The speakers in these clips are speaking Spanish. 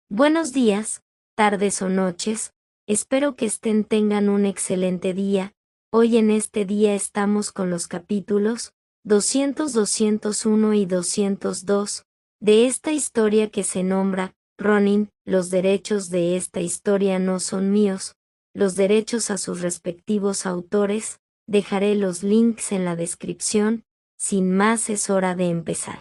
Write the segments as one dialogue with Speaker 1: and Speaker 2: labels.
Speaker 1: Buenos días, tardes o noches, espero que tengan un excelente día. Hoy en este día estamos con los capítulos 200, 201 y 202 de esta historia que se nombra Ronin. Los derechos de esta historia no son míos, los derechos a sus respectivos autores. Dejaré los links en la descripción. Sin más, es hora de empezar.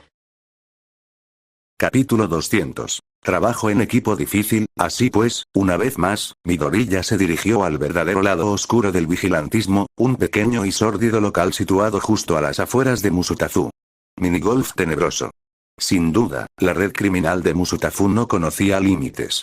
Speaker 2: Capítulo 200. Trabajo en equipo difícil. Así pues, una vez más, Midoriya se dirigió al verdadero lado oscuro del vigilantismo, un pequeño y sórdido local situado justo a las afueras de Musutafu. Minigolf tenebroso. Sin duda, la red criminal de Musutafu no conocía límites.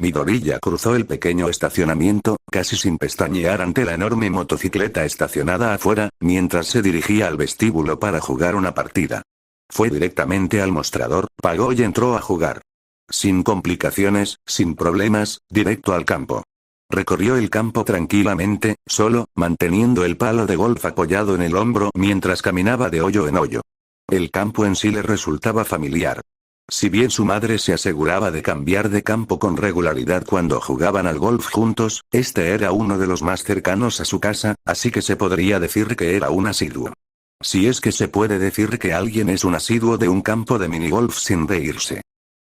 Speaker 2: Midoriya cruzó el pequeño estacionamiento, casi sin pestañear ante la enorme motocicleta estacionada afuera, mientras se dirigía al vestíbulo para jugar una partida. Fue directamente al mostrador, pagó y entró a jugar. Sin complicaciones, sin problemas, directo al campo. Recorrió el campo tranquilamente, solo, manteniendo el palo de golf apoyado en el hombro mientras caminaba de hoyo en hoyo. El campo en sí le resultaba familiar. Si bien su madre se aseguraba de cambiar de campo con regularidad cuando jugaban al golf juntos, este era uno de los más cercanos a su casa, así que se podría decir que era un asiduo. Si es que se puede decir que alguien es un asiduo de un campo de minigolf sin reírse.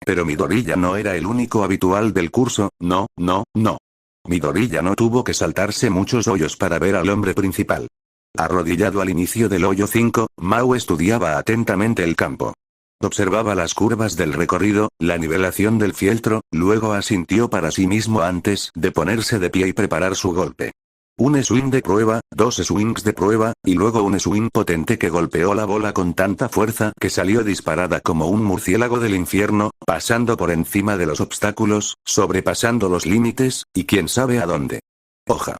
Speaker 2: Pero Midoriya no era el único habitual del curso, no. Midoriya no tuvo que saltarse muchos hoyos para ver al hombre principal. Arrodillado al inicio del hoyo 5, Mao estudiaba atentamente el campo. Observaba las curvas del recorrido, la nivelación del fieltro, luego asintió para sí mismo antes de ponerse de pie y preparar su golpe. Un swing de prueba, dos swings de prueba, y luego un swing potente que golpeó la bola con tanta fuerza que salió disparada como un murciélago del infierno, pasando por encima de los obstáculos, sobrepasando los límites, y quién sabe a dónde. Hoja.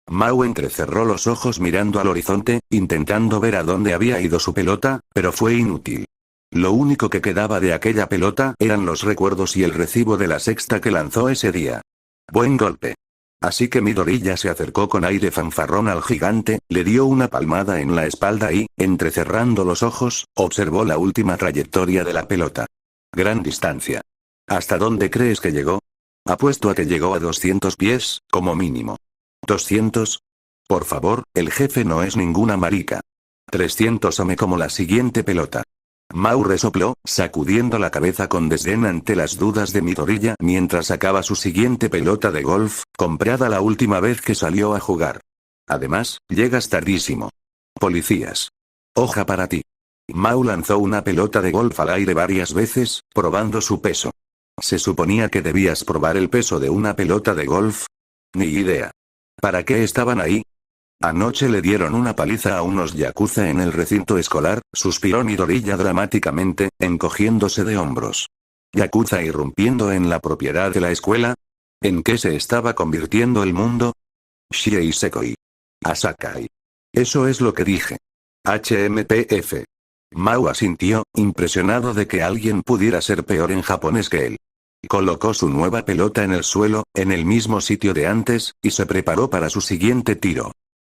Speaker 2: Mao entrecerró los ojos mirando al horizonte, intentando ver a dónde había ido su pelota, pero fue inútil. Lo único que quedaba de aquella pelota eran los recuerdos y el recibo de la sexta que lanzó ese día. Buen golpe. Así que Midoriya se acercó con aire fanfarrón al gigante, le dio una palmada en la espalda y, entrecerrando los ojos, observó la última trayectoria de la pelota. Gran distancia. ¿Hasta dónde crees que llegó? Apuesto a que llegó a 200 pies, como mínimo. ¿200? Por favor, el jefe no es ninguna marica. 300 ame como la siguiente pelota. Mao resopló, sacudiendo la cabeza con desdén ante las dudas de Midoriya mientras sacaba su siguiente pelota de golf, comprada la última vez que salió a jugar. Además, llegas tardísimo. Policías. Hoja para ti. Mao lanzó una pelota de golf al aire varias veces, probando su peso. ¿Se suponía que debías probar el peso de una pelota de golf? Ni idea. ¿Para qué estaban ahí? Anoche le dieron una paliza a unos yakuza en el recinto escolar, suspiró Midoriya dramáticamente, encogiéndose de hombros. ¿Yakuza irrumpiendo en la propiedad de la escuela? ¿En qué se estaba convirtiendo el mundo? Shiei Sekoi. Asakai. Eso es lo que dije. HMPF. Mao asintió, impresionado de que alguien pudiera ser peor en japonés que él. Colocó su nueva pelota en el suelo, en el mismo sitio de antes, y se preparó para su siguiente tiro.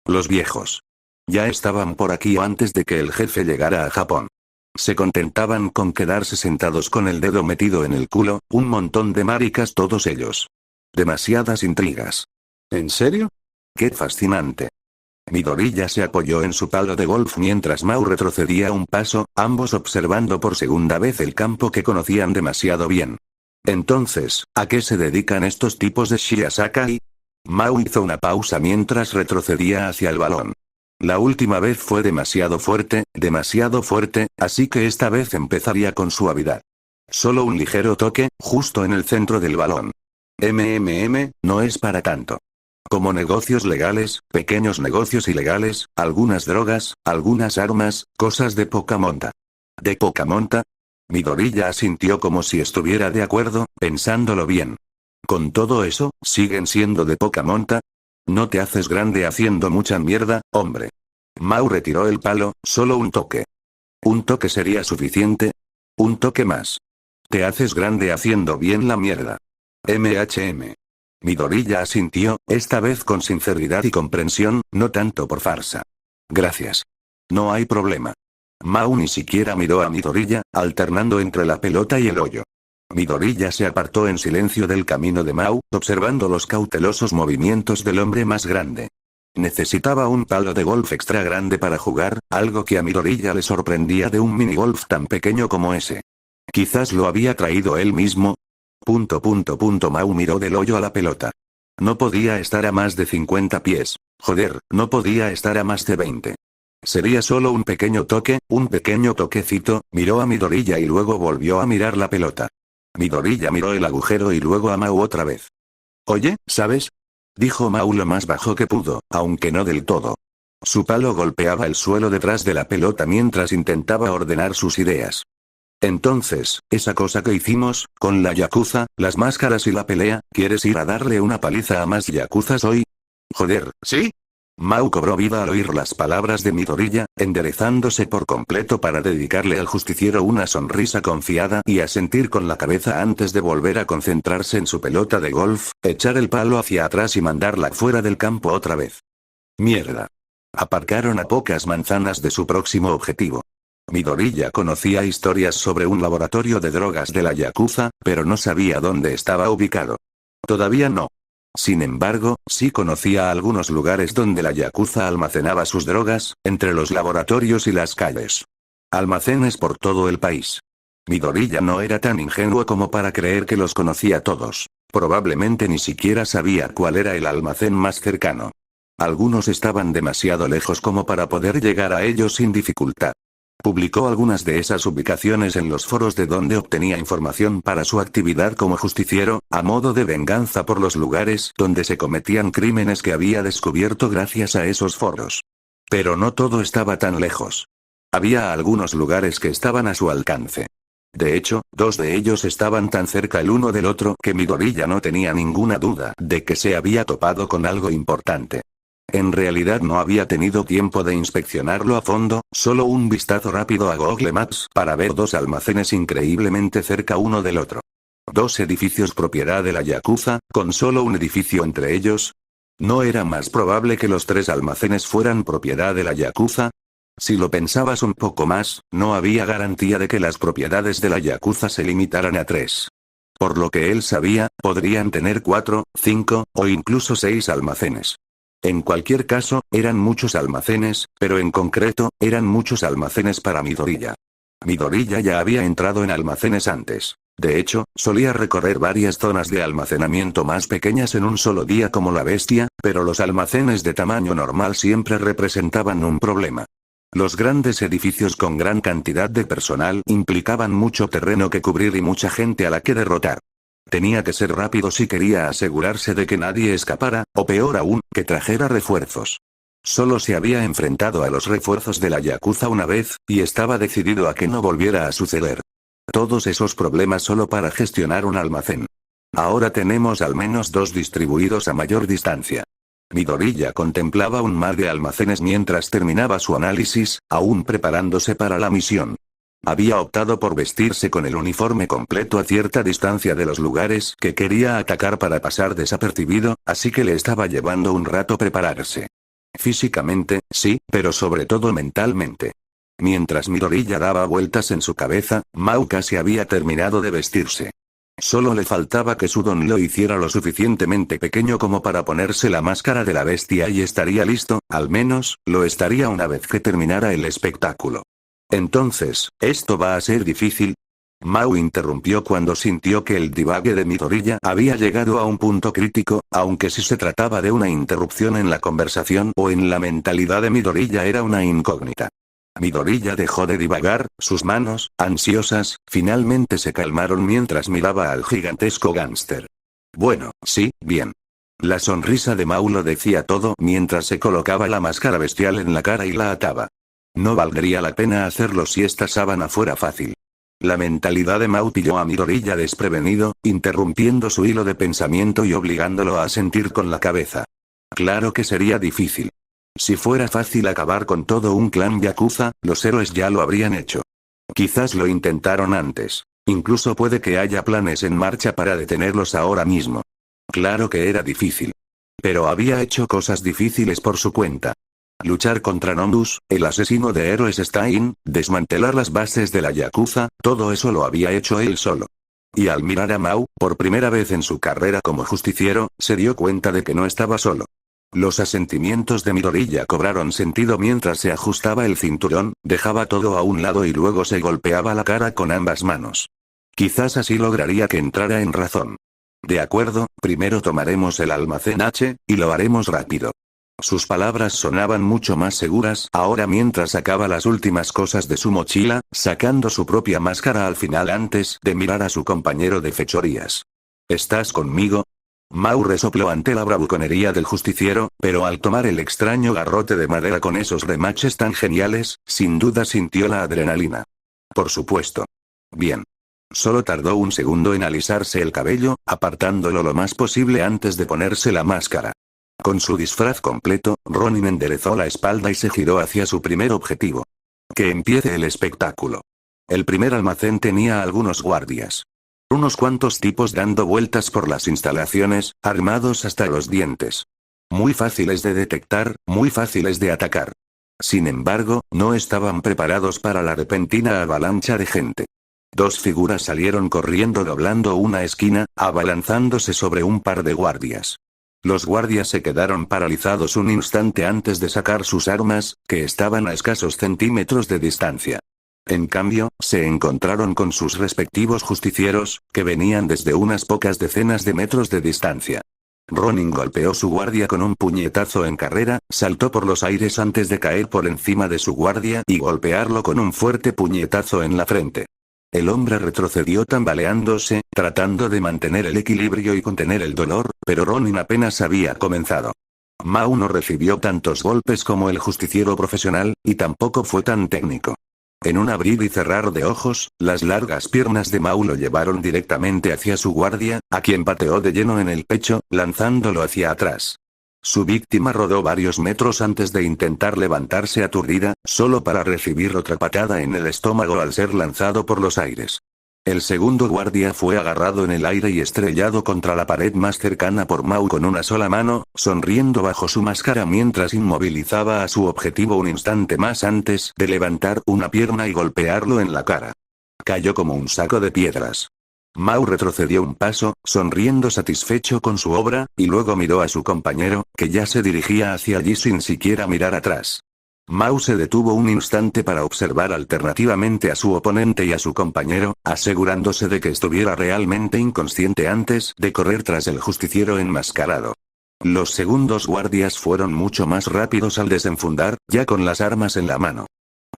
Speaker 2: Los viejos. Ya estaban por aquí antes de que el jefe llegara a Japón. Se contentaban con quedarse sentados con el dedo metido en el culo, un montón de maricas todos ellos. Demasiadas intrigas. ¿En serio? ¡Qué fascinante! Midoriya se apoyó en su palo de golf mientras Mao retrocedía un paso, ambos observando por segunda vez el campo que conocían demasiado bien. Entonces, ¿a qué se dedican estos tipos de Shiasakai? Mao hizo una pausa mientras retrocedía hacia el balón. La última vez fue demasiado fuerte, así que esta vez empezaría con suavidad. Solo un ligero toque, justo en el centro del balón. No es para tanto. Como negocios legales, pequeños negocios ilegales, algunas drogas, algunas armas, cosas de poca monta. ¿De poca monta? Midoriya asintió como si estuviera de acuerdo, pensándolo bien. Con todo eso, ¿siguen siendo de poca monta? No te haces grande haciendo mucha mierda, hombre. Mao retiró el palo, solo un toque. ¿Un toque sería suficiente? Un toque más. Te haces grande haciendo bien la mierda. Midoriya asintió, esta vez con sinceridad y comprensión, no tanto por farsa. Gracias. No hay problema. Mao ni siquiera miró a Midoriya, alternando entre la pelota y el hoyo. Midoriya se apartó en silencio del camino de Mau, observando los cautelosos movimientos del hombre más grande. Necesitaba un palo de golf extra grande para jugar, algo que a Midoriya le sorprendía de un minigolf tan pequeño como ese. Quizás lo había traído él mismo. Mau miró del hoyo a la pelota. No podía estar a más de 50 pies. Joder, no podía estar a más de 20. Sería solo un pequeño toquecito. Miró a Midoriya y luego volvió a mirar la pelota. Midoriya miró el agujero y luego a Mau otra vez. Oye, ¿sabes? Dijo Mau lo más bajo que pudo, aunque no del todo. Su palo golpeaba el suelo detrás de la pelota mientras intentaba ordenar sus ideas. Entonces, esa cosa que hicimos, con la yakuza, las máscaras y la pelea, ¿quieres ir a darle una paliza a más yakuzas hoy? Joder, ¿sí? Mau cobró vida al oír las palabras de Midoriya, enderezándose por completo para dedicarle al justiciero una sonrisa confiada y asentir con la cabeza antes de volver a concentrarse en su pelota de golf, echar el palo hacia atrás y mandarla fuera del campo otra vez. Mierda. Aparcaron a pocas manzanas de su próximo objetivo. Midoriya conocía historias sobre un laboratorio de drogas de la yakuza, pero no sabía dónde estaba ubicado. Todavía no. Sin embargo, sí conocía algunos lugares donde la yakuza almacenaba sus drogas, entre los laboratorios y las calles. Almacenes por todo el país. Midoriya no era tan ingenuo como para creer que los conocía todos. Probablemente ni siquiera sabía cuál era el almacén más cercano. Algunos estaban demasiado lejos como para poder llegar a ellos sin dificultad. Publicó algunas de esas ubicaciones en los foros de donde obtenía información para su actividad como justiciero, a modo de venganza por los lugares donde se cometían crímenes que había descubierto gracias a esos foros. Pero no todo estaba tan lejos. Había algunos lugares que estaban a su alcance. De hecho, dos de ellos estaban tan cerca el uno del otro que Midoriya no tenía ninguna duda de que se había topado con algo importante. En realidad no había tenido tiempo de inspeccionarlo a fondo, solo un vistazo rápido a Google Maps para ver dos almacenes increíblemente cerca uno del otro. Dos edificios propiedad de la yakuza, con solo un edificio entre ellos. ¿No era más probable que los tres almacenes fueran propiedad de la yakuza? Si lo pensabas un poco más, no había garantía de que las propiedades de la yakuza se limitaran a tres. Por lo que él sabía, podrían tener 4, 5, o incluso 6 almacenes. En cualquier caso, eran muchos almacenes, pero en concreto, eran muchos almacenes para Midoriya. Midoriya ya había entrado en almacenes antes. De hecho, solía recorrer varias zonas de almacenamiento más pequeñas en un solo día como la bestia, pero los almacenes de tamaño normal siempre representaban un problema. Los grandes edificios con gran cantidad de personal implicaban mucho terreno que cubrir y mucha gente a la que derrotar. Tenía que ser rápido si quería asegurarse de que nadie escapara, o peor aún, que trajera refuerzos. Solo se había enfrentado a los refuerzos de la yakuza una vez, y estaba decidido a que no volviera a suceder. Todos esos problemas solo para gestionar un almacén. Ahora tenemos al menos 2 distribuidos a mayor distancia. Midoriya contemplaba un mar de almacenes mientras terminaba su análisis, aún preparándose para la misión. Había optado por vestirse con el uniforme completo a cierta distancia de los lugares que quería atacar para pasar desapercibido, así que le estaba llevando un rato prepararse. Físicamente, sí, pero sobre todo mentalmente. Mientras Midoriya daba vueltas en su cabeza, Mau casi había terminado de vestirse. Solo le faltaba que su don lo hiciera lo suficientemente pequeño como para ponerse la máscara de la bestia y estaría listo, al menos, lo estaría una vez que terminara el espectáculo. Entonces, ¿esto va a ser difícil? Mau interrumpió cuando sintió que el divague de Midoriya había llegado a un punto crítico, aunque si se trataba de una interrupción en la conversación o en la mentalidad de Midoriya era una incógnita. Midoriya dejó de divagar, sus manos, ansiosas, finalmente se calmaron mientras miraba al gigantesco gánster. Bueno, sí, bien. La sonrisa de Mau lo decía todo mientras se colocaba la máscara bestial en la cara y la ataba. No valdría la pena hacerlo si esta sábana fuera fácil. La mentalidad de Mau pilló a Midoriya desprevenido, interrumpiendo su hilo de pensamiento y obligándolo a sentir con la cabeza. Claro que sería difícil. Si fuera fácil acabar con todo un clan yakuza, los héroes ya lo habrían hecho. Quizás lo intentaron antes. Incluso puede que haya planes en marcha para detenerlos ahora mismo. Claro que era difícil. Pero había hecho cosas difíciles por su cuenta. Luchar contra Nonbus, el asesino de héroes Stein, desmantelar las bases de la yakuza, todo eso lo había hecho él solo. Y al mirar a Mao, por primera vez en su carrera como justiciero, se dio cuenta de que no estaba solo. Los asentimientos de Midoriya cobraron sentido mientras se ajustaba el cinturón, dejaba todo a un lado y luego se golpeaba la cara con ambas manos. Quizás así lograría que entrara en razón. De acuerdo, primero tomaremos el almacén H, y lo haremos rápido. Sus palabras sonaban mucho más seguras ahora mientras sacaba las últimas cosas de su mochila, sacando su propia máscara al final antes de mirar a su compañero de fechorías. ¿Estás conmigo? Mao resopló ante la bravuconería del justiciero, pero al tomar el extraño garrote de madera con esos remaches tan geniales, sin duda sintió la adrenalina. Por supuesto. Bien. Solo tardó un segundo en alisarse el cabello, apartándolo lo más posible antes de ponerse la máscara. Con su disfraz completo, Ronin enderezó la espalda y se giró hacia su primer objetivo. Que empiece el espectáculo. El primer almacén tenía algunos guardias. Unos cuantos tipos dando vueltas por las instalaciones, armados hasta los dientes. Muy fáciles de detectar, muy fáciles de atacar. Sin embargo, no estaban preparados para la repentina avalancha de gente. Dos figuras salieron corriendo doblando una esquina, abalanzándose sobre un par de guardias. Los guardias se quedaron paralizados un instante antes de sacar sus armas, que estaban a escasos centímetros de distancia. En cambio, se encontraron con sus respectivos justicieros, que venían desde unas pocas decenas de metros de distancia. Ronin golpeó su guardia con un puñetazo en carrera, saltó por los aires antes de caer por encima de su guardia y golpearlo con un fuerte puñetazo en la frente. El hombre retrocedió tambaleándose, tratando de mantener el equilibrio y contener el dolor, pero Ronin apenas había comenzado. Mao no recibió tantos golpes como el justiciero profesional, y tampoco fue tan técnico. En un abrir y cerrar de ojos, las largas piernas de Mao lo llevaron directamente hacia su guardia, a quien pateó de lleno en el pecho, lanzándolo hacia atrás. Su víctima rodó varios metros antes de intentar levantarse aturdida, solo para recibir otra patada en el estómago al ser lanzado por los aires. El segundo guardia fue agarrado en el aire y estrellado contra la pared más cercana por Mao con una sola mano, sonriendo bajo su máscara mientras inmovilizaba a su objetivo un instante más antes de levantar una pierna y golpearlo en la cara. Cayó como un saco de piedras. Mao retrocedió un paso, sonriendo satisfecho con su obra, y luego miró a su compañero, que ya se dirigía hacia allí sin siquiera mirar atrás. Mao se detuvo un instante para observar alternativamente a su oponente y a su compañero, asegurándose de que estuviera realmente inconsciente antes de correr tras el justiciero enmascarado. Los segundos guardias fueron mucho más rápidos al desenfundar, ya con las armas en la mano.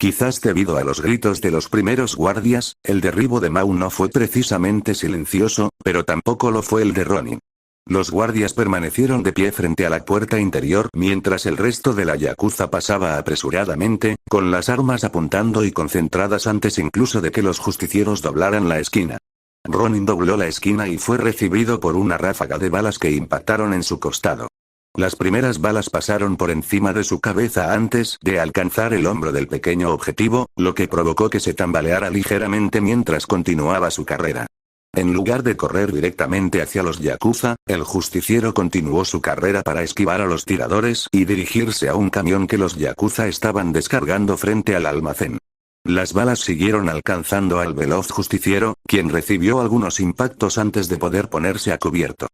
Speaker 2: Quizás debido a los gritos de los primeros guardias, el derribo de Mao no fue precisamente silencioso, pero tampoco lo fue el de Ronin. Los guardias permanecieron de pie frente a la puerta interior mientras el resto de la yakuza pasaba apresuradamente, con las armas apuntando y concentradas antes incluso de que los justicieros doblaran la esquina. Ronin dobló la esquina y fue recibido por una ráfaga de balas que impactaron en su costado. Las primeras balas pasaron por encima de su cabeza antes de alcanzar el hombro del pequeño objetivo, lo que provocó que se tambaleara ligeramente mientras continuaba su carrera. En lugar de correr directamente hacia los yakuza, el justiciero continuó su carrera para esquivar a los tiradores y dirigirse a un camión que los yakuza estaban descargando frente al almacén. Las balas siguieron alcanzando al veloz justiciero, quien recibió algunos impactos antes de poder ponerse a cubierto.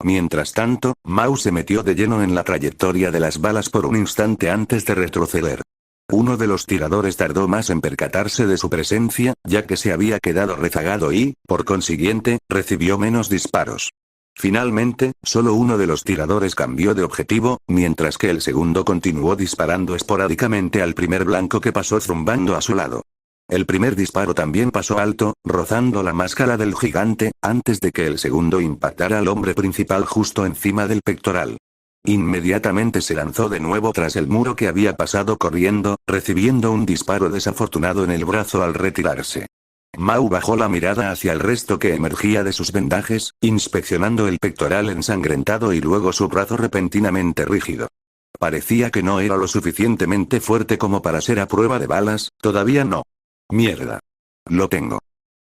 Speaker 2: Mientras tanto, Mao se metió de lleno en la trayectoria de las balas por un instante antes de retroceder. Uno de los tiradores tardó más en percatarse de su presencia, ya que se había quedado rezagado y, por consiguiente, recibió menos disparos. Finalmente, solo uno de los tiradores cambió de objetivo, mientras que el segundo continuó disparando esporádicamente al primer blanco que pasó zumbando a su lado. El primer disparo también pasó alto, rozando la máscara del gigante, antes de que el segundo impactara al hombre principal justo encima del pectoral. Inmediatamente se lanzó de nuevo tras el muro que había pasado corriendo, recibiendo un disparo desafortunado en el brazo al retirarse. Mao bajó la mirada hacia el resto que emergía de sus vendajes, inspeccionando el pectoral ensangrentado y luego su brazo repentinamente rígido. Parecía que no era lo suficientemente fuerte como para ser a prueba de balas, todavía no. Mierda. Lo tengo.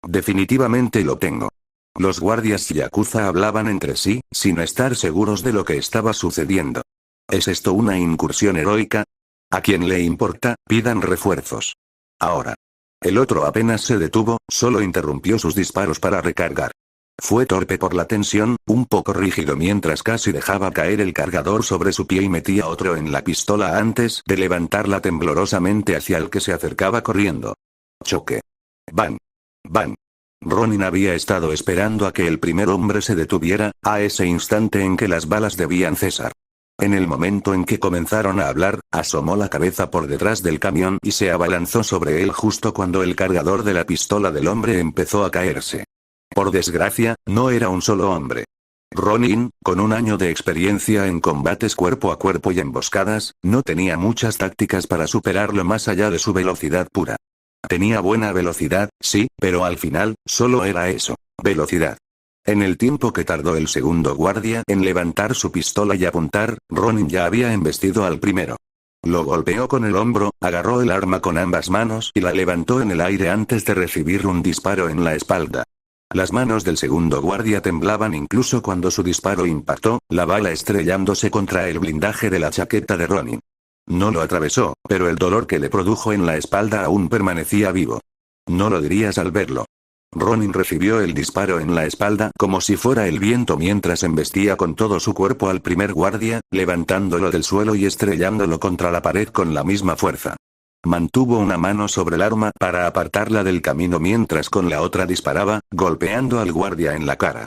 Speaker 2: Definitivamente lo tengo. Los guardias yakuza hablaban entre sí, sin estar seguros de lo que estaba sucediendo. ¿Es esto una incursión heroica? A quien le importa, pidan refuerzos. Ahora. El otro apenas se detuvo, solo interrumpió sus disparos para recargar. Fue torpe por la tensión, un poco rígido mientras casi dejaba caer el cargador sobre su pie y metía otro en la pistola antes de levantarla temblorosamente hacia el que se acercaba corriendo. Choque. Van. Van. Ronin había estado esperando a que el primer hombre se detuviera, a ese instante en que las balas debían cesar. En el momento en que comenzaron a hablar, asomó la cabeza por detrás del camión y se abalanzó sobre él justo cuando el cargador de la pistola del hombre empezó a caerse. Por desgracia, no era un solo hombre. Ronin, con un año de experiencia en combates cuerpo a cuerpo y emboscadas, no tenía muchas tácticas para superarlo más allá de su velocidad pura. Tenía buena velocidad, sí, pero al final, solo era eso, velocidad. En el tiempo que tardó el segundo guardia en levantar su pistola y apuntar, Ronin ya había embestido al primero. Lo golpeó con el hombro, agarró el arma con ambas manos y la levantó en el aire antes de recibir un disparo en la espalda. Las manos del segundo guardia temblaban incluso cuando su disparo impactó, la bala estrellándose contra el blindaje de la chaqueta de Ronin. No lo atravesó, pero el dolor que le produjo en la espalda aún permanecía vivo. No lo dirías al verlo. Ronin recibió el disparo en la espalda como si fuera el viento mientras embestía con todo su cuerpo al primer guardia, levantándolo del suelo y estrellándolo contra la pared con la misma fuerza. Mantuvo una mano sobre el arma para apartarla del camino mientras con la otra disparaba, golpeando al guardia en la cara.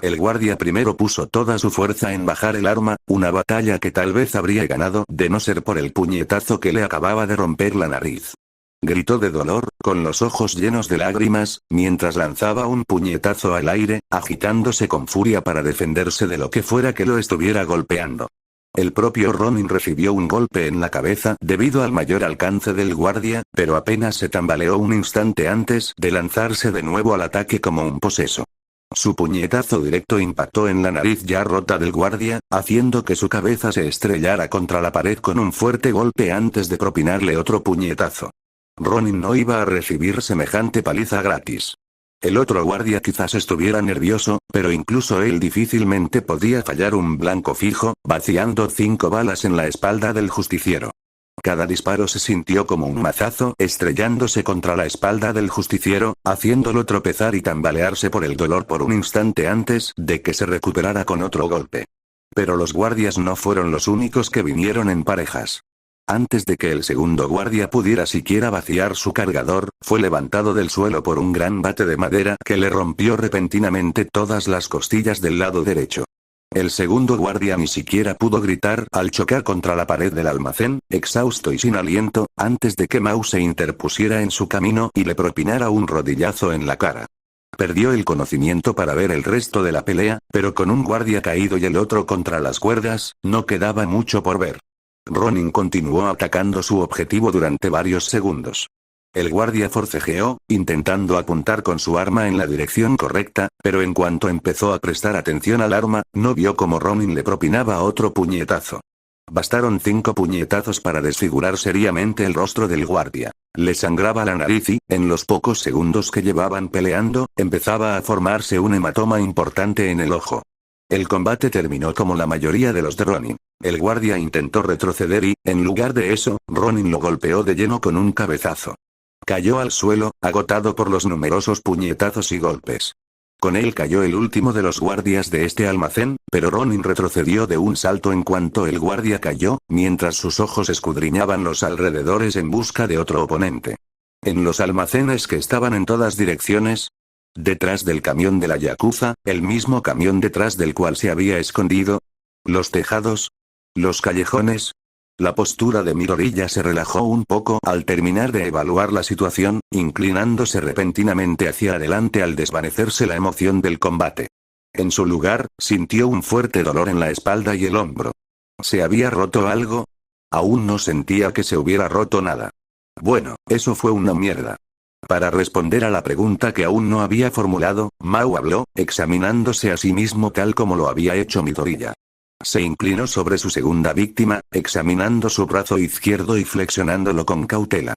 Speaker 2: El guardia primero puso toda su fuerza en bajar el arma, una batalla que tal vez habría ganado de no ser por el puñetazo que le acababa de romper la nariz. Gritó de dolor, con los ojos llenos de lágrimas, mientras lanzaba un puñetazo al aire, agitándose con furia para defenderse de lo que fuera que lo estuviera golpeando. El propio Ronin recibió un golpe en la cabeza debido al mayor alcance del guardia, pero apenas se tambaleó un instante antes de lanzarse de nuevo al ataque como un poseso. Su puñetazo directo impactó en la nariz ya rota del guardia, haciendo que su cabeza se estrellara contra la pared con un fuerte golpe antes de propinarle otro puñetazo. Ronin no iba a recibir semejante paliza gratis. El otro guardia quizás estuviera nervioso, pero incluso él difícilmente podía fallar un blanco fijo, vaciando 5 balas en la espalda del justiciero. Cada disparo se sintió como un mazazo estrellándose contra la espalda del justiciero, haciéndolo tropezar y tambalearse por el dolor por un instante antes de que se recuperara con otro golpe. Pero los guardias no fueron los únicos que vinieron en parejas. Antes de que el segundo guardia pudiera siquiera vaciar su cargador, fue levantado del suelo por un gran bate de madera que le rompió repentinamente todas las costillas del lado derecho. El segundo guardia ni siquiera pudo gritar al chocar contra la pared del almacén, exhausto y sin aliento, antes de que Mao se interpusiera en su camino y le propinara un rodillazo en la cara. Perdió el conocimiento para ver el resto de la pelea, pero con un guardia caído y el otro contra las cuerdas, no quedaba mucho por ver. Ronin continuó atacando su objetivo durante varios segundos. El guardia forcejeó, intentando apuntar con su arma en la dirección correcta, pero en cuanto empezó a prestar atención al arma, no vio cómo Ronin le propinaba otro puñetazo. Bastaron 5 puñetazos para desfigurar seriamente el rostro del guardia. Le sangraba la nariz y, en los pocos segundos que llevaban peleando, empezaba a formarse un hematoma importante en el ojo. El combate terminó como la mayoría de los de Ronin. El guardia intentó retroceder y, en lugar de eso, Ronin lo golpeó de lleno con un cabezazo. Cayó al suelo, agotado por los numerosos puñetazos y golpes. Con él cayó el último de los guardias de este almacén, pero Ronin retrocedió de un salto en cuanto el guardia cayó, mientras sus ojos escudriñaban los alrededores en busca de otro oponente. En los almacenes que estaban en todas direcciones, detrás del camión de la Yakuza, el mismo camión detrás del cual se había escondido, los tejados, los callejones. La postura de Midoriya se relajó un poco al terminar de evaluar la situación, inclinándose repentinamente hacia adelante al desvanecerse la emoción del combate. En su lugar, sintió un fuerte dolor en la espalda y el hombro. ¿Se había roto algo? Aún no sentía que se hubiera roto nada. Bueno, eso fue una mierda. Para responder a la pregunta que aún no había formulado, Mao habló, examinándose a sí mismo tal como lo había hecho Midoriya. Se inclinó sobre su segunda víctima, examinando su brazo izquierdo y flexionándolo con cautela.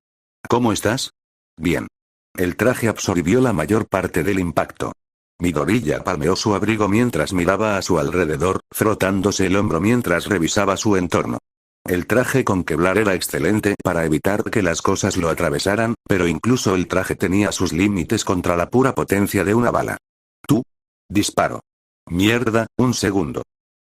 Speaker 2: ¿Cómo estás? Bien. El traje absorbió la mayor parte del impacto. Midoriya palmeó su abrigo mientras miraba a su alrededor, frotándose el hombro mientras revisaba su entorno. El traje con Kevlar era excelente para evitar que las cosas lo atravesaran, pero incluso el traje tenía sus límites contra la pura potencia de una bala. ¿Tú? Disparo. Mierda, un segundo.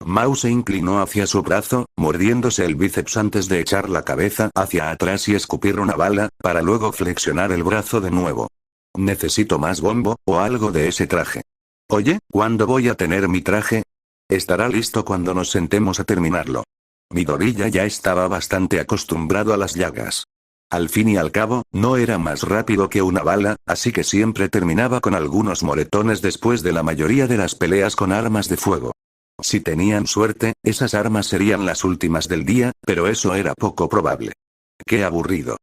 Speaker 2: Mao se inclinó hacia su brazo, mordiéndose el bíceps antes de echar la cabeza hacia atrás y escupir una bala, para luego flexionar el brazo de nuevo. Necesito más bombo, o algo de ese traje. Oye, ¿cuándo voy a tener mi traje? Estará listo cuando nos sentemos a terminarlo. Midoriya ya estaba bastante acostumbrado a las llagas. Al fin y al cabo, no era más rápido que una bala, así que siempre terminaba con algunos moretones después de la mayoría de las peleas con armas de fuego. Si tenían suerte, esas armas serían las últimas del día, pero eso era poco probable. ¡Qué aburrido!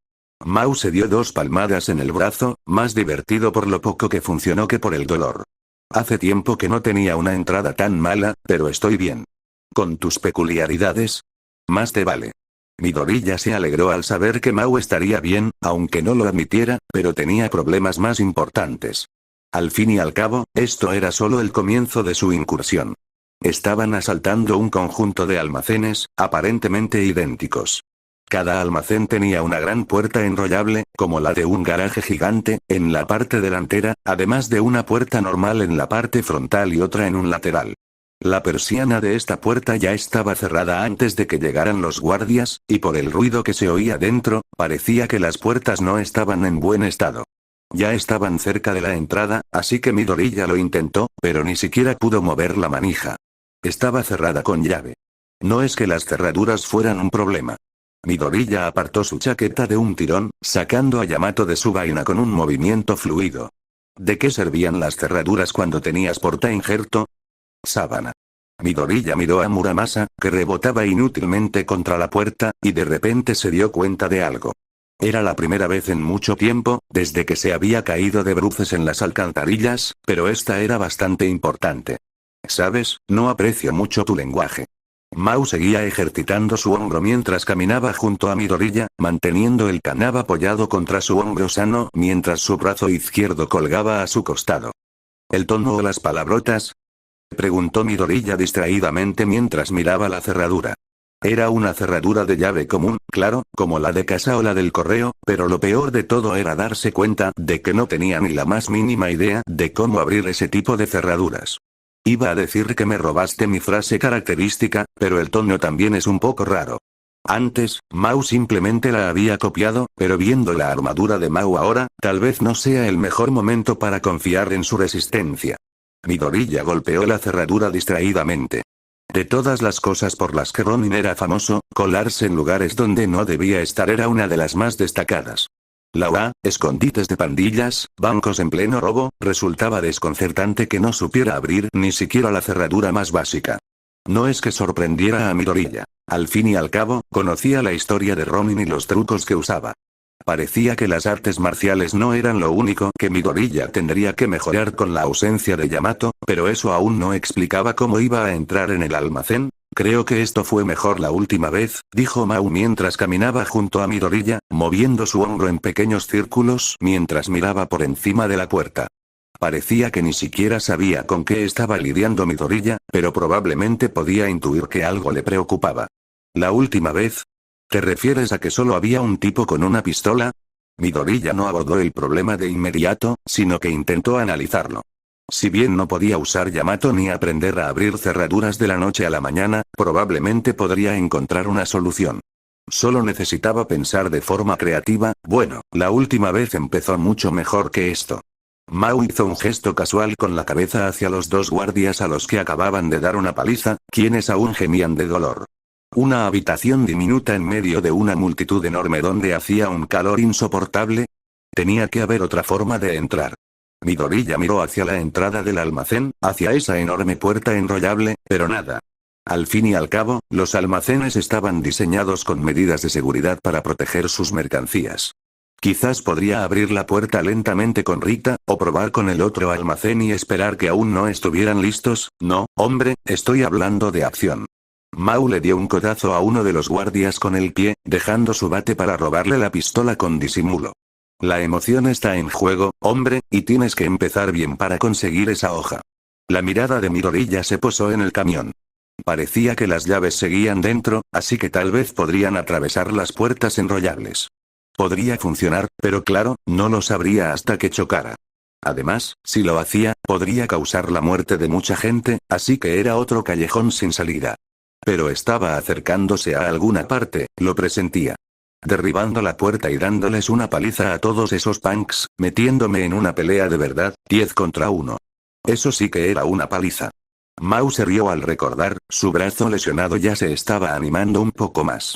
Speaker 2: Mao se dio 2 palmadas en el brazo, más divertido por lo poco que funcionó que por el dolor. Hace tiempo que no tenía una entrada tan mala, pero estoy bien. Con tus peculiaridades, más te vale. Midoriya se alegró al saber que Mao estaría bien, aunque no lo admitiera, pero tenía problemas más importantes. Al fin y al cabo, esto era solo el comienzo de su incursión. Estaban asaltando un conjunto de almacenes, aparentemente idénticos. Cada almacén tenía una gran puerta enrollable, como la de un garaje gigante, en la parte delantera, además de una puerta normal en la parte frontal y otra en un lateral. La persiana de esta puerta ya estaba cerrada antes de que llegaran los guardias, y por el ruido que se oía dentro, parecía que las puertas no estaban en buen estado. Ya estaban cerca de la entrada, así que Midoriya lo intentó, pero ni siquiera pudo mover la manija. Estaba cerrada con llave. No es que las cerraduras fueran un problema. Midoriya apartó su chaqueta de un tirón, sacando a Yamato de su vaina con un movimiento fluido. ¿De qué servían las cerraduras cuando tenías porta injerto? Sábana. Midoriya miró a Muramasa, que rebotaba inútilmente contra la puerta, y de repente se dio cuenta de algo. Era la primera vez en mucho tiempo, desde que se había caído de bruces en las alcantarillas, pero esta era bastante importante. ¿Sabes? No aprecio mucho tu lenguaje. Mao seguía ejercitando su hombro mientras caminaba junto a Midoriya, manteniendo el kanab apoyado contra su hombro sano mientras su brazo izquierdo colgaba a su costado. ¿El tono o las palabrotas? Preguntó Midoriya distraídamente mientras miraba la cerradura. Era una cerradura de llave común, claro, como la de casa o la del correo, pero lo peor de todo era darse cuenta de que no tenía ni la más mínima idea de cómo abrir ese tipo de cerraduras. Iba a decir que me robaste mi frase característica, pero el tono también es un poco raro. Antes, Mao simplemente la había copiado, pero viendo la armadura de Mao ahora, tal vez no sea el mejor momento para confiar en su resistencia. Midoriya golpeó la cerradura distraídamente. De todas las cosas por las que Ronin era famoso, colarse en lugares donde no debía estar era una de las más destacadas. La UA, escondites de pandillas, bancos en pleno robo, resultaba desconcertante que no supiera abrir ni siquiera la cerradura más básica. No es que sorprendiera a Midoriya. Al fin y al cabo, conocía la historia de Ronin y los trucos que usaba. Parecía que las artes marciales no eran lo único que Midoriya tendría que mejorar con la ausencia de Yamato, pero eso aún no explicaba cómo iba a entrar en el almacén. Creo que esto fue mejor la última vez, dijo Mao mientras caminaba junto a Midoriya, moviendo su hombro en pequeños círculos mientras miraba por encima de la puerta. Parecía que ni siquiera sabía con qué estaba lidiando Midoriya, pero probablemente podía intuir que algo le preocupaba. ¿La última vez? ¿Te refieres a que solo había un tipo con una pistola? Midoriya no abordó el problema de inmediato, sino que intentó analizarlo. Si bien no podía usar Yamato ni aprender a abrir cerraduras de la noche a la mañana, probablemente podría encontrar una solución. Solo necesitaba pensar de forma creativa. Bueno, la última vez empezó mucho mejor que esto. Mao hizo un gesto casual con la cabeza hacia los 2 guardias a los que acababan de dar una paliza, quienes aún gemían de dolor. Una habitación diminuta en medio de una multitud enorme donde hacía un calor insoportable. Tenía que haber otra forma de entrar. Midoriya miró hacia la entrada del almacén, hacia esa enorme puerta enrollable, pero nada. Al fin y al cabo, los almacenes estaban diseñados con medidas de seguridad para proteger sus mercancías. Quizás podría abrir la puerta lentamente con Rita, o probar con el otro almacén y esperar que aún no estuvieran listos. No, hombre, estoy hablando de acción. Mao le dio un codazo a uno de los guardias con el pie, dejando su bate para robarle la pistola con disimulo. La emoción está en juego, hombre, y tienes que empezar bien para conseguir esa hoja. La mirada de Midoriya se posó en el camión. Parecía que las llaves seguían dentro, así que tal vez podrían atravesar las puertas enrollables. Podría funcionar, pero claro, no lo sabría hasta que chocara. Además, si lo hacía, podría causar la muerte de mucha gente, así que era otro callejón sin salida. Pero estaba acercándose a alguna parte, lo presentía. Derribando la puerta y dándoles una paliza a todos esos punks, metiéndome en una pelea de verdad, 10 contra 1. Eso sí que era una paliza. Mao se rió al recordar, su brazo lesionado ya se estaba animando un poco más.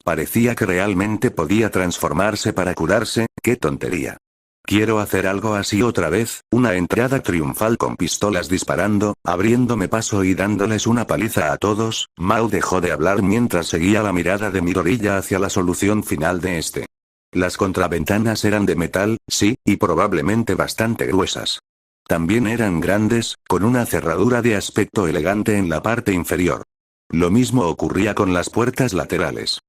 Speaker 2: Parecía que realmente podía transformarse para curarse, ¡qué tontería! Quiero hacer algo así otra vez, una entrada triunfal con pistolas disparando, abriéndome paso y dándoles una paliza a todos. Mao dejó de hablar mientras seguía la mirada de Midoriya hacia la solución final de este. Las contraventanas eran de metal, sí, y probablemente bastante gruesas. También eran grandes, con una cerradura de aspecto elegante en la parte inferior. Lo mismo ocurría con las puertas laterales.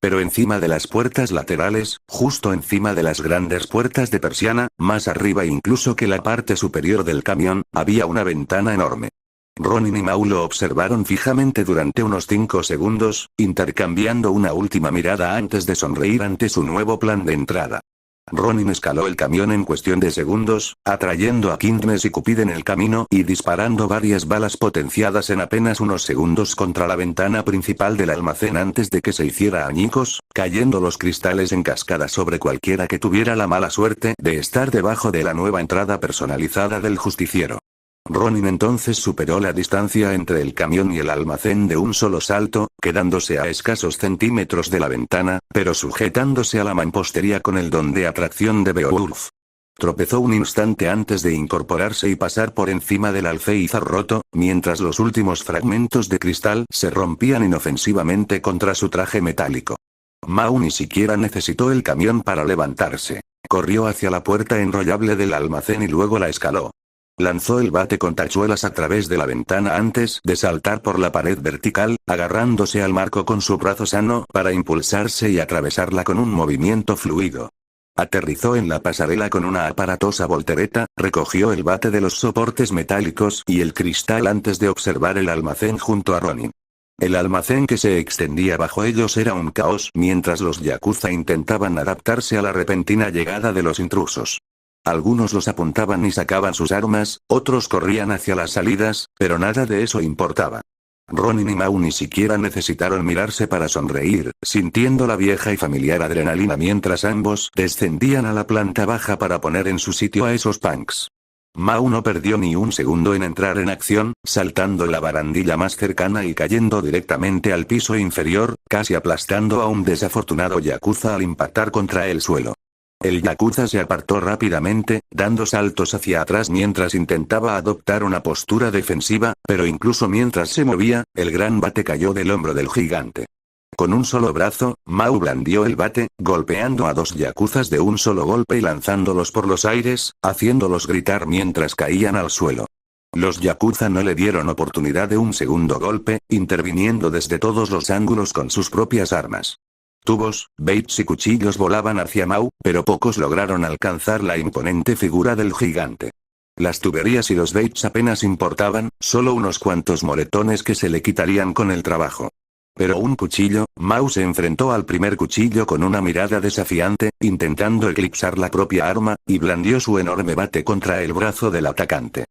Speaker 2: Pero encima de las puertas laterales, justo encima de las grandes puertas de persiana, más arriba incluso que la parte superior del camión, había una ventana enorme. Ronin y Mao lo observaron fijamente durante unos 5 segundos, intercambiando una última mirada antes de sonreír ante su nuevo plan de entrada. Ronin escaló el camión en cuestión de segundos, atrayendo a Kingnes y Cupid en el camino y disparando varias balas potenciadas en apenas unos segundos contra la ventana principal del almacén antes de que se hiciera añicos, cayendo los cristales en cascada sobre cualquiera que tuviera la mala suerte de estar debajo de la nueva entrada personalizada del justiciero. Ronin entonces superó la distancia entre el camión y el almacén de un solo salto, quedándose a escasos centímetros de la ventana, pero sujetándose a la mampostería con el don de atracción de Beowulf. Tropezó un instante antes de incorporarse y pasar por encima del alféizar roto, mientras los últimos fragmentos de cristal se rompían inofensivamente contra su traje metálico. Mao ni siquiera necesitó el camión para levantarse. Corrió hacia la puerta enrollable del almacén y luego la escaló. Lanzó el bate con tachuelas a través de la ventana antes de saltar por la pared vertical, agarrándose al marco con su brazo sano para impulsarse y atravesarla con un movimiento fluido. Aterrizó en la pasarela con una aparatosa voltereta, recogió el bate de los soportes metálicos y el cristal antes de observar el almacén junto a Ronin. El almacén que se extendía bajo ellos era un caos mientras los yakuza intentaban adaptarse a la repentina llegada de los intrusos. Algunos los apuntaban y sacaban sus armas, otros corrían hacia las salidas, pero nada de eso importaba. Ronin y Mao ni siquiera necesitaron mirarse para sonreír, sintiendo la vieja y familiar adrenalina mientras ambos descendían a la planta baja para poner en su sitio a esos punks. Mao no perdió ni un segundo en entrar en acción, saltando la barandilla más cercana y cayendo directamente al piso inferior, casi aplastando a un desafortunado yakuza al impactar contra el suelo. El yakuza se apartó rápidamente, dando saltos hacia atrás mientras intentaba adoptar una postura defensiva, pero incluso mientras se movía, el gran bate cayó del hombro del gigante. Con un solo brazo, Mao blandió el bate, golpeando a 2 yakuzas de un solo golpe y lanzándolos por los aires, haciéndolos gritar mientras caían al suelo. Los yakuza no le dieron oportunidad de un segundo golpe, interviniendo desde todos los ángulos con sus propias armas. Tubos, baits y cuchillos volaban hacia Mao, pero pocos lograron alcanzar la imponente figura del gigante. Las tuberías y los baits apenas importaban, solo unos cuantos moretones que se le quitarían con el trabajo. Pero un cuchillo, Mao se enfrentó al primer cuchillo con una mirada desafiante, intentando eclipsar la propia arma, y blandió su enorme bate contra el brazo del atacante.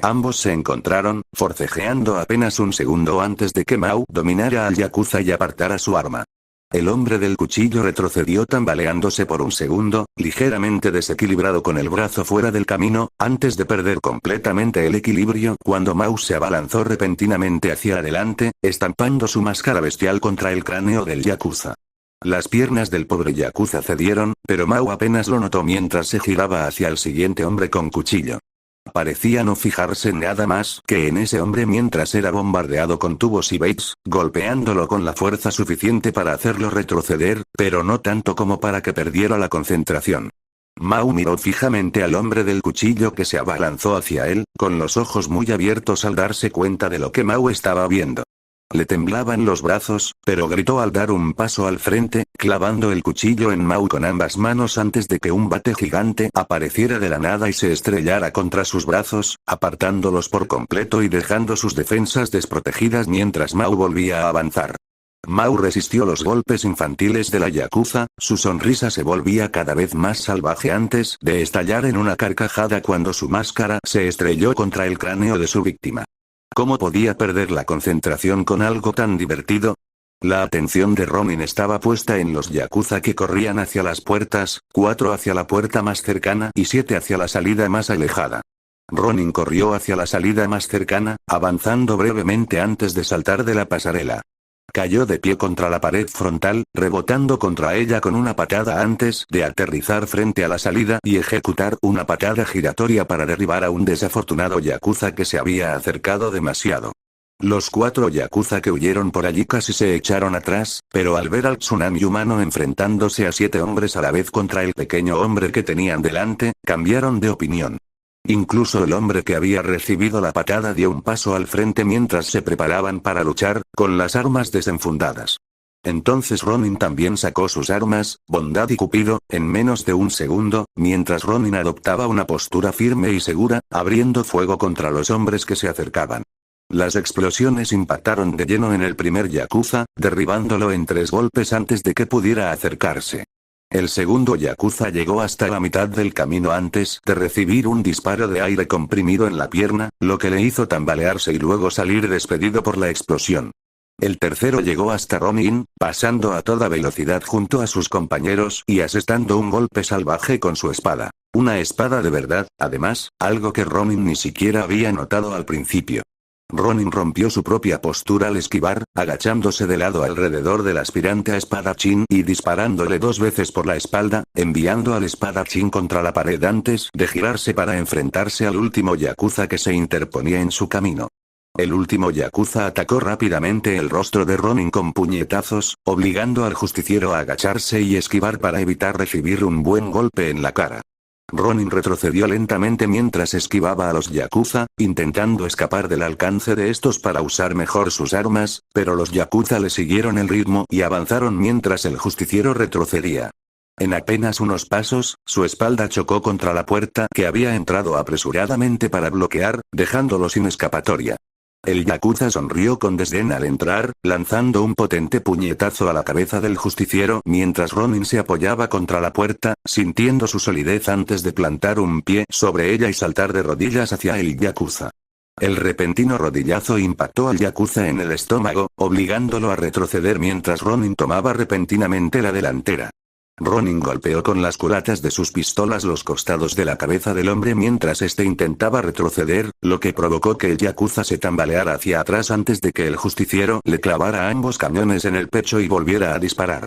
Speaker 2: Ambos se encontraron, forcejeando apenas un segundo antes de que Mao dominara al yakuza y apartara su arma. El hombre del cuchillo retrocedió tambaleándose por un segundo, ligeramente desequilibrado con el brazo fuera del camino, antes de perder completamente el equilibrio cuando Mao se abalanzó repentinamente hacia adelante, estampando su máscara bestial contra el cráneo del yakuza. Las piernas del pobre yakuza cedieron, pero Mao apenas lo notó mientras se giraba hacia el siguiente hombre con cuchillo. Parecía no fijarse en nada más que en ese hombre mientras era bombardeado con tubos y baits, golpeándolo con la fuerza suficiente para hacerlo retroceder, pero no tanto como para que perdiera la concentración. Mao miró fijamente al hombre del cuchillo que se abalanzó hacia él, con los ojos muy abiertos al darse cuenta de lo que Mao estaba viendo. Le temblaban los brazos, pero gritó al dar un paso al frente, clavando el cuchillo en Mao con ambas manos antes de que un bate gigante apareciera de la nada y se estrellara contra sus brazos, apartándolos por completo y dejando sus defensas desprotegidas mientras Mao volvía a avanzar. Mau resistió los golpes infantiles de la yakuza, su sonrisa se volvía cada vez más salvaje antes de estallar en una carcajada cuando su máscara se estrelló contra el cráneo de su víctima. ¿Cómo podía perder la concentración con algo tan divertido? La atención de Ronin estaba puesta en los yakuza que corrían hacia las puertas, 4 hacia la puerta más cercana y 7 hacia la salida más alejada. Ronin corrió hacia la salida más cercana, avanzando brevemente antes de saltar de la pasarela. Cayó de pie contra la pared frontal, rebotando contra ella con una patada antes de aterrizar frente a la salida y ejecutar una patada giratoria para derribar a un desafortunado yakuza que se había acercado demasiado. Los 4 yakuza que huyeron por allí casi se echaron atrás, pero al ver al tsunami humano enfrentándose a 7 hombres a la vez contra el pequeño hombre que tenían delante, cambiaron de opinión. Incluso el hombre que había recibido la patada dio un paso al frente mientras se preparaban para luchar, con las armas desenfundadas. Entonces Ronin también sacó sus armas, Bondad y Cupido, en menos de un segundo, mientras Ronin adoptaba una postura firme y segura, abriendo fuego contra los hombres que se acercaban. Las explosiones impactaron de lleno en el primer yakuza, derribándolo en 3 golpes antes de que pudiera acercarse. El segundo yakuza llegó hasta la mitad del camino antes de recibir un disparo de aire comprimido en la pierna, lo que le hizo tambalearse y luego salir despedido por la explosión. El tercero llegó hasta Ronin, pasando a toda velocidad junto a sus compañeros y asestando un golpe salvaje con su espada. Una espada de verdad, además, algo que Ronin ni siquiera había notado al principio. Ronin rompió su propia postura al esquivar, agachándose de lado alrededor del aspirante a espadachín y disparándole 2 veces por la espalda, enviando al espadachín contra la pared antes de girarse para enfrentarse al último yakuza que se interponía en su camino. El último yakuza atacó rápidamente el rostro de Ronin con puñetazos, obligando al justiciero a agacharse y esquivar para evitar recibir un buen golpe en la cara. Ronin retrocedió lentamente mientras esquivaba a los yakuza, intentando escapar del alcance de estos para usar mejor sus armas, pero los yakuza le siguieron el ritmo y avanzaron mientras el justiciero retrocedía. En apenas unos pasos, su espalda chocó contra la puerta que había entrado apresuradamente para bloquear, dejándolo sin escapatoria. El yakuza sonrió con desdén al entrar, lanzando un potente puñetazo a la cabeza del justiciero mientras Ronin se apoyaba contra la puerta, sintiendo su solidez antes de plantar un pie sobre ella y saltar de rodillas hacia el yakuza. El repentino rodillazo impactó al yakuza en el estómago, obligándolo a retroceder mientras Ronin tomaba repentinamente la delantera. Ronin golpeó con las culatas de sus pistolas los costados de la cabeza del hombre mientras este intentaba retroceder, lo que provocó que el yakuza se tambaleara hacia atrás antes de que el justiciero le clavara ambos cañones en el pecho y volviera a disparar.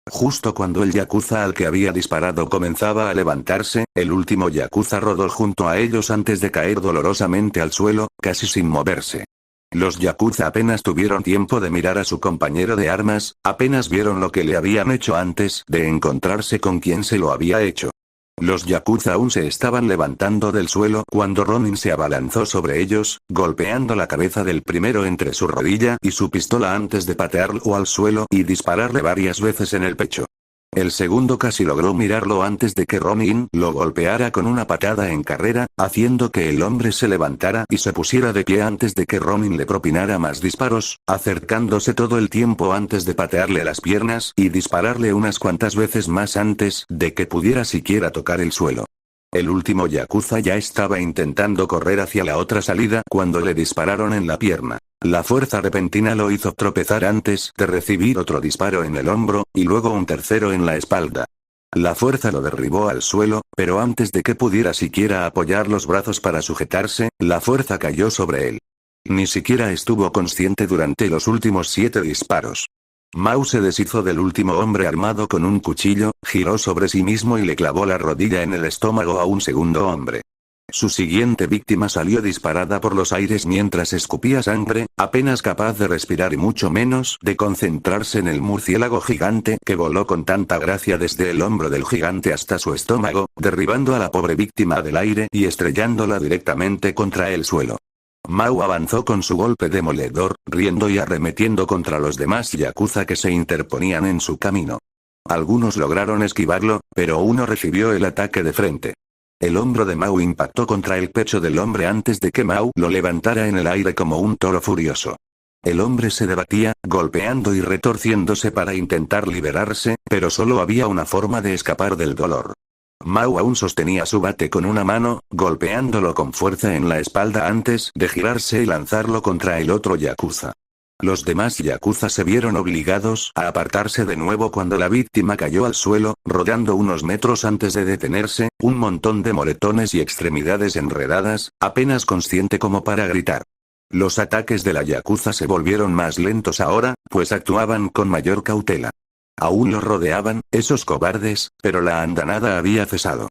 Speaker 2: Justo cuando el yakuza al que había disparado comenzaba a levantarse, el último yakuza rodó junto a ellos antes de caer dolorosamente al suelo, casi sin moverse. Los yakuza apenas tuvieron tiempo de mirar a su compañero de armas, apenas vieron lo que le habían hecho antes de encontrarse con quien se lo había hecho. Los yakuza aún se estaban levantando del suelo cuando Ronin se abalanzó sobre ellos, golpeando la cabeza del primero entre su rodilla y su pistola antes de patearlo al suelo y dispararle varias veces en el pecho. El segundo casi logró mirarlo antes de que Ronin lo golpeara con una patada en carrera, haciendo que el hombre se levantara y se pusiera de pie antes de que Ronin le propinara más disparos, acercándose todo el tiempo antes de patearle las piernas y dispararle unas cuantas veces más antes de que pudiera siquiera tocar el suelo. El último yakuza ya estaba intentando correr hacia la otra salida cuando le dispararon en la pierna. La fuerza repentina lo hizo tropezar antes de recibir otro disparo en el hombro, y luego un tercero en la espalda. La fuerza lo derribó al suelo, pero antes de que pudiera siquiera apoyar los brazos para sujetarse, la fuerza cayó sobre él. Ni siquiera estuvo consciente durante los últimos 7 disparos. Mau se deshizo del último hombre armado con un cuchillo, giró sobre sí mismo y le clavó la rodilla en el estómago a un segundo hombre. Su siguiente víctima salió disparada por los aires mientras escupía sangre, apenas capaz de respirar y mucho menos de concentrarse en el murciélago gigante que voló con tanta gracia desde el hombro del gigante hasta su estómago, derribando a la pobre víctima del aire y estrellándola directamente contra el suelo. Mau avanzó con su golpe demoledor, riendo y arremetiendo contra los demás yakuza que se interponían en su camino. Algunos lograron esquivarlo, pero uno recibió el ataque de frente. El hombro de Mau impactó contra el pecho del hombre antes de que Mau lo levantara en el aire como un toro furioso. El hombre se debatía, golpeando y retorciéndose para intentar liberarse, pero solo había una forma de escapar del dolor. Mao aún sostenía su bate con una mano, golpeándolo con fuerza en la espalda antes de girarse y lanzarlo contra el otro yakuza. Los demás yakuza se vieron obligados a apartarse de nuevo cuando la víctima cayó al suelo, rodando unos metros antes de detenerse, un montón de moretones y extremidades enredadas, apenas consciente como para gritar. Los ataques de la yakuza se volvieron más lentos ahora, pues actuaban con mayor cautela. Aún los rodeaban, esos cobardes, pero la andanada había cesado.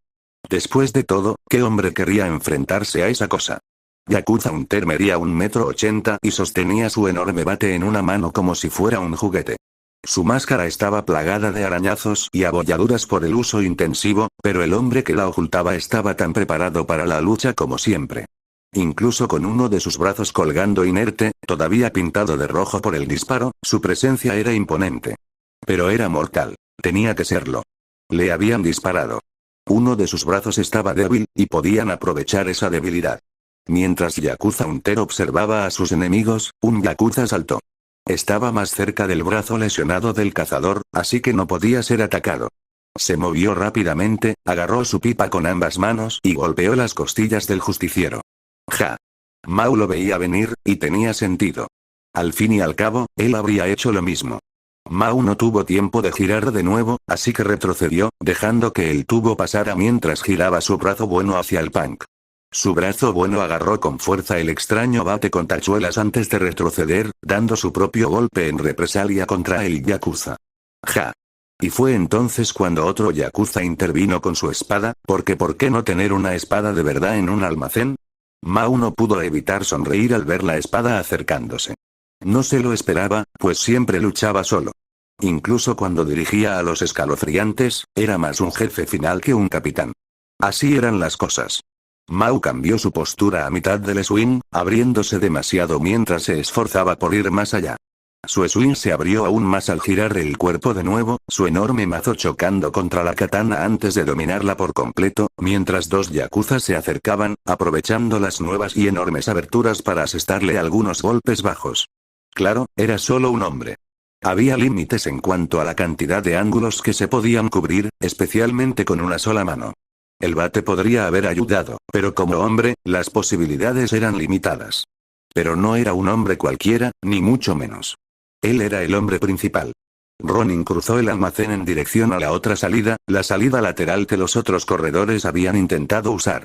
Speaker 2: Después de todo, ¿qué hombre querría enfrentarse a esa cosa? Yakuza Hunter medía 1,80 m y sostenía su enorme bate en una mano como si fuera un juguete. Su máscara estaba plagada de arañazos y abolladuras por el uso intensivo, pero el hombre que la ocultaba estaba tan preparado para la lucha como siempre. Incluso con uno de sus brazos colgando inerte, todavía pintado de rojo por el disparo, su presencia era imponente. Pero era mortal. Tenía que serlo. Le habían disparado. Uno de sus brazos estaba débil, y podían aprovechar esa debilidad. Mientras Yakuza Hunter observaba a sus enemigos, un yakuza saltó. Estaba más cerca del brazo lesionado del cazador, así que no podía ser atacado. Se movió rápidamente, agarró su pipa con ambas manos y golpeó las costillas del justiciero. Ja. Mao lo veía venir, y tenía sentido. Al fin y al cabo, él habría hecho lo mismo. Mao no tuvo tiempo de girar de nuevo, así que retrocedió, dejando que el tubo pasara mientras giraba su brazo bueno hacia el punk. Su brazo bueno agarró con fuerza el extraño bate con tachuelas antes de retroceder, dando su propio golpe en represalia contra el yakuza. Ja. Y fue entonces cuando otro yakuza intervino con su espada, porque ¿por qué no tener una espada de verdad en un almacén? Mao no pudo evitar sonreír al ver la espada acercándose. No se lo esperaba, pues siempre luchaba solo. Incluso cuando dirigía a los escalofriantes, era más un jefe final que un capitán. Así eran las cosas. Mao cambió su postura a mitad del swing, abriéndose demasiado mientras se esforzaba por ir más allá. Su swing se abrió aún más al girar el cuerpo de nuevo, su enorme mazo chocando contra la katana antes de dominarla por completo, mientras dos yakuzas se acercaban, aprovechando las nuevas y enormes aberturas para asestarle algunos golpes bajos. Claro, era solo un hombre. Había límites en cuanto a la cantidad de ángulos que se podían cubrir, especialmente con una sola mano. El bate podría haber ayudado, pero como hombre, las posibilidades eran limitadas. Pero no era un hombre cualquiera, ni mucho menos. Él era el hombre principal. Ronin cruzó el almacén en dirección a la otra salida, la salida lateral que los otros corredores habían intentado usar.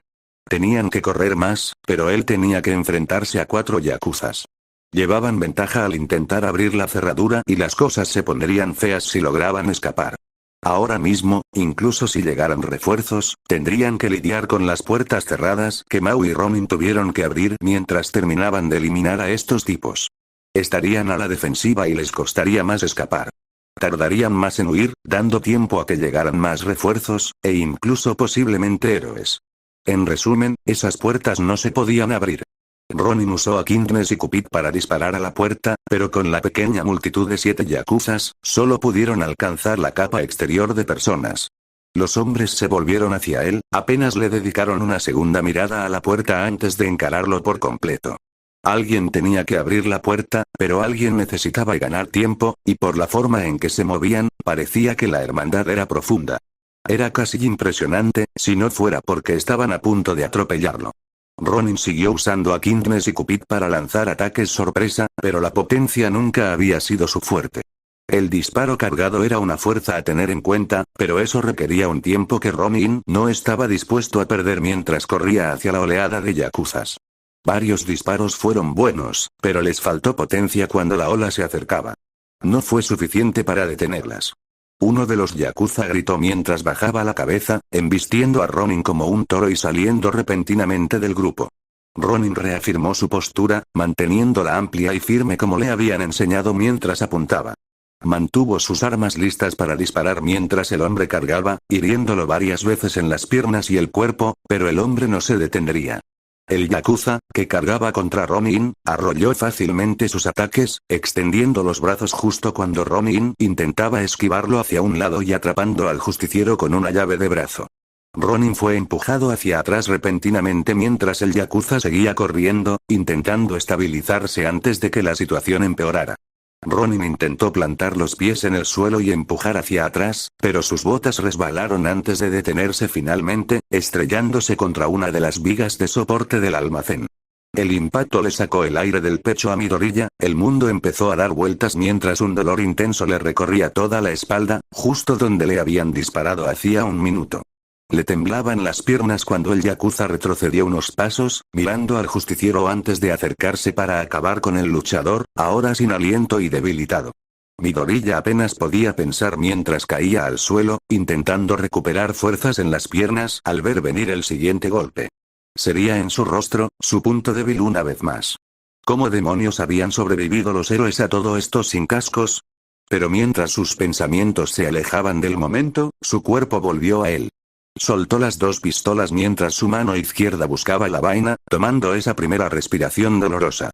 Speaker 2: Tenían que correr más, pero él tenía que enfrentarse a 4 yakuzas. Llevaban ventaja al intentar abrir la cerradura y las cosas se pondrían feas si lograban escapar. Ahora mismo, incluso si llegaran refuerzos, tendrían que lidiar con las puertas cerradas que Mao y Ronin tuvieron que abrir mientras terminaban de eliminar a estos tipos. Estarían a la defensiva y les costaría más escapar. Tardarían más en huir, dando tiempo a que llegaran más refuerzos, e incluso posiblemente héroes. En resumen, esas puertas no se podían abrir. Ronin usó a Kingnes y Cupid para disparar a la puerta, pero con la pequeña multitud de 7 yakuzas, solo pudieron alcanzar la capa exterior de personas. Los hombres se volvieron hacia él, apenas le dedicaron una segunda mirada a la puerta antes de encararlo por completo. Alguien tenía que abrir la puerta, pero alguien necesitaba ganar tiempo, y por la forma en que se movían, parecía que la hermandad era profunda. Era casi impresionante, si no fuera porque estaban a punto de atropellarlo. Ronin siguió usando a Kingnes y Cupid para lanzar ataques sorpresa, pero la potencia nunca había sido su fuerte. El disparo cargado era una fuerza a tener en cuenta, pero eso requería un tiempo que Ronin no estaba dispuesto a perder mientras corría hacia la oleada de yakuzas. Varios disparos fueron buenos, pero les faltó potencia cuando la ola se acercaba. No fue suficiente para detenerlas. Uno de los yakuza gritó mientras bajaba la cabeza, embistiendo a Ronin como un toro y saliendo repentinamente del grupo. Ronin reafirmó su postura, manteniéndola amplia y firme como le habían enseñado mientras apuntaba. Mantuvo sus armas listas para disparar mientras el hombre cargaba, hiriéndolo varias veces en las piernas y el cuerpo, pero el hombre no se detendría. El yakuza, que cargaba contra Ronin, arrolló fácilmente sus ataques, extendiendo los brazos justo cuando Ronin intentaba esquivarlo hacia un lado y atrapando al justiciero con una llave de brazo. Ronin fue empujado hacia atrás repentinamente mientras el yakuza seguía corriendo, intentando estabilizarse antes de que la situación empeorara. Ronin intentó plantar los pies en el suelo y empujar hacia atrás, pero sus botas resbalaron antes de detenerse finalmente, estrellándose contra una de las vigas de soporte del almacén. El impacto le sacó el aire del pecho a Midoriya, el mundo empezó a dar vueltas mientras un dolor intenso le recorría toda la espalda, justo donde le habían disparado hacía un minuto. Le temblaban las piernas cuando el yakuza retrocedió unos pasos, mirando al justiciero antes de acercarse para acabar con el luchador, ahora sin aliento y debilitado. Midoriya apenas podía pensar mientras caía al suelo, intentando recuperar fuerzas en las piernas al ver venir el siguiente golpe. Sería en su rostro, su punto débil una vez más. ¿Cómo demonios habían sobrevivido los héroes a todo esto sin cascos? Pero mientras sus pensamientos se alejaban del momento, su cuerpo volvió a él. Soltó las dos pistolas mientras su mano izquierda buscaba la vaina, tomando esa primera respiración dolorosa.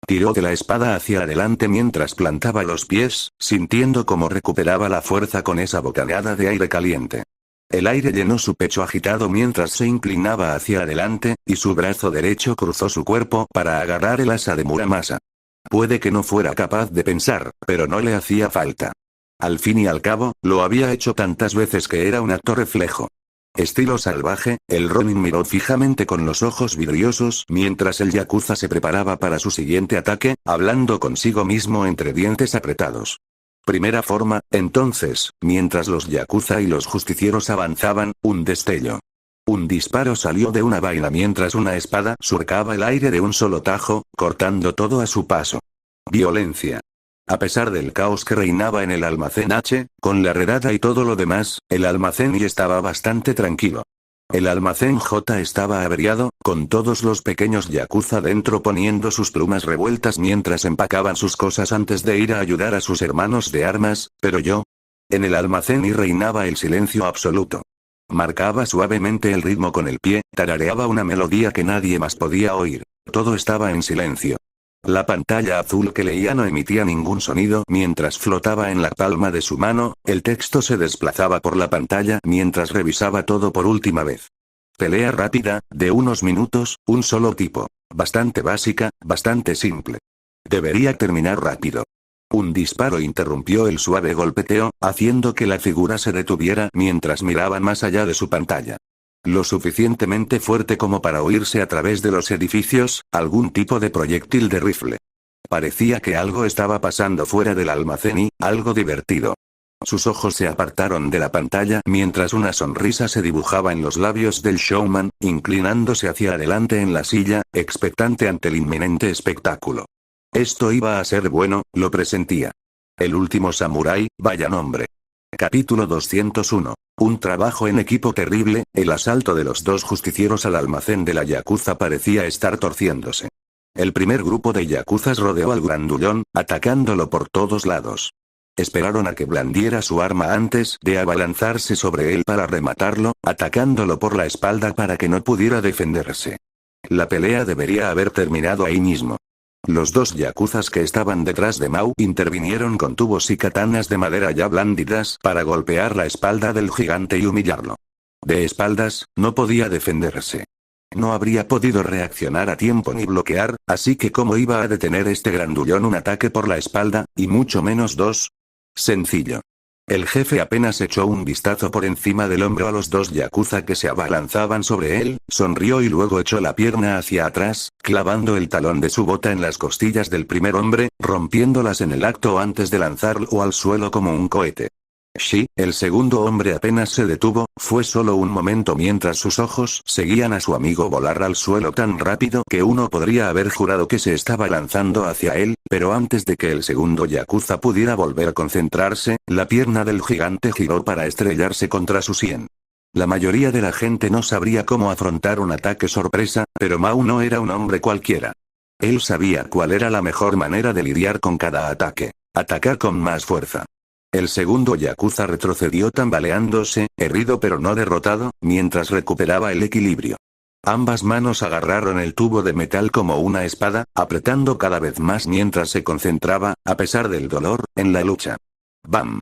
Speaker 2: Tiró de la espada hacia adelante mientras plantaba los pies, sintiendo cómo recuperaba la fuerza con esa bocanada de aire caliente. El aire llenó su pecho agitado mientras se inclinaba hacia adelante, y su brazo derecho cruzó su cuerpo para agarrar el asa de Muramasa. Puede que no fuera capaz de pensar, pero no le hacía falta. Al fin y al cabo, lo había hecho tantas veces que era un acto reflejo. Estilo salvaje, el Ronin miró fijamente con los ojos vidriosos mientras el yakuza se preparaba para su siguiente ataque, hablando consigo mismo entre dientes apretados. Primera forma, entonces, mientras los yakuza y los justicieros avanzaban, un destello. Un disparo salió de una vaina mientras una espada surcaba el aire de un solo tajo, cortando todo a su paso. Violencia. A pesar del caos que reinaba en el almacén H, con la redada y todo lo demás, el almacén I estaba bastante tranquilo. El almacén J estaba averiado, con todos los pequeños yakuza dentro poniendo sus plumas revueltas mientras empacaban sus cosas antes de ir a ayudar a sus hermanos de armas, pero yo. En el almacén I reinaba el silencio absoluto. Marcaba suavemente el ritmo con el pie, tarareaba una melodía que nadie más podía oír. Todo estaba en silencio. La pantalla azul que leía no emitía ningún sonido mientras flotaba en la palma de su mano, el texto se desplazaba por la pantalla mientras revisaba todo por última vez. Pelea rápida, de unos minutos, un solo tipo. Bastante básica, bastante simple. Debería terminar rápido. Un disparo interrumpió el suave golpeteo, haciendo que la figura se detuviera mientras miraban más allá de su pantalla. Lo suficientemente fuerte como para oírse a través de los edificios, algún tipo de proyectil de rifle. Parecía que algo estaba pasando fuera del almacén y, algo divertido. Sus ojos se apartaron de la pantalla mientras una sonrisa se dibujaba en los labios del showman, inclinándose hacia adelante en la silla, expectante ante el inminente espectáculo. Esto iba a ser bueno, lo presentía. El último samurái, vaya nombre. Capítulo 201. Un trabajo en equipo terrible, el asalto de los dos justicieros al almacén de la yakuza parecía estar torciéndose. El primer grupo de yakuzas rodeó al grandullón, atacándolo por todos lados. Esperaron a que blandiera su arma antes de abalanzarse sobre él para rematarlo, atacándolo por la espalda para que no pudiera defenderse. La pelea debería haber terminado ahí mismo. Los dos yakuzas que estaban detrás de Mao intervinieron con tubos y katanas de madera ya blandidas para golpear la espalda del gigante y humillarlo. De espaldas, no podía defenderse. No habría podido reaccionar a tiempo ni bloquear, así que ¿cómo iba a detener este grandullón un ataque por la espalda, y mucho menos dos? Sencillo. El jefe apenas echó un vistazo por encima del hombro a los dos yakuza que se abalanzaban sobre él, sonrió y luego echó la pierna hacia atrás, clavando el talón de su bota en las costillas del primer hombre, rompiéndolas en el acto antes de lanzarlo al suelo como un cohete. Shi, el segundo hombre apenas se detuvo, fue solo un momento mientras sus ojos seguían a su amigo volar al suelo tan rápido que uno podría haber jurado que se estaba lanzando hacia él, pero antes de que el segundo yakuza pudiera volver a concentrarse, la pierna del gigante giró para estrellarse contra su sien. La mayoría de la gente no sabría cómo afrontar un ataque sorpresa, pero Mao no era un hombre cualquiera. Él sabía cuál era la mejor manera de lidiar con cada ataque. Atacar con más fuerza. El segundo yakuza retrocedió tambaleándose, herido pero no derrotado, mientras recuperaba el equilibrio. Ambas manos agarraron el tubo de metal como una espada, apretando cada vez más mientras se concentraba, a pesar del dolor, en la lucha. ¡Bam!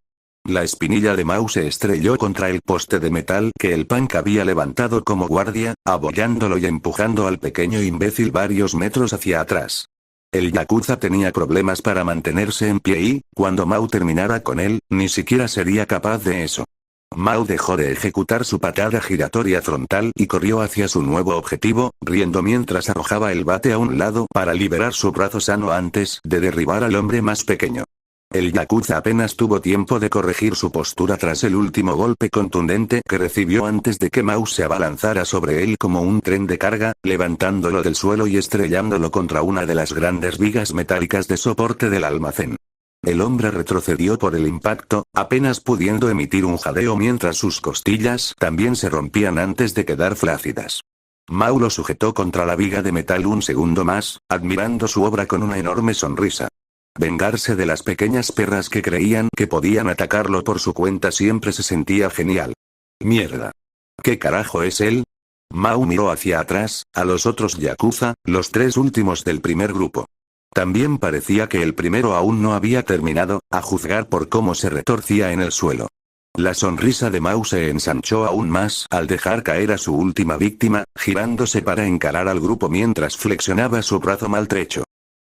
Speaker 2: La espinilla de Mao se estrelló contra el poste de metal que el punk había levantado como guardia, abollándolo y empujando al pequeño imbécil varios metros hacia atrás. El yakuza tenía problemas para mantenerse en pie y, cuando Mao terminara con él, ni siquiera sería capaz de eso. Mao dejó de ejecutar su patada giratoria frontal y corrió hacia su nuevo objetivo, riendo mientras arrojaba el bate a un lado para liberar su brazo sano antes de derribar al hombre más pequeño. El yakuza apenas tuvo tiempo de corregir su postura tras el último golpe contundente que recibió antes de que Mao se abalanzara sobre él como un tren de carga, levantándolo del suelo y estrellándolo contra una de las grandes vigas metálicas de soporte del almacén. El hombre retrocedió por el impacto, apenas pudiendo emitir un jadeo mientras sus costillas también se rompían antes de quedar flácidas. Mao lo sujetó contra la viga de metal un segundo más, admirando su obra con una enorme sonrisa. Vengarse de las pequeñas perras que creían que podían atacarlo por su cuenta siempre se sentía genial. Mierda. ¿Qué carajo es él? Mao miró hacia atrás, a los otros yakuza, los tres últimos del primer grupo. También parecía que el primero aún no había terminado, a juzgar por cómo se retorcía en el suelo. La sonrisa de Mao se ensanchó aún más al dejar caer a su última víctima, girándose para encarar al grupo mientras flexionaba su brazo maltrecho.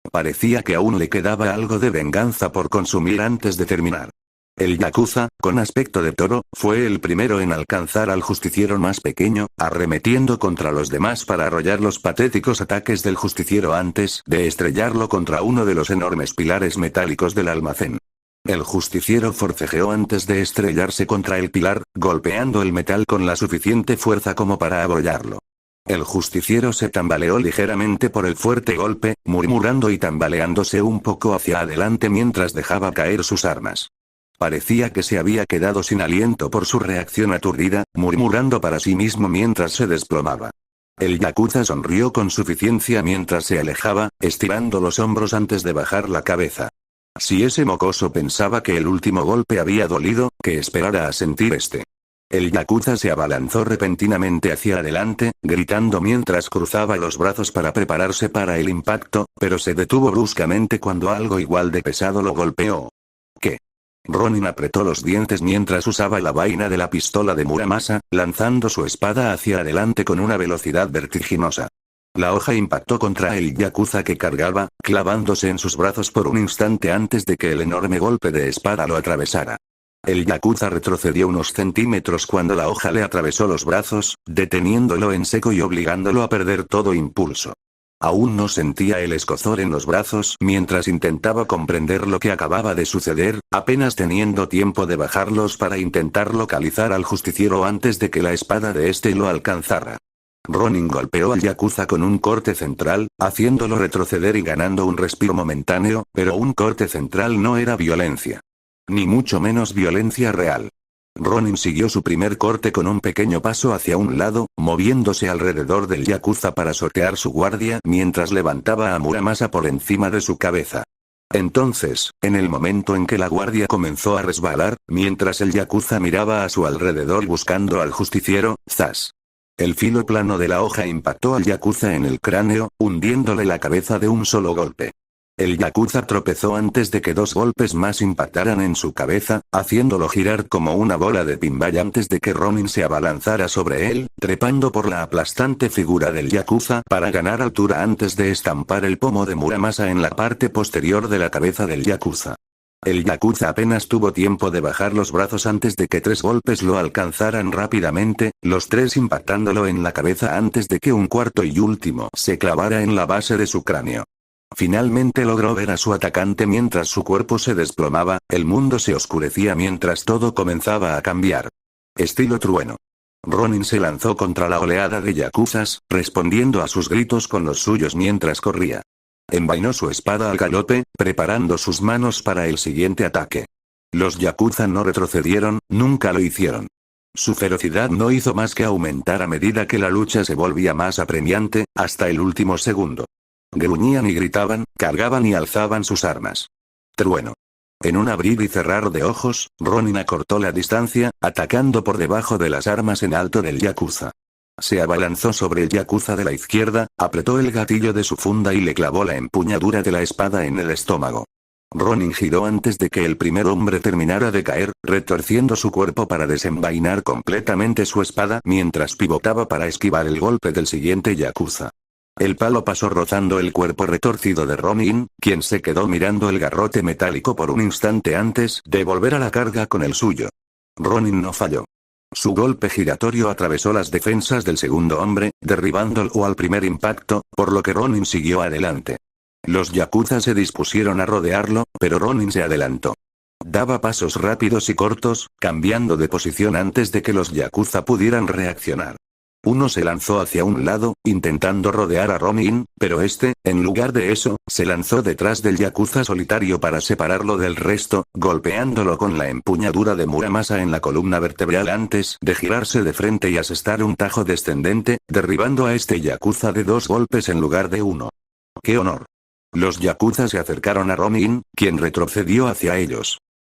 Speaker 2: Parecía que aún le quedaba algo de venganza por consumir antes de terminar. El yakuza, con aspecto de toro, fue el primero en alcanzar al justiciero más pequeño, arremetiendo contra los demás para arrollar los patéticos ataques del justiciero antes de estrellarlo contra uno de los enormes pilares metálicos del almacén. El justiciero forcejeó antes de estrellarse contra el pilar, golpeando el metal con la suficiente fuerza como para abollarlo. El justiciero se tambaleó ligeramente por el fuerte golpe, murmurando y tambaleándose un poco hacia adelante mientras dejaba caer sus armas. Parecía que se había quedado sin aliento por su reacción aturdida, murmurando para sí mismo mientras se desplomaba. El yakuza sonrió con suficiencia mientras se alejaba, estirando los hombros antes de bajar la cabeza. Si ese mocoso pensaba que el último golpe había dolido, que esperara a sentir este. El yakuza se abalanzó repentinamente hacia adelante, gritando mientras cruzaba los brazos para prepararse para el impacto, pero se detuvo bruscamente cuando algo igual de pesado lo golpeó. ¿Qué? Ronin apretó los dientes mientras usaba la vaina de la pistola de Muramasa, lanzando su espada hacia adelante con una velocidad vertiginosa. La hoja impactó contra el yakuza que cargaba, clavándose en sus brazos por un instante antes de que el enorme golpe de espada lo atravesara. El yakuza retrocedió unos centímetros cuando la hoja le atravesó los brazos, deteniéndolo en seco y obligándolo a perder todo impulso. Aún no sentía el escozor en los brazos mientras intentaba comprender lo que acababa de suceder, apenas teniendo tiempo de bajarlos para intentar localizar al justiciero antes de que la espada de este lo alcanzara. Ronin golpeó al yakuza con un corte central, haciéndolo retroceder y ganando un respiro momentáneo, pero un corte central no era violencia. Ni mucho menos violencia real. Ronin siguió su primer corte con un pequeño paso hacia un lado, moviéndose alrededor del yakuza para sortear su guardia mientras levantaba a Muramasa por encima de su cabeza. Entonces, en el momento en que la guardia comenzó a resbalar, mientras el yakuza miraba a su alrededor buscando al justiciero, ¡zas! El filo plano de la hoja impactó al yakuza en el cráneo, hundiéndole la cabeza de un solo golpe. El yakuza tropezó antes de que dos golpes más impactaran en su cabeza, haciéndolo girar como una bola de pinball antes de que Ronin se abalanzara sobre él, trepando por la aplastante figura del yakuza para ganar altura antes de estampar el pomo de Muramasa en la parte posterior de la cabeza del yakuza. El yakuza apenas tuvo tiempo de bajar los brazos antes de que tres golpes lo alcanzaran rápidamente, los tres impactándolo en la cabeza antes de que un cuarto y último se clavara en la base de su cráneo. Finalmente logró ver a su atacante mientras su cuerpo se desplomaba, el mundo se oscurecía mientras todo comenzaba a cambiar. Estilo trueno. Ronin se lanzó contra la oleada de yakuzas, respondiendo a sus gritos con los suyos mientras corría. Envainó su espada al galope, preparando sus manos para el siguiente ataque. Los yakuza no retrocedieron, nunca lo hicieron. Su ferocidad no hizo más que aumentar a medida que la lucha se volvía más apremiante, hasta el último segundo. Gruñían y gritaban, cargaban y alzaban sus armas. Trueno. En un abrir y cerrar de ojos, Ronin acortó la distancia, atacando por debajo de las armas en alto del yakuza. Se abalanzó sobre el yakuza de la izquierda, apretó el gatillo de su funda y le clavó la empuñadura de la espada en el estómago. Ronin giró antes de que el primer hombre terminara de caer, retorciendo su cuerpo para desenvainar completamente su espada mientras pivotaba para esquivar el golpe del siguiente yakuza. El palo pasó rozando el cuerpo retorcido de Ronin, quien se quedó mirando el garrote metálico por un instante antes de volver a la carga con el suyo. Ronin no falló. Su golpe giratorio atravesó las defensas del segundo hombre, derribándolo al primer impacto, por lo que Ronin siguió adelante. Los yakuza se dispusieron a rodearlo, pero Ronin se adelantó. Daba pasos rápidos y cortos, cambiando de posición antes de que los yakuza pudieran reaccionar. Uno se lanzó hacia un lado, intentando rodear a Ronin, pero este, en lugar de eso, se lanzó detrás del yakuza solitario para separarlo del resto, golpeándolo con la empuñadura de Muramasa en la columna vertebral antes de girarse de frente y asestar un tajo descendente, derribando a este yakuza de 2 golpes en lugar de 1. ¡Qué honor! Los yakuza se acercaron a Ronin, quien retrocedió hacia ellos.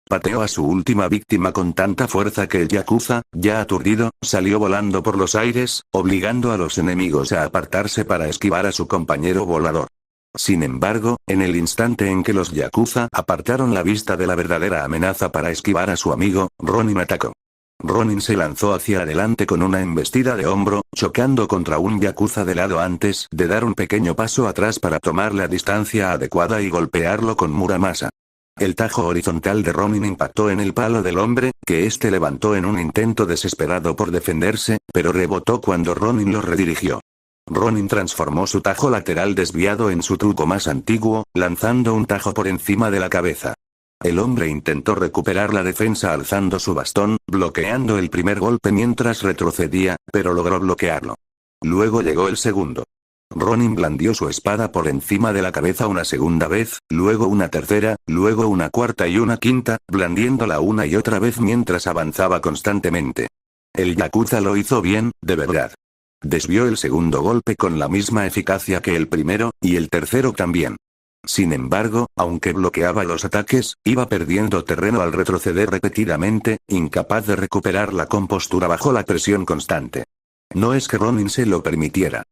Speaker 2: Pateó a su última víctima con tanta fuerza que el yakuza, ya aturdido, salió volando por los aires, obligando a los enemigos a apartarse para esquivar a su compañero volador. Sin embargo, en el instante en que los yakuza apartaron la vista de la verdadera amenaza para esquivar a su amigo, Ronin atacó. Ronin se lanzó hacia adelante con una embestida de hombro, chocando contra un yakuza de lado antes de dar un pequeño paso atrás para tomar la distancia adecuada y golpearlo con Muramasa. El tajo horizontal de Ronin impactó en el palo del hombre, que éste levantó en un intento desesperado por defenderse, pero rebotó cuando Ronin lo redirigió. Ronin transformó su tajo lateral desviado en su truco más antiguo, lanzando un tajo por encima de la cabeza. El hombre intentó recuperar la defensa alzando su bastón, bloqueando el primer golpe mientras retrocedía, pero logró bloquearlo. Luego llegó el segundo. Ronin blandió su espada por encima de la cabeza una segunda vez, luego una tercera, luego una cuarta y una quinta, blandiéndola una y otra vez mientras avanzaba constantemente. El yakuza lo hizo bien, de verdad. Desvió el segundo golpe con la misma eficacia que el primero, y el tercero también. Sin embargo, aunque bloqueaba los ataques, iba perdiendo terreno al retroceder repetidamente, incapaz de recuperar la compostura bajo la presión constante. No es que Ronin se lo permitiera.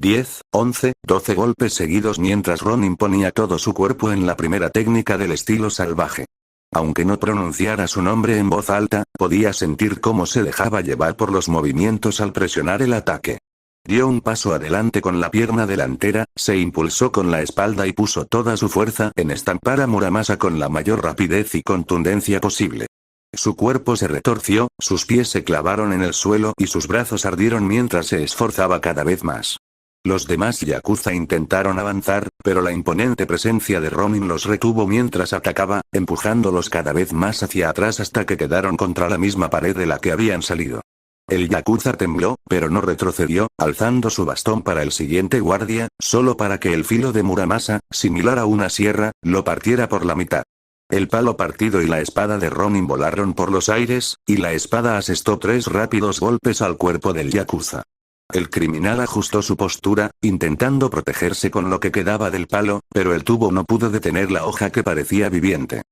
Speaker 2: 10, 11, 12 golpes seguidos mientras Ronin ponía todo su cuerpo en la primera técnica del estilo salvaje. Aunque no pronunciara su nombre en voz alta, podía sentir cómo se dejaba llevar por los movimientos al presionar el ataque. Dio un paso adelante con la pierna delantera, se impulsó con la espalda y puso toda su fuerza en estampar a Muramasa con la mayor rapidez y contundencia posible. Su cuerpo se retorció, sus pies se clavaron en el suelo y sus brazos ardieron mientras se esforzaba cada vez más. Los demás yakuza intentaron avanzar, pero la imponente presencia de Ronin los retuvo mientras atacaba, empujándolos cada vez más hacia atrás hasta que quedaron contra la misma pared de la que habían salido. El yakuza tembló, pero no retrocedió, alzando su bastón para el siguiente guardia, solo para que el filo de Muramasa, similar a una sierra, lo partiera por la mitad. El palo partido y la espada de Ronin volaron por los aires, y la espada asestó 3 rápidos golpes al cuerpo del yakuza. El criminal ajustó su postura, intentando protegerse con lo que quedaba del palo, pero el tubo no pudo detener la hoja que parecía viviente.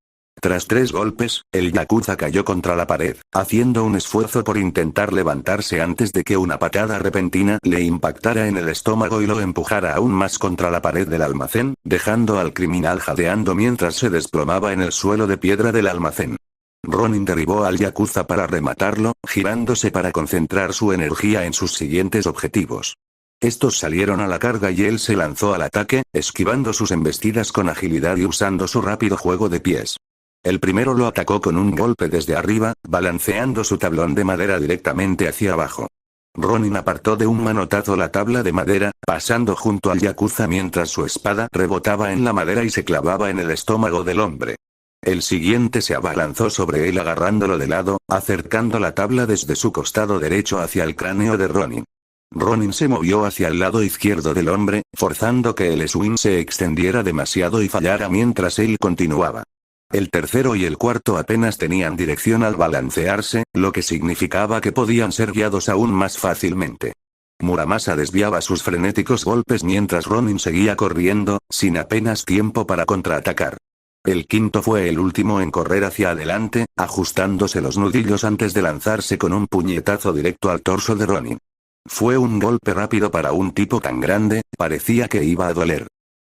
Speaker 2: Tras 3 golpes, el yakuza cayó contra la pared, haciendo un esfuerzo por intentar levantarse antes de que una patada repentina le impactara en el estómago y lo empujara aún más contra la pared del almacén, dejando al criminal jadeando mientras se desplomaba en el suelo de piedra del almacén. Ronin derribó al yakuza para rematarlo, girándose para concentrar su energía en sus siguientes objetivos. Estos salieron a la carga y él se lanzó al ataque, esquivando sus embestidas con agilidad y usando su rápido juego de pies. El primero lo atacó con un golpe desde arriba, balanceando su tablón de madera directamente hacia abajo. Ronin apartó de un manotazo la tabla de madera, pasando junto al yakuza mientras su espada rebotaba en la madera y se clavaba en el estómago del hombre. El siguiente se abalanzó sobre él agarrándolo de lado, acercando la tabla desde su costado derecho hacia el cráneo de Ronin. Ronin se movió hacia el lado izquierdo del hombre, forzando que el swing se extendiera demasiado y fallara mientras él continuaba. El tercero y el cuarto apenas tenían dirección al balancearse, lo que significaba que podían ser guiados aún más fácilmente. Muramasa desviaba sus frenéticos golpes mientras Ronin seguía corriendo, sin apenas tiempo para contraatacar. El quinto fue el último en correr hacia adelante, ajustándose los nudillos antes de lanzarse con un puñetazo directo al torso de Ronin. Fue un golpe rápido para un tipo tan grande, parecía que iba a doler.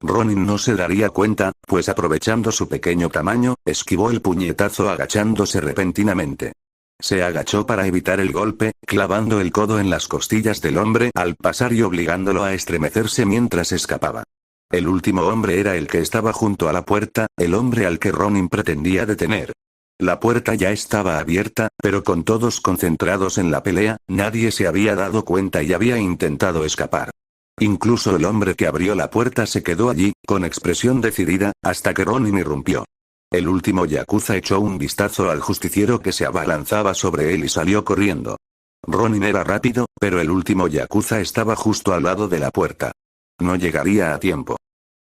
Speaker 2: Ronin no se daría cuenta, pues aprovechando su pequeño tamaño, esquivó el puñetazo agachándose repentinamente. Se agachó para evitar el golpe, clavando el codo en las costillas del hombre al pasar y obligándolo a estremecerse mientras escapaba. El último hombre era el que estaba junto a la puerta, el hombre al que Ronin pretendía detener. La puerta ya estaba abierta, pero con todos concentrados en la pelea, nadie se había dado cuenta y había intentado escapar. Incluso el hombre que abrió la puerta se quedó allí, con expresión decidida, hasta que Ronin irrumpió. El último yakuza echó un vistazo al justiciero que se abalanzaba sobre él y salió corriendo. Ronin era rápido, pero el último yakuza estaba justo al lado de la puerta. No llegaría a tiempo.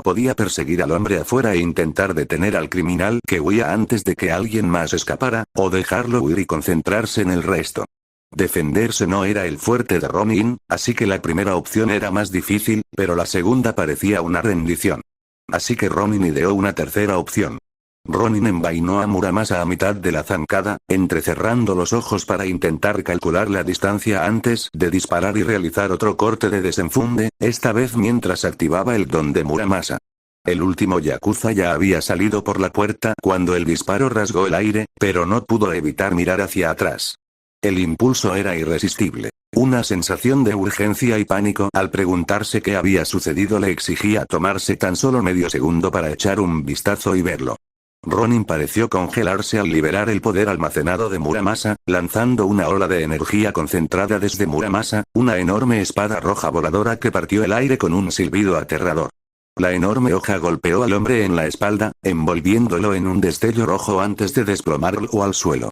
Speaker 2: Podía perseguir al hombre afuera e intentar detener al criminal que huía antes de que alguien más escapara, o dejarlo huir y concentrarse en el resto. Defenderse no era el fuerte de Ronin, así que la primera opción era más difícil, pero la segunda parecía una rendición. Así que Ronin ideó una tercera opción. Ronin envainó a Muramasa a mitad de la zancada, entrecerrando los ojos para intentar calcular la distancia antes de disparar y realizar otro corte de desenfunde, esta vez mientras activaba el don de Muramasa. El último yakuza ya había salido por la puerta cuando el disparo rasgó el aire, pero no pudo evitar mirar hacia atrás. El impulso era irresistible. Una sensación de urgencia y pánico al preguntarse qué había sucedido le exigía tomarse tan solo medio segundo para echar un vistazo y verlo. Ronin pareció congelarse al liberar el poder almacenado de Muramasa, lanzando una ola de energía concentrada desde Muramasa, una enorme espada roja voladora que partió el aire con un silbido aterrador. La enorme hoja golpeó al hombre en la espalda, envolviéndolo en un destello rojo antes de desplomarlo al suelo.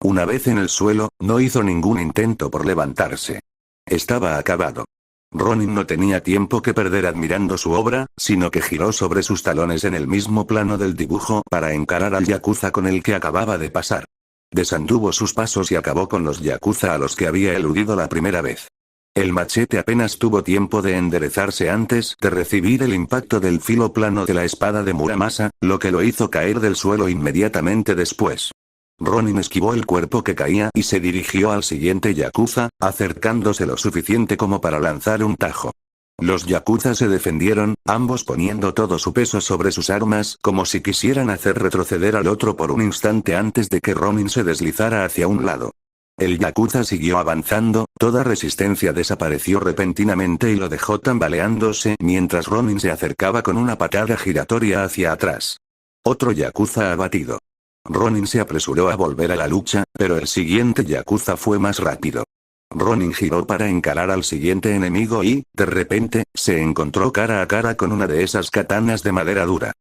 Speaker 2: Una vez en el suelo, no hizo ningún intento por levantarse. Estaba acabado. Ronin no tenía tiempo que perder admirando su obra, sino que giró sobre sus talones en el mismo plano del dibujo para encarar al yakuza con el que acababa de pasar. Desanduvo sus pasos y acabó con los yakuza a los que había eludido la primera vez. El machete apenas tuvo tiempo de enderezarse antes de recibir el impacto del filo plano de la espada de Muramasa, lo que lo hizo caer del suelo inmediatamente después. Ronin esquivó el cuerpo que caía y se dirigió al siguiente yakuza, acercándose lo suficiente como para lanzar un tajo. Los yakuza se defendieron, ambos poniendo todo su peso sobre sus armas como si quisieran hacer retroceder al otro por un instante antes de que Ronin se deslizara hacia un lado. El yakuza siguió avanzando, toda resistencia desapareció repentinamente y lo dejó tambaleándose mientras Ronin se acercaba con una patada giratoria hacia atrás. Otro yakuza abatido. Ronin se apresuró a volver a la lucha, pero el siguiente yakuza fue más rápido. Ronin giró para encarar al siguiente enemigo y, de repente, se encontró cara a cara con una de esas katanas de madera dura.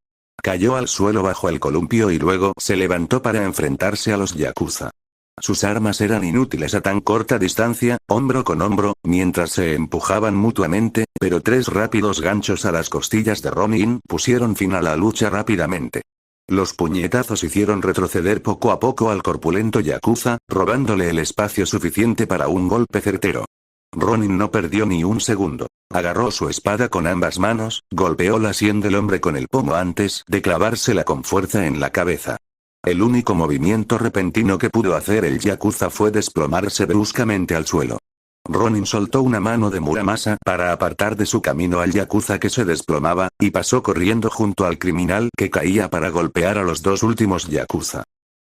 Speaker 2: Cayó al suelo bajo el columpio y luego se levantó para enfrentarse a los yakuza. Sus armas eran inútiles a tan corta distancia, hombro con hombro, mientras se empujaban mutuamente, pero tres rápidos ganchos a las costillas de Ronin pusieron fin a la lucha rápidamente. Los puñetazos hicieron retroceder poco a poco al corpulento yakuza, robándole el espacio suficiente para un golpe certero. Ronin no perdió ni un segundo. Agarró su espada con ambas manos, golpeó la sien del hombre con el pomo antes de clavársela con fuerza en la cabeza. El único movimiento repentino que pudo hacer el yakuza fue desplomarse bruscamente al suelo. Ronin soltó una mano de Muramasa para apartar de su camino al yakuza que se desplomaba, y pasó corriendo junto al criminal que caía para golpear a los dos últimos yakuza.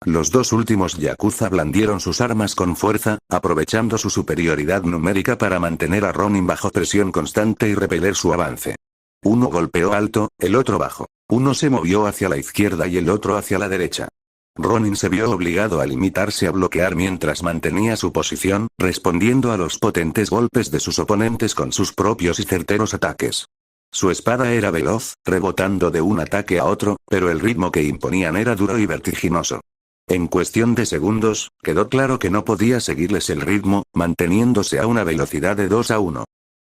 Speaker 2: Los dos últimos yakuza blandieron sus armas con fuerza, aprovechando su superioridad numérica para mantener a Ronin bajo presión constante y repeler su avance. Uno golpeó alto, el otro bajo. Uno se movió hacia la izquierda y el otro hacia la derecha. Ronin se vio obligado a limitarse a bloquear mientras mantenía su posición, respondiendo a los potentes golpes de sus oponentes con sus propios y certeros ataques. Su espada era veloz, rebotando de un ataque a otro, pero el ritmo que imponían era duro y vertiginoso. En cuestión de segundos, quedó claro que no podía seguirles el ritmo, manteniéndose a una velocidad de 2-1.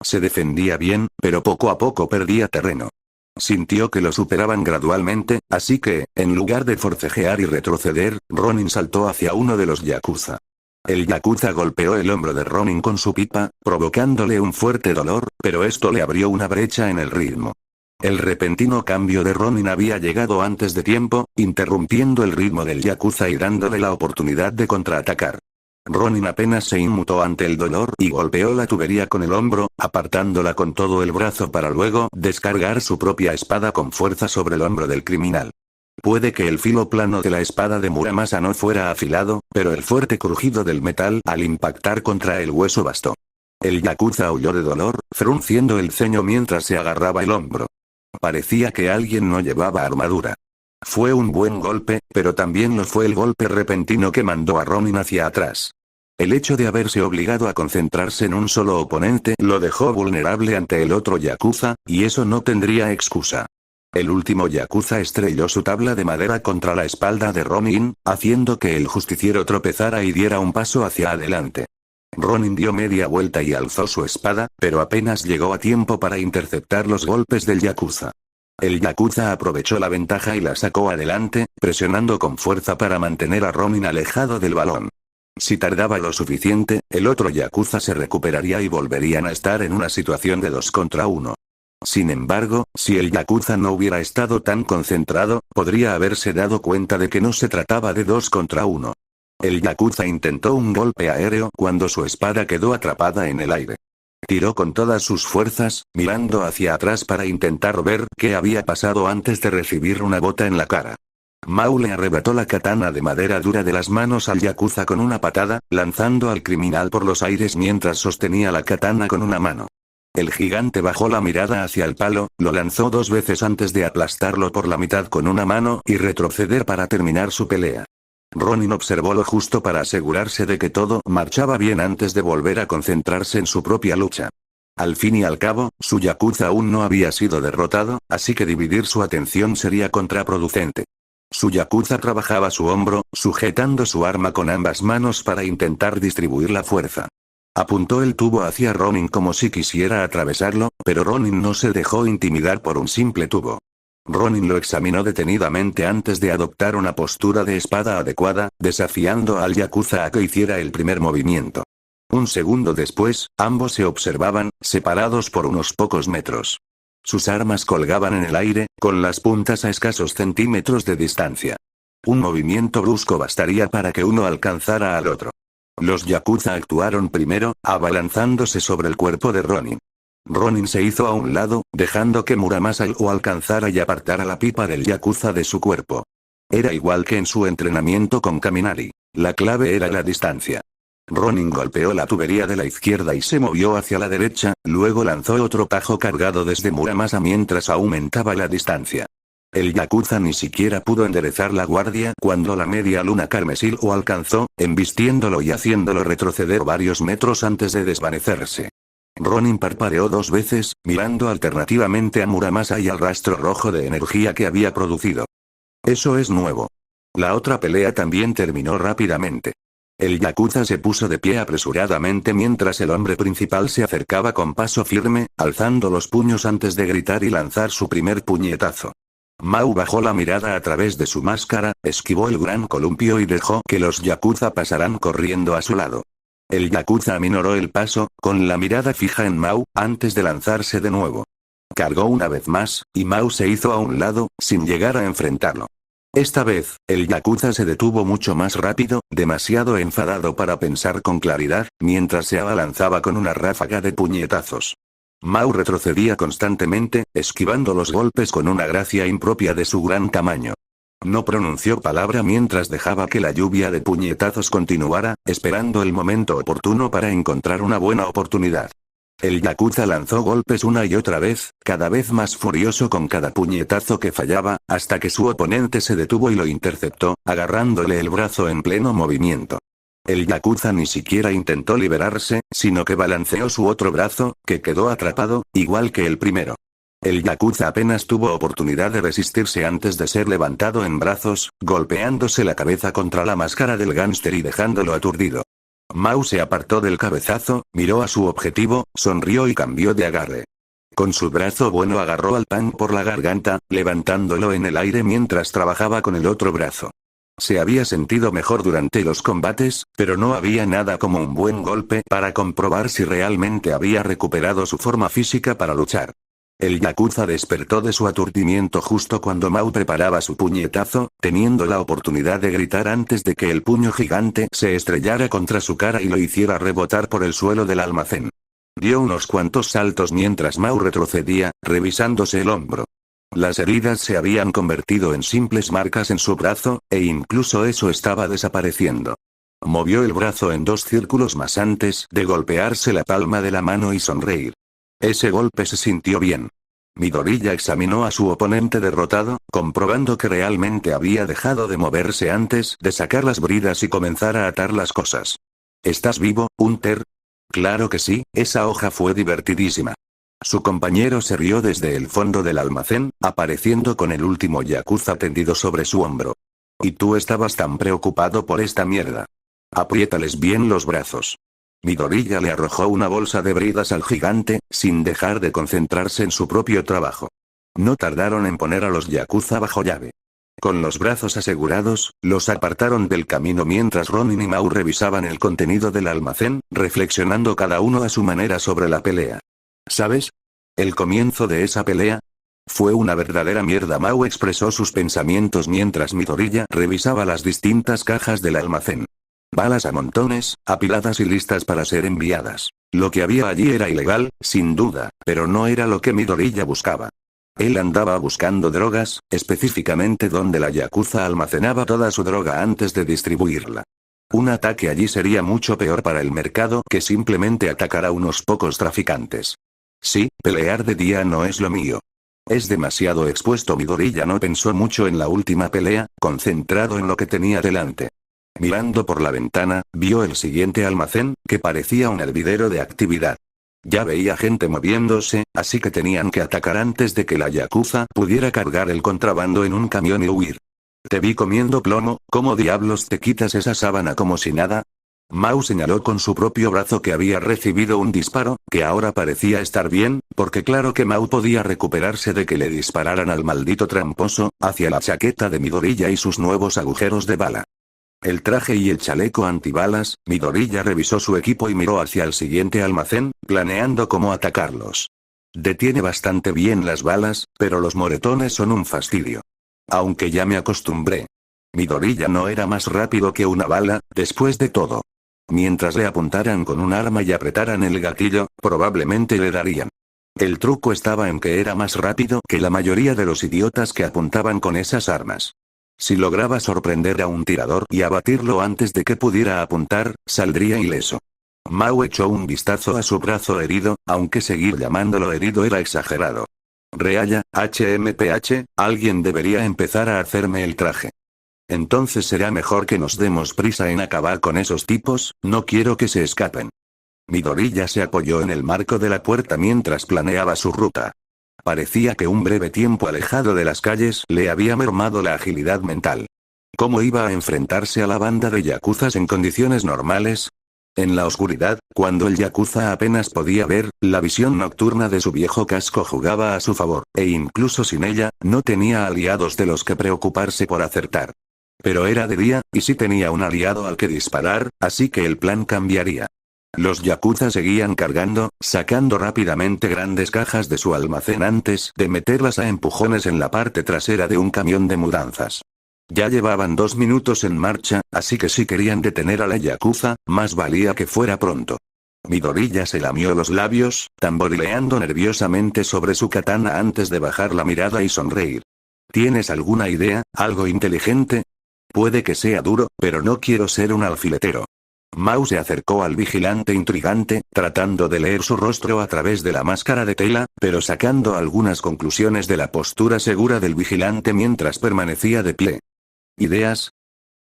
Speaker 2: Se defendía bien, pero poco a poco perdía terreno. Sintió que lo superaban gradualmente, así que, en lugar de forcejear y retroceder, Ronin saltó hacia uno de los yakuza. El yakuza golpeó el hombro de Ronin con su pipa, provocándole un fuerte dolor, pero esto le abrió una brecha en el ritmo. El repentino cambio de Ronin había llegado antes de tiempo, interrumpiendo el ritmo del yakuza y dándole la oportunidad de contraatacar. Ronin apenas se inmutó ante el dolor y golpeó la tubería con el hombro, apartándola con todo el brazo para luego descargar su propia espada con fuerza sobre el hombro del criminal. Puede que el filo plano de la espada de Muramasa no fuera afilado, pero el fuerte crujido del metal al impactar contra el hueso bastó. El yakuza aulló de dolor, frunciendo el ceño mientras se agarraba el hombro. Parecía que alguien no llevaba armadura. Fue un buen golpe, pero también lo fue el golpe repentino que mandó a Ronin hacia atrás. El hecho de haberse obligado a concentrarse en un solo oponente lo dejó vulnerable ante el otro yakuza, y eso no tendría excusa. El último yakuza estrelló su tabla de madera contra la espalda de Ronin, haciendo que el justiciero tropezara y diera un paso hacia adelante. Ronin dio media vuelta y alzó su espada, pero apenas llegó a tiempo para interceptar los golpes del yakuza. El yakuza aprovechó la ventaja y la sacó adelante, presionando con fuerza para mantener a Ronin alejado del balón. Si tardaba lo suficiente, el otro yakuza se recuperaría y volverían a estar en una situación de 2 contra 1. Sin embargo, si el yakuza no hubiera estado tan concentrado, podría haberse dado cuenta de que no se trataba de 2 contra 1. El yakuza intentó un golpe aéreo cuando su espada quedó atrapada en el aire. Tiró con todas sus fuerzas, mirando hacia atrás para intentar ver qué había pasado antes de recibir una bota en la cara. Mao le arrebató la katana de madera dura de las manos al yakuza con una patada, lanzando al criminal por los aires mientras sostenía la katana con una mano. El gigante bajó la mirada hacia el palo, lo lanzó 2 veces antes de aplastarlo por la mitad con una mano y retroceder para terminar su pelea. Ronin observó lo justo para asegurarse de que todo marchaba bien antes de volver a concentrarse en su propia lucha. Al fin y al cabo, su yakuza aún no había sido derrotado, así que dividir su atención sería contraproducente. Su yakuza trabajaba su hombro, sujetando su arma con ambas manos para intentar distribuir la fuerza. Apuntó el tubo hacia Ronin como si quisiera atravesarlo, pero Ronin no se dejó intimidar por un simple tubo. Ronin lo examinó detenidamente antes de adoptar una postura de espada adecuada, desafiando al yakuza a que hiciera el primer movimiento. Un segundo después, ambos se observaban, separados por unos pocos metros. Sus armas colgaban en el aire, con las puntas a escasos centímetros de distancia. Un movimiento brusco bastaría para que uno alcanzara al otro. Los yakuza actuaron primero, abalanzándose sobre el cuerpo de Ronin. Ronin se hizo a un lado, dejando que Muramasa lo alcanzara y apartara la pipa del yakuza de su cuerpo. Era igual que en su entrenamiento con Kaminari. La clave era la distancia. Ronin golpeó la tubería de la izquierda y se movió hacia la derecha, luego lanzó otro tajo cargado desde Muramasa mientras aumentaba la distancia. El yakuza ni siquiera pudo enderezar la guardia cuando la media luna carmesí lo alcanzó, embistiéndolo y haciéndolo retroceder varios metros antes de desvanecerse. Ronin parpadeó 2 veces, mirando alternativamente a Muramasa y al rastro rojo de energía que había producido. Eso es nuevo. La otra pelea también terminó rápidamente. El yakuza se puso de pie apresuradamente mientras el hombre principal se acercaba con paso firme, alzando los puños antes de gritar y lanzar su primer puñetazo. Mao bajó la mirada a través de su máscara, esquivó el gran columpio y dejó que los yakuza pasaran corriendo a su lado. El yakuza aminoró el paso, con la mirada fija en Mao, antes de lanzarse de nuevo. Cargó una vez más, y Mao se hizo a un lado, sin llegar a enfrentarlo. Esta vez, el yakuza se detuvo mucho más rápido, demasiado enfadado para pensar con claridad, mientras se abalanzaba con una ráfaga de puñetazos. Mao retrocedía constantemente, esquivando los golpes con una gracia impropia de su gran tamaño. No pronunció palabra mientras dejaba que la lluvia de puñetazos continuara, esperando el momento oportuno para encontrar una buena oportunidad. El yakuza lanzó golpes una y otra vez, cada vez más furioso con cada puñetazo que fallaba, hasta que su oponente se detuvo y lo interceptó, agarrándole el brazo en pleno movimiento. El yakuza ni siquiera intentó liberarse, sino que balanceó su otro brazo, que quedó atrapado, igual que el primero. El yakuza apenas tuvo oportunidad de resistirse antes de ser levantado en brazos, golpeándose la cabeza contra la máscara del gánster y dejándolo aturdido. Mao se apartó del cabezazo, miró a su objetivo, sonrió y cambió de agarre. Con su brazo bueno agarró al pan por la garganta, levantándolo en el aire mientras trabajaba con el otro brazo. Se había sentido mejor durante los combates, pero no había nada como un buen golpe para comprobar si realmente había recuperado su forma física para luchar. El yakuza despertó de su aturdimiento justo cuando Mau preparaba su puñetazo, teniendo la oportunidad de gritar antes de que el puño gigante se estrellara contra su cara y lo hiciera rebotar por el suelo del almacén. Dio unos cuantos saltos mientras Mau retrocedía, revisándose el hombro. Las heridas se habían convertido en simples marcas en su brazo, e incluso eso estaba desapareciendo. Movió el brazo en 2 círculos más antes de golpearse la palma de la mano y sonreír. Ese golpe se sintió bien. Midoriya examinó a su oponente derrotado, comprobando que realmente había dejado de moverse antes de sacar las bridas y comenzar a atar las cosas. ¿Estás vivo, Hunter? Claro que sí, esa hoja fue divertidísima. Su compañero se rió desde el fondo del almacén, apareciendo con el último yakuza tendido sobre su hombro. ¿Y tú estabas tan preocupado por esta mierda? Apriétales bien los brazos. Midoriya le arrojó una bolsa de bridas al gigante, sin dejar de concentrarse en su propio trabajo. No tardaron en poner a los yakuza bajo llave. Con los brazos asegurados, los apartaron del camino mientras Ronin y Mau revisaban el contenido del almacén, reflexionando cada uno a su manera sobre la pelea. ¿Sabes? El comienzo de esa pelea fue una verdadera mierda. Mau expresó sus pensamientos mientras Midoriya revisaba las distintas cajas del almacén. Balas a montones, apiladas y listas para ser enviadas. Lo que había allí era ilegal, sin duda, pero no era lo que Midoriya buscaba. Él andaba buscando drogas, específicamente donde la yakuza almacenaba toda su droga antes de distribuirla. Un ataque allí sería mucho peor para el mercado que simplemente atacar a unos pocos traficantes. Sí, pelear de día no es lo mío. Es demasiado expuesto. Midoriya no pensó mucho en la última pelea, concentrado en lo que tenía delante. Mirando por la ventana, vio el siguiente almacén, que parecía un hervidero de actividad. Ya veía gente moviéndose, así que tenían que atacar antes de que la yakuza pudiera cargar el contrabando en un camión y huir. Te vi comiendo plomo, ¿cómo diablos te quitas esa sábana como si nada? Mau señaló con su propio brazo que había recibido un disparo, que ahora parecía estar bien, porque claro que Mau podía recuperarse de que le dispararan al maldito tramposo, hacia la chaqueta de Midoriya y sus nuevos agujeros de bala. El traje y el chaleco antibalas. Midoriya revisó su equipo y miró hacia el siguiente almacén, planeando cómo atacarlos. Detiene bastante bien las balas, pero los moretones son un fastidio. Aunque ya me acostumbré. Midoriya no era más rápido que una bala, después de todo. Mientras le apuntaran con un arma y apretaran el gatillo, probablemente le darían. El truco estaba en que era más rápido que la mayoría de los idiotas que apuntaban con esas armas. Si lograba sorprender a un tirador y abatirlo antes de que pudiera apuntar, saldría ileso. Mau echó un vistazo a su brazo herido, aunque seguir llamándolo herido era exagerado. Reaya, HMPH, alguien debería empezar a hacerme el traje. Entonces será mejor que nos demos prisa en acabar con esos tipos, no quiero que se escapen. Midoriya se apoyó en el marco de la puerta mientras planeaba su ruta. Parecía que un breve tiempo alejado de las calles le había mermado la agilidad mental. ¿Cómo iba a enfrentarse a la banda de yakuzas en condiciones normales? En la oscuridad, cuando el yakuza apenas podía ver, la visión nocturna de su viejo casco jugaba a su favor, e incluso sin ella, no tenía aliados de los que preocuparse por acertar. Pero era de día, y sí tenía un aliado al que disparar, así que el plan cambiaría. Los yakuza seguían cargando, sacando rápidamente grandes cajas de su almacén antes de meterlas a empujones en la parte trasera de un camión de mudanzas. Ya llevaban 2 minutos en marcha, así que si querían detener a la yakuza, más valía que fuera pronto. Midoriya se lamió los labios, tamborileando nerviosamente sobre su katana antes de bajar la mirada y sonreír. ¿Tienes alguna idea, algo inteligente? Puede que sea duro, pero no quiero ser un alfiletero. Mau se acercó al vigilante intrigante, tratando de leer su rostro a través de la máscara de tela, pero sacando algunas conclusiones de la postura segura del vigilante mientras permanecía de pie. ¿Ideas?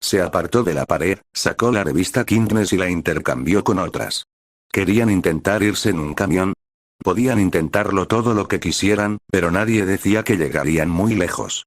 Speaker 2: Se apartó de la pared, sacó la revista Kindness y la intercambió con otras. ¿Querían intentar irse en un camión? Podían intentarlo todo lo que quisieran, pero nadie decía que llegarían muy lejos.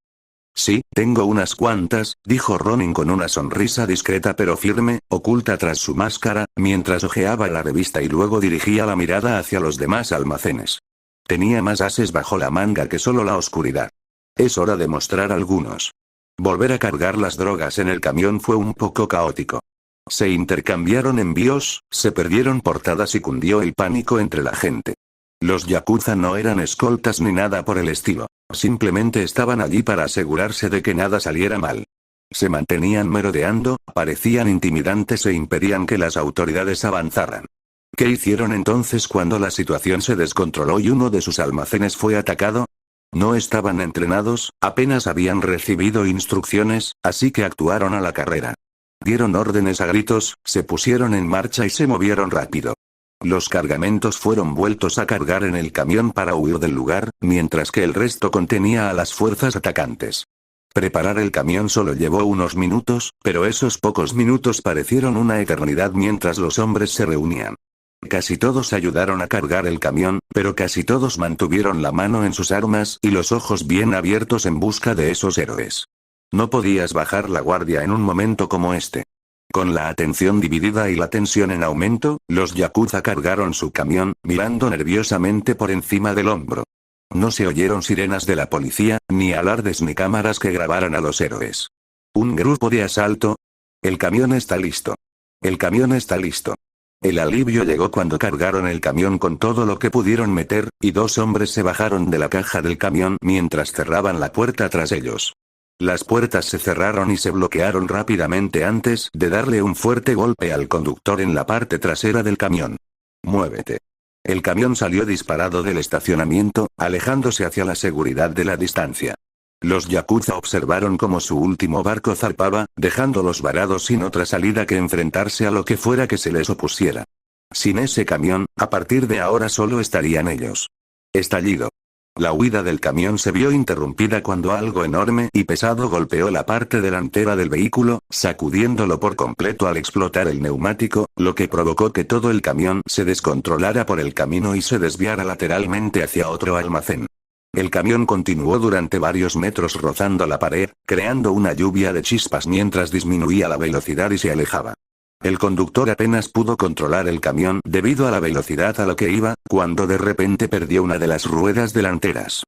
Speaker 2: Sí, tengo unas cuantas, dijo Ronin con una sonrisa discreta pero firme, oculta tras su máscara, mientras hojeaba la revista y luego dirigía la mirada hacia los demás almacenes. Tenía más ases bajo la manga que solo la oscuridad. Es hora de mostrar algunos. Volver a cargar las drogas en el camión fue un poco caótico. Se intercambiaron envíos, se perdieron portadas y cundió el pánico entre la gente. Los yakuza no eran escoltas ni nada por el estilo. Simplemente estaban allí para asegurarse de que nada saliera mal. Se mantenían merodeando, parecían intimidantes e impedían que las autoridades avanzaran. ¿Qué hicieron entonces cuando la situación se descontroló y uno de sus almacenes fue atacado? No estaban entrenados, apenas habían recibido instrucciones, así que actuaron a la carrera. Dieron órdenes a gritos, se pusieron en marcha y se movieron rápido. Los cargamentos fueron vueltos a cargar en el camión para huir del lugar, mientras que el resto contenía a las fuerzas atacantes. Preparar el camión solo llevó unos minutos, pero esos pocos minutos parecieron una eternidad mientras los hombres se reunían. Casi todos ayudaron a cargar el camión, pero casi todos mantuvieron la mano en sus armas y los ojos bien abiertos en busca de esos héroes. No podías bajar la guardia en un momento como este. Con la atención dividida y la tensión en aumento, los yakuza cargaron su camión, mirando nerviosamente por encima del hombro. No se oyeron sirenas de la policía, ni alardes ni cámaras que grabaran a los héroes. ¿Un grupo de asalto? El camión está listo. El camión está listo. El alivio llegó cuando cargaron el camión con todo lo que pudieron meter, y dos hombres se bajaron de la caja del camión mientras cerraban la puerta tras ellos. Las puertas se cerraron y se bloquearon rápidamente antes de darle un fuerte golpe al conductor en la parte trasera del camión. ¡Muévete! El camión salió disparado del estacionamiento, alejándose hacia la seguridad de la distancia. Los yakuza observaron cómo su último barco zarpaba, dejándolos varados sin otra salida que enfrentarse a lo que fuera que se les opusiera. Sin ese camión, a partir de ahora solo estarían ellos. Estallido. La huida del camión se vio interrumpida cuando algo enorme y pesado golpeó la parte delantera del vehículo, sacudiéndolo por completo al explotar el neumático, lo que provocó que todo el camión se descontrolara por el camino y se desviara lateralmente hacia otro almacén. El camión continuó durante varios metros rozando la pared, creando una lluvia de chispas mientras disminuía la velocidad y se alejaba. El conductor apenas pudo controlar el camión debido a la velocidad a la que iba, cuando de repente perdió una de las ruedas delanteras.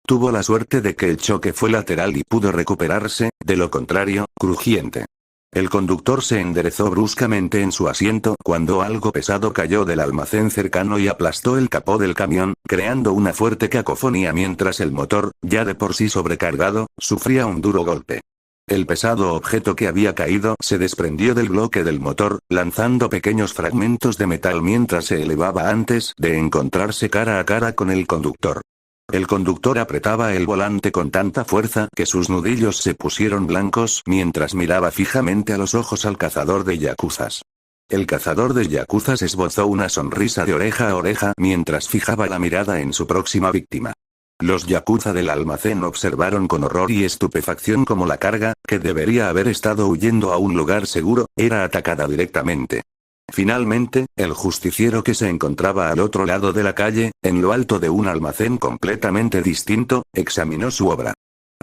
Speaker 2: Tuvo la suerte de que el choque fue lateral y pudo recuperarse, de lo contrario, crujiente. El conductor se enderezó bruscamente en su asiento cuando algo pesado cayó del almacén cercano y aplastó el capó del camión, creando una fuerte cacofonía mientras el motor, ya de por sí sobrecargado, sufría un duro golpe. El pesado objeto que había caído se desprendió del bloque del motor, lanzando pequeños fragmentos de metal mientras se elevaba antes de encontrarse cara a cara con el conductor. El conductor apretaba el volante con tanta fuerza que sus nudillos se pusieron blancos mientras miraba fijamente a los ojos al cazador de yakuzas. El cazador de yakuzas esbozó una sonrisa de oreja a oreja mientras fijaba la mirada en su próxima víctima. Los yakuza del almacén observaron con horror y estupefacción cómo la carga, que debería haber estado huyendo a un lugar seguro, era atacada directamente. Finalmente, el justiciero que se encontraba al otro lado de la calle, en lo alto de un almacén completamente distinto, examinó su obra.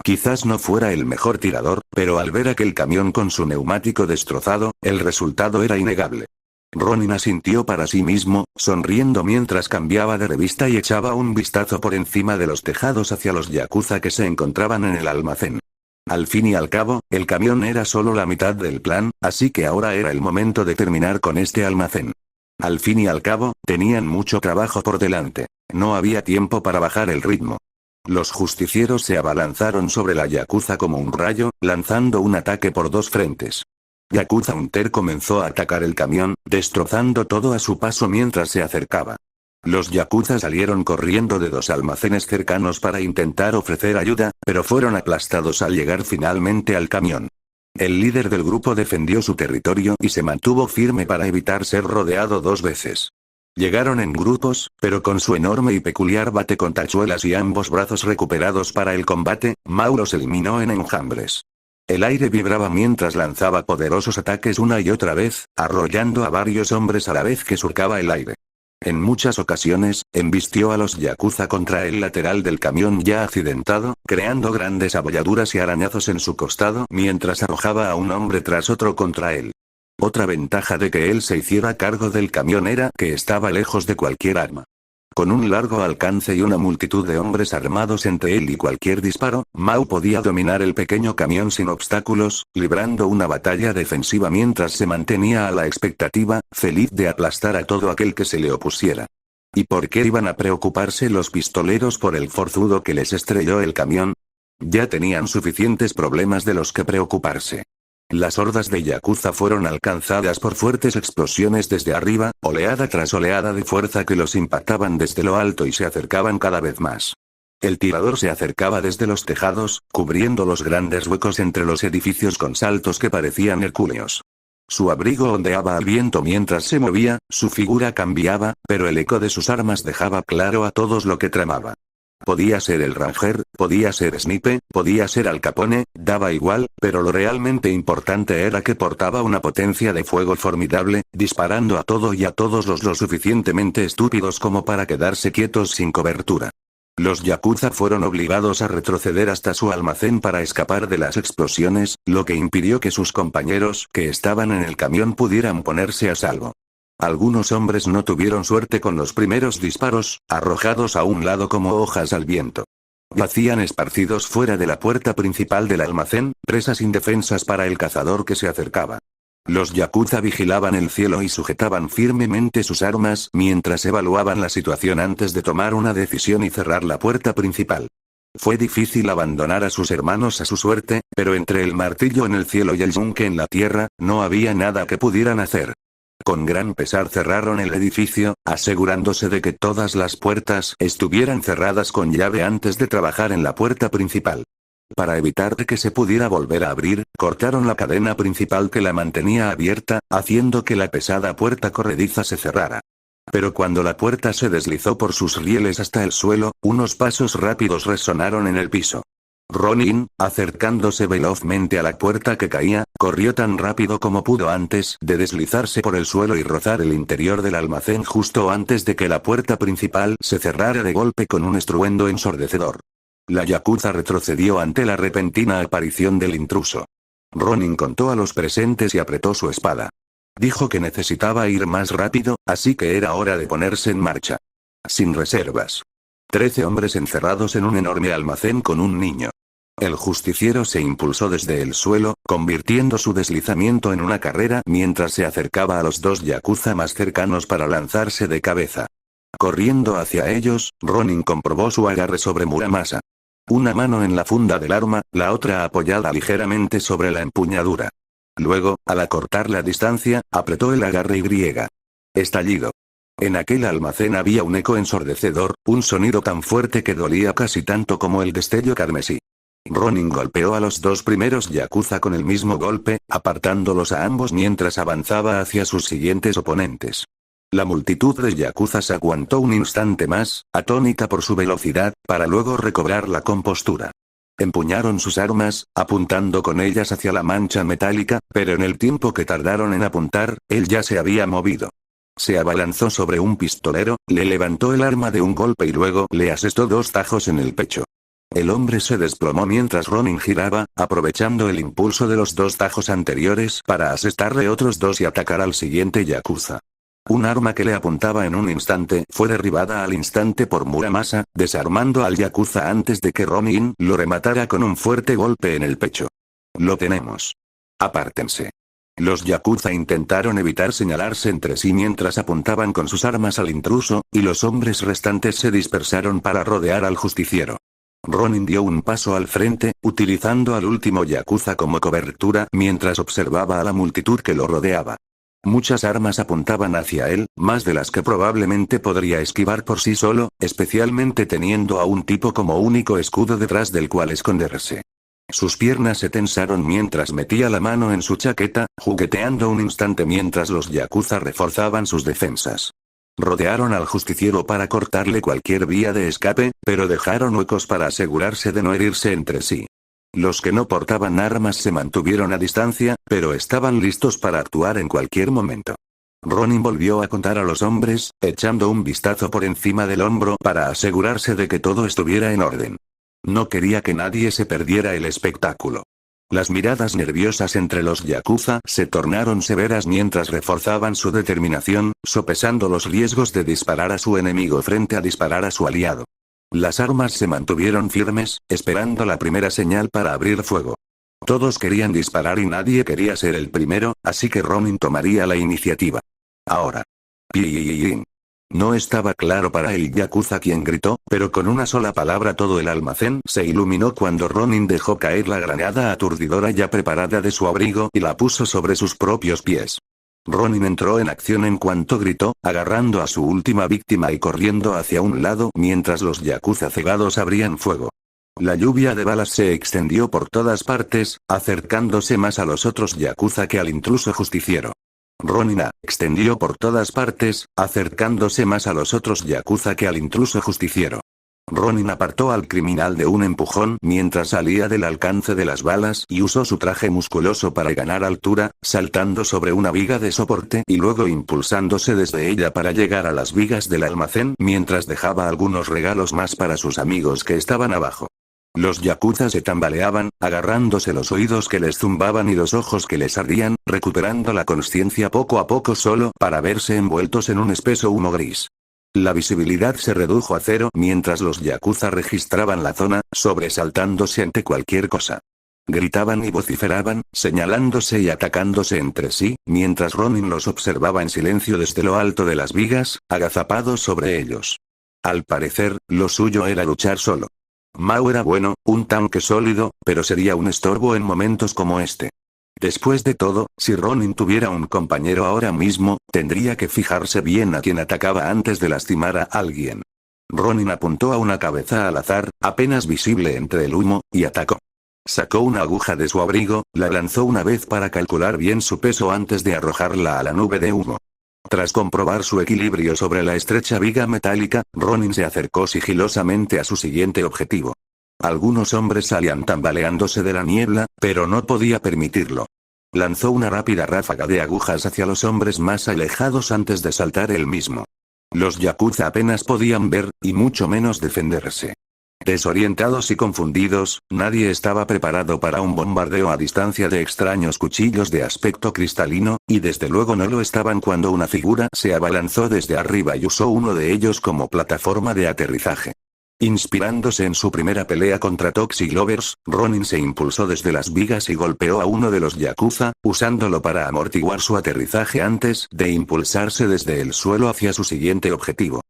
Speaker 2: Quizás no fuera el mejor tirador, pero al ver aquel camión con su neumático destrozado, el resultado era innegable. Ronin asintió para sí mismo, sonriendo mientras cambiaba de revista y echaba un vistazo por encima de los tejados hacia los yakuza que se encontraban en el almacén. Al fin y al cabo, el camión era solo la mitad del plan, así que ahora era el momento de terminar con este almacén. Al fin y al cabo, tenían mucho trabajo por delante. No había tiempo para bajar el ritmo. Los justicieros se abalanzaron sobre la yakuza como un rayo, lanzando un ataque por dos frentes. Yakuza Hunter comenzó a atacar el camión, destrozando todo a su paso mientras se acercaba. Los yakuza salieron corriendo de dos almacenes cercanos para intentar ofrecer ayuda, pero fueron aplastados al llegar finalmente al camión. El líder del grupo defendió su territorio y se mantuvo firme para evitar ser rodeado dos veces. Llegaron en grupos, pero con su enorme y peculiar bate con tachuelas y ambos brazos recuperados para el combate, Mao los eliminó en enjambres. El aire vibraba mientras lanzaba poderosos ataques una y otra vez, arrollando a varios hombres a la vez que surcaba el aire. En muchas ocasiones, embistió a los yakuza contra el lateral del camión ya accidentado, creando grandes abolladuras y arañazos en su costado mientras arrojaba a un hombre tras otro contra él. Otra ventaja de que él se hiciera cargo del camión era que estaba lejos de cualquier arma. Con un largo alcance y una multitud de hombres armados entre él y cualquier disparo, Mao podía dominar el pequeño camión sin obstáculos, librando una batalla defensiva mientras se mantenía a la expectativa, feliz de aplastar a todo aquel que se le opusiera. ¿Y por qué iban a preocuparse los pistoleros por el forzudo que les estrelló el camión? Ya tenían suficientes problemas de los que preocuparse. Las hordas de yakuza fueron alcanzadas por fuertes explosiones desde arriba, oleada tras oleada de fuerza que los impactaban desde lo alto y se acercaban cada vez más. El tirador se acercaba desde los tejados, cubriendo los grandes huecos entre los edificios con saltos que parecían hercúleos. Su abrigo ondeaba al viento mientras se movía, su figura cambiaba, pero el eco de sus armas dejaba claro a todos lo que tramaba. Podía ser el Ranger, podía ser Snipe, podía ser Al Capone, daba igual, pero lo realmente importante era que portaba una potencia de fuego formidable, disparando a todo y a todos los lo suficientemente estúpidos como para quedarse quietos sin cobertura. Los yakuza fueron obligados a retroceder hasta su almacén para escapar de las explosiones, lo que impidió que sus compañeros que estaban en el camión pudieran ponerse a salvo. Algunos hombres no tuvieron suerte con los primeros disparos, arrojados a un lado como hojas al viento. Yacían esparcidos fuera de la puerta principal del almacén, presas indefensas para el cazador que se acercaba. Los yakuza vigilaban el cielo y sujetaban firmemente sus armas mientras evaluaban la situación antes de tomar una decisión y cerrar la puerta principal. Fue difícil abandonar a sus hermanos a su suerte, pero entre el martillo en el cielo y el yunque en la tierra, no había nada que pudieran hacer. Con gran pesar cerraron el edificio, asegurándose de que todas las puertas estuvieran cerradas con llave antes de trabajar en la puerta principal. Para evitar que se pudiera volver a abrir, cortaron la cadena principal que la mantenía abierta, haciendo que la pesada puerta corrediza se cerrara. Pero cuando la puerta se deslizó por sus rieles hasta el suelo, unos pasos rápidos resonaron en el piso. Ronin, acercándose velozmente a la puerta que caía, corrió tan rápido como pudo antes de deslizarse por el suelo y rozar el interior del almacén justo antes de que la puerta principal se cerrara de golpe con un estruendo ensordecedor. La yakuza retrocedió ante la repentina aparición del intruso. Ronin contó a los presentes y apretó su espada. Dijo que necesitaba ir más rápido, así que era hora de ponerse en marcha. Sin reservas. 13 hombres encerrados en un enorme almacén con un niño. El justiciero se impulsó desde el suelo, convirtiendo su deslizamiento en una carrera mientras se acercaba a los dos yakuza más cercanos para lanzarse de cabeza. Corriendo hacia ellos, Ronin comprobó su agarre sobre Muramasa. Una mano en la funda del arma, la otra apoyada ligeramente sobre la empuñadura. Luego, al acortar la distancia, apretó el agarre y. Estallido. En aquel almacén había un eco ensordecedor, un sonido tan fuerte que dolía casi tanto como el destello carmesí. Ronin golpeó a los dos primeros yakuza con el mismo golpe, apartándolos a ambos mientras avanzaba hacia sus siguientes oponentes. La multitud de yakuzas aguantó un instante más, atónita por su velocidad, para luego recobrar la compostura. Empuñaron sus armas, apuntando con ellas hacia la mancha metálica, pero en el tiempo que tardaron en apuntar, él ya se había movido. Se abalanzó sobre un pistolero, le levantó el arma de un golpe y luego le asestó 2 tajos en el pecho. El hombre se desplomó mientras Ronin giraba, aprovechando el impulso de los 2 tajos anteriores para asestarle otros 2 y atacar al siguiente yakuza. Un arma que le apuntaba en un instante fue derribada al instante por Muramasa, desarmando al yakuza antes de que Ronin lo rematara con un fuerte golpe en el pecho. Lo tenemos. Apártense. Los yakuza intentaron evitar señalarse entre sí mientras apuntaban con sus armas al intruso, y los hombres restantes se dispersaron para rodear al justiciero. Ronin dio un paso al frente, utilizando al último yakuza como cobertura mientras observaba a la multitud que lo rodeaba. Muchas armas apuntaban hacia él, más de las que probablemente podría esquivar por sí solo, especialmente teniendo a un tipo como único escudo detrás del cual esconderse. Sus piernas se tensaron mientras metía la mano en su chaqueta, jugueteando un instante mientras los yakuza reforzaban sus defensas. Rodearon al justiciero para cortarle cualquier vía de escape, pero dejaron huecos para asegurarse de no herirse entre sí. Los que no portaban armas se mantuvieron a distancia, pero estaban listos para actuar en cualquier momento. Ronin volvió a contar a los hombres, echando un vistazo por encima del hombro para asegurarse de que todo estuviera en orden. No quería que nadie se perdiera el espectáculo. Las miradas nerviosas entre los yakuza se tornaron severas mientras reforzaban su determinación, sopesando los riesgos de disparar a su enemigo frente a disparar a su aliado. Las armas se mantuvieron firmes, esperando la primera señal para abrir fuego. Todos querían disparar y nadie quería ser el primero, así que Ronin tomaría la iniciativa. Ahora. Piiiin. No estaba claro para el yakuza quien gritó, pero con una sola palabra todo el almacén se iluminó cuando Ronin dejó caer la granada aturdidora ya preparada de su abrigo y la puso sobre sus propios pies. Ronin entró en acción en cuanto gritó, agarrando a su última víctima y corriendo hacia un lado mientras los yakuza cegados abrían fuego. La lluvia de balas se extendió por todas partes, acercándose más a los otros yakuza que al intruso justiciero. Ronin extendió por todas partes, acercándose más a los otros yakuza que al intruso justiciero. Ronin apartó al criminal de un empujón mientras salía del alcance de las balas y usó su traje musculoso para ganar altura, saltando sobre una viga de soporte y luego impulsándose desde ella para llegar a las vigas del almacén mientras dejaba algunos regalos más para sus amigos que estaban abajo. Los yakuza se tambaleaban, agarrándose los oídos que les zumbaban y los ojos que les ardían, recuperando la consciencia poco a poco solo para verse envueltos en un espeso humo gris. La visibilidad se redujo a cero mientras los yakuza registraban la zona, sobresaltándose ante cualquier cosa. Gritaban y vociferaban, señalándose y atacándose entre sí, mientras Ronin los observaba en silencio desde lo alto de las vigas, agazapados sobre ellos. Al parecer, lo suyo era luchar solo. Mao era bueno, un tanque sólido, pero sería un estorbo en momentos como este. Después de todo, si Ronin tuviera un compañero ahora mismo, tendría que fijarse bien a quien atacaba antes de lastimar a alguien. Ronin apuntó a una cabeza al azar, apenas visible entre el humo, y atacó. Sacó una aguja de su abrigo, la lanzó una vez para calcular bien su peso antes de arrojarla a la nube de humo. Tras comprobar su equilibrio sobre la estrecha viga metálica, Ronin se acercó sigilosamente a su siguiente objetivo. Algunos hombres salían tambaleándose de la niebla, pero no podía permitirlo. Lanzó una rápida ráfaga de agujas hacia los hombres más alejados antes de saltar él mismo. Los yakuza apenas podían ver, y mucho menos defenderse. Desorientados y confundidos, nadie estaba preparado para un bombardeo a distancia de extraños cuchillos de aspecto cristalino, y desde luego no lo estaban cuando una figura se abalanzó desde arriba y usó uno de ellos como plataforma de aterrizaje. Inspirándose en su primera pelea contra Toxic Lovers, Ronin se impulsó desde las vigas y golpeó a uno de los yakuza, usándolo para amortiguar su aterrizaje antes de impulsarse desde el suelo hacia su siguiente objetivo.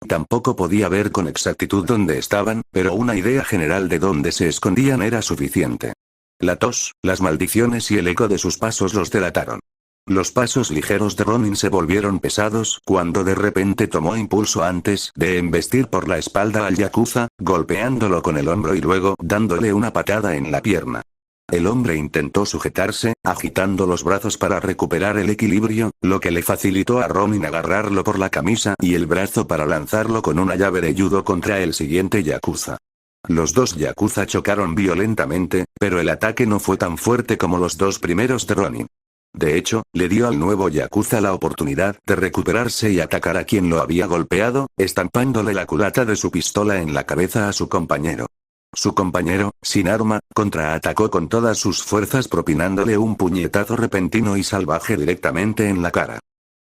Speaker 2: Tampoco podía ver con exactitud dónde estaban, pero una idea general de dónde se escondían era suficiente. La tos, las maldiciones y el eco de sus pasos los delataron. Los pasos ligeros de Ronin se volvieron pesados cuando de repente tomó impulso antes de embestir por la espalda al yakuza, golpeándolo con el hombro y luego dándole una patada en la pierna. El hombre intentó sujetarse, agitando los brazos para recuperar el equilibrio, lo que le facilitó a Ronin agarrarlo por la camisa y el brazo para lanzarlo con una llave de judo contra el siguiente yakuza. Los dos yakuza chocaron violentamente, pero el ataque no fue tan fuerte como los dos primeros de Ronin. De hecho, le dio al nuevo yakuza la oportunidad de recuperarse y atacar a quien lo había golpeado, estampándole la culata de su pistola en la cabeza a su compañero. Su compañero, sin arma, contraatacó con todas sus fuerzas propinándole un puñetazo repentino y salvaje directamente en la cara.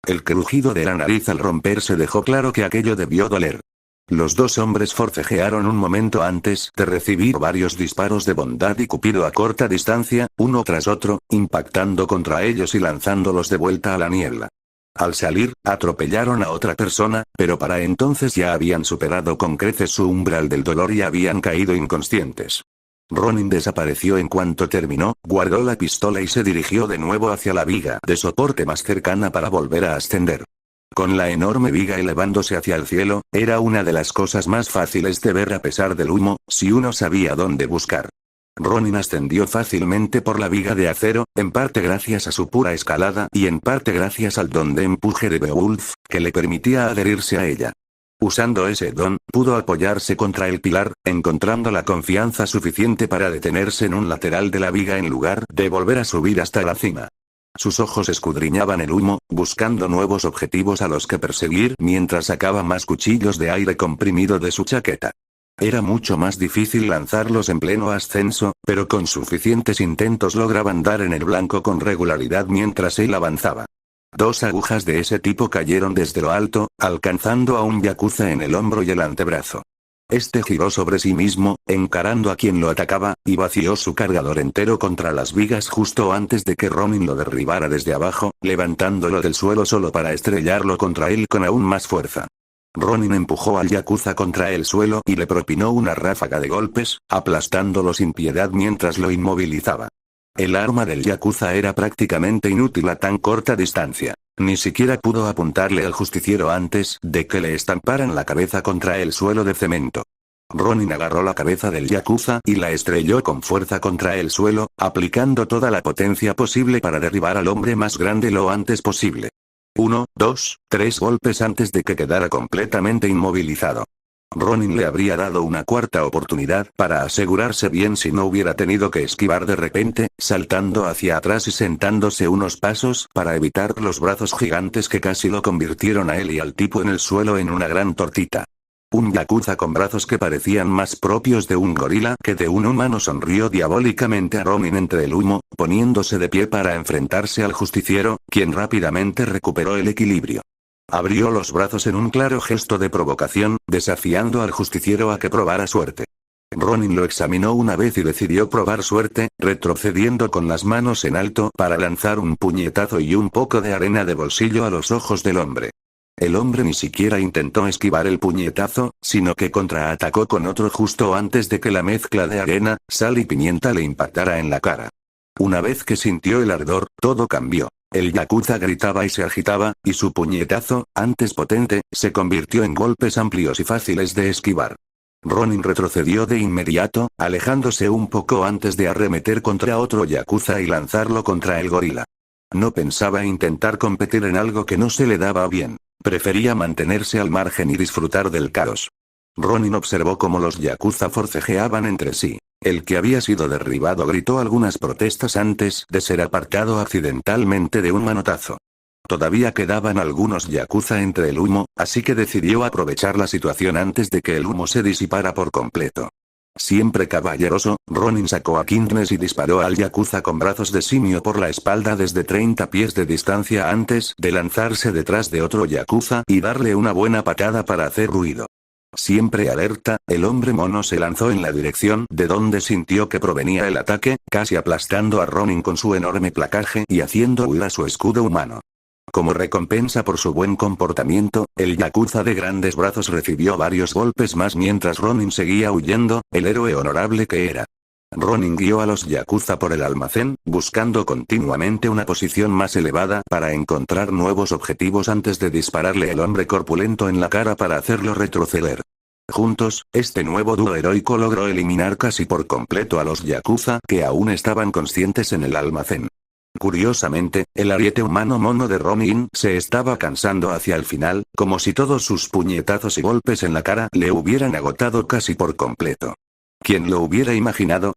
Speaker 2: El crujido de la nariz al romperse dejó claro que aquello debió doler. Los dos hombres forcejearon un momento antes de recibir varios disparos de bondad y cupido a corta distancia, uno tras otro, impactando contra ellos y lanzándolos de vuelta a la niebla. Al salir, atropellaron a otra persona, pero para entonces ya habían superado con creces su umbral del dolor y habían caído inconscientes. Ronin desapareció en cuanto terminó, guardó la pistola y se dirigió de nuevo hacia la viga de soporte más cercana para volver a ascender. Con la enorme viga elevándose hacia el cielo, era una de las cosas más fáciles de ver a pesar del humo, si uno sabía dónde buscar. Ronin ascendió fácilmente por la viga de acero, en parte gracias a su pura escalada y en parte gracias al don de empuje de Beowulf, que le permitía adherirse a ella. Usando ese don, pudo apoyarse contra el pilar, encontrando la confianza suficiente para detenerse en un lateral de la viga en lugar de volver a subir hasta la cima. Sus ojos escudriñaban el humo, buscando nuevos objetivos a los que perseguir mientras sacaba más cuchillos de aire comprimido de su chaqueta. Era mucho más difícil lanzarlos en pleno ascenso, pero con suficientes intentos lograban dar en el blanco con regularidad mientras él avanzaba. Dos agujas de ese tipo cayeron desde lo alto, alcanzando a un yakuza en el hombro y el antebrazo. Este giró sobre sí mismo, encarando a quien lo atacaba, y vació su cargador entero contra las vigas justo antes de que Ronin lo derribara desde abajo, levantándolo del suelo solo para estrellarlo contra él con aún más fuerza. Ronin empujó al yakuza contra el suelo y le propinó una ráfaga de golpes, aplastándolo sin piedad mientras lo inmovilizaba. El arma del yakuza era prácticamente inútil a tan corta distancia. Ni siquiera pudo apuntarle al justiciero antes de que le estamparan la cabeza contra el suelo de cemento. Ronin agarró la cabeza del yakuza y la estrelló con fuerza contra el suelo, aplicando toda la potencia posible para derribar al hombre más grande lo antes posible. 1, 2, 3 golpes antes de que quedara completamente inmovilizado. Ronin le habría dado una cuarta oportunidad para asegurarse bien si no hubiera tenido que esquivar de repente, saltando hacia atrás y sentándose unos pasos para evitar los brazos gigantes que casi lo convirtieron a él y al tipo en el suelo en una gran tortita. Un yakuza con brazos que parecían más propios de un gorila que de un humano sonrió diabólicamente a Ronin entre el humo, poniéndose de pie para enfrentarse al justiciero, quien rápidamente recuperó el equilibrio. Abrió los brazos en un claro gesto de provocación, desafiando al justiciero a que probara suerte. Ronin lo examinó una vez y decidió probar suerte, retrocediendo con las manos en alto para lanzar un puñetazo y un poco de arena de bolsillo a los ojos del hombre. El hombre ni siquiera intentó esquivar el puñetazo, sino que contraatacó con otro justo antes de que la mezcla de arena, sal y pimienta le impactara en la cara. Una vez que sintió el ardor, todo cambió. El yakuza gritaba y se agitaba, y su puñetazo, antes potente, se convirtió en golpes amplios y fáciles de esquivar. Ronin retrocedió de inmediato, alejándose un poco antes de arremeter contra otro yakuza y lanzarlo contra el gorila. No pensaba intentar competir en algo que no se le daba bien. Prefería mantenerse al margen y disfrutar del caos. Ronin observó cómo los yakuza forcejeaban entre sí. El que había sido derribado gritó algunas protestas antes de ser apartado accidentalmente de un manotazo. Todavía quedaban algunos yakuza entre el humo, así que decidió aprovechar la situación antes de que el humo se disipara por completo. Siempre caballeroso, Ronin sacó a Kindness y disparó al yakuza con brazos de simio por la espalda desde 30 pies de distancia antes de lanzarse detrás de otro yakuza y darle una buena patada para hacer ruido. Siempre alerta, el hombre mono se lanzó en la dirección de donde sintió que provenía el ataque, casi aplastando a Ronin con su enorme placaje y haciendo huir a su escudo humano. Como recompensa por su buen comportamiento, el yakuza de grandes brazos recibió varios golpes más mientras Ronin seguía huyendo, el héroe honorable que era. Ronin guió a los yakuza por el almacén, buscando continuamente una posición más elevada para encontrar nuevos objetivos antes de dispararle el hombre corpulento en la cara para hacerlo retroceder. Juntos, este nuevo dúo heroico logró eliminar casi por completo a los yakuza que aún estaban conscientes en el almacén. Curiosamente, el ariete humano mono de Ronin se estaba cansando hacia el final, como si todos sus puñetazos y golpes en la cara le hubieran agotado casi por completo. ¿Quién lo hubiera imaginado?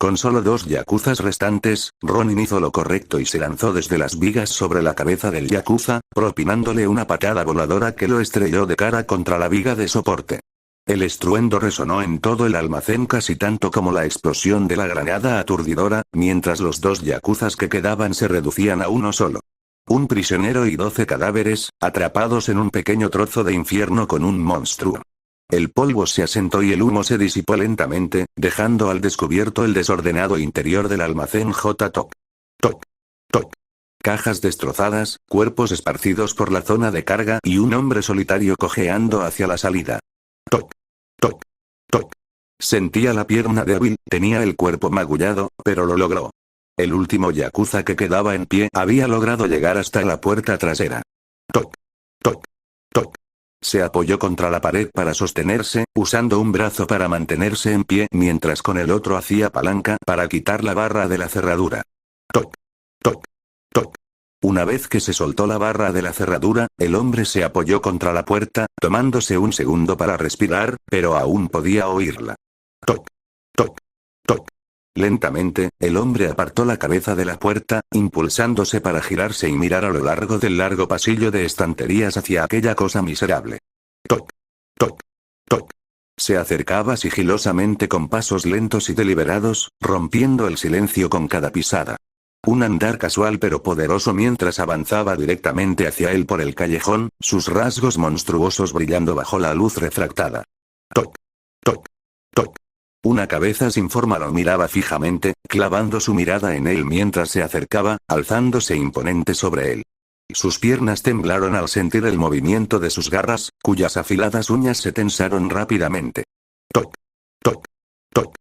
Speaker 2: Con solo 2 yakuzas restantes, Ronin hizo lo correcto y se lanzó desde las vigas sobre la cabeza del yakuza, propinándole una patada voladora que lo estrelló de cara contra la viga de soporte. El estruendo resonó en todo el almacén casi tanto como la explosión de la granada aturdidora, mientras los 2 yakuzas que quedaban se reducían a uno solo. Un prisionero y 12 cadáveres, atrapados en un pequeño trozo de infierno con un monstruo. El polvo se asentó y el humo se disipó lentamente, dejando al descubierto el desordenado interior del almacén J-Toc. Toc. Toc. Cajas destrozadas, cuerpos esparcidos por la zona de carga y un hombre solitario cojeando hacia la salida. Toc. Toc. Toc. Sentía la pierna débil, tenía el cuerpo magullado, pero lo logró. El último yakuza que quedaba en pie había logrado llegar hasta la puerta trasera. Toc. Toc. Toc. Se apoyó contra la pared para sostenerse, usando un brazo para mantenerse en pie mientras con el otro hacía palanca para quitar la barra de la cerradura. Toc. Toc. Toc. Una vez que se soltó la barra de la cerradura, el hombre se apoyó contra la puerta, tomándose un segundo para respirar, pero aún podía oírla. Toc. Toc. Toc. Lentamente, el hombre apartó la cabeza de la puerta, impulsándose para girarse y mirar a lo largo del largo pasillo de estanterías hacia aquella cosa miserable. Toc. Toc. Toc. Se acercaba sigilosamente con pasos lentos y deliberados, rompiendo el silencio con cada pisada. Un andar casual pero poderoso mientras avanzaba directamente hacia él por el callejón, sus rasgos monstruosos brillando bajo la luz refractada. Toc. Toc. Toc. Una cabeza sin forma lo miraba fijamente, clavando su mirada en él mientras se acercaba, alzándose imponente sobre él. Sus piernas temblaron al sentir el movimiento de sus garras, cuyas afiladas uñas se tensaron rápidamente. Toc. Toc. Toc.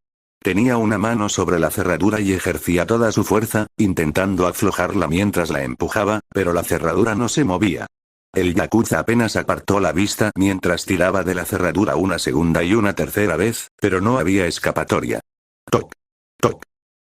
Speaker 2: Tenía una mano sobre la cerradura y ejercía toda su fuerza, intentando aflojarla mientras la empujaba, pero la cerradura no se movía. El yakuza apenas apartó la vista mientras tiraba de la cerradura una segunda y una tercera vez, pero no había escapatoria. Toc. Toc.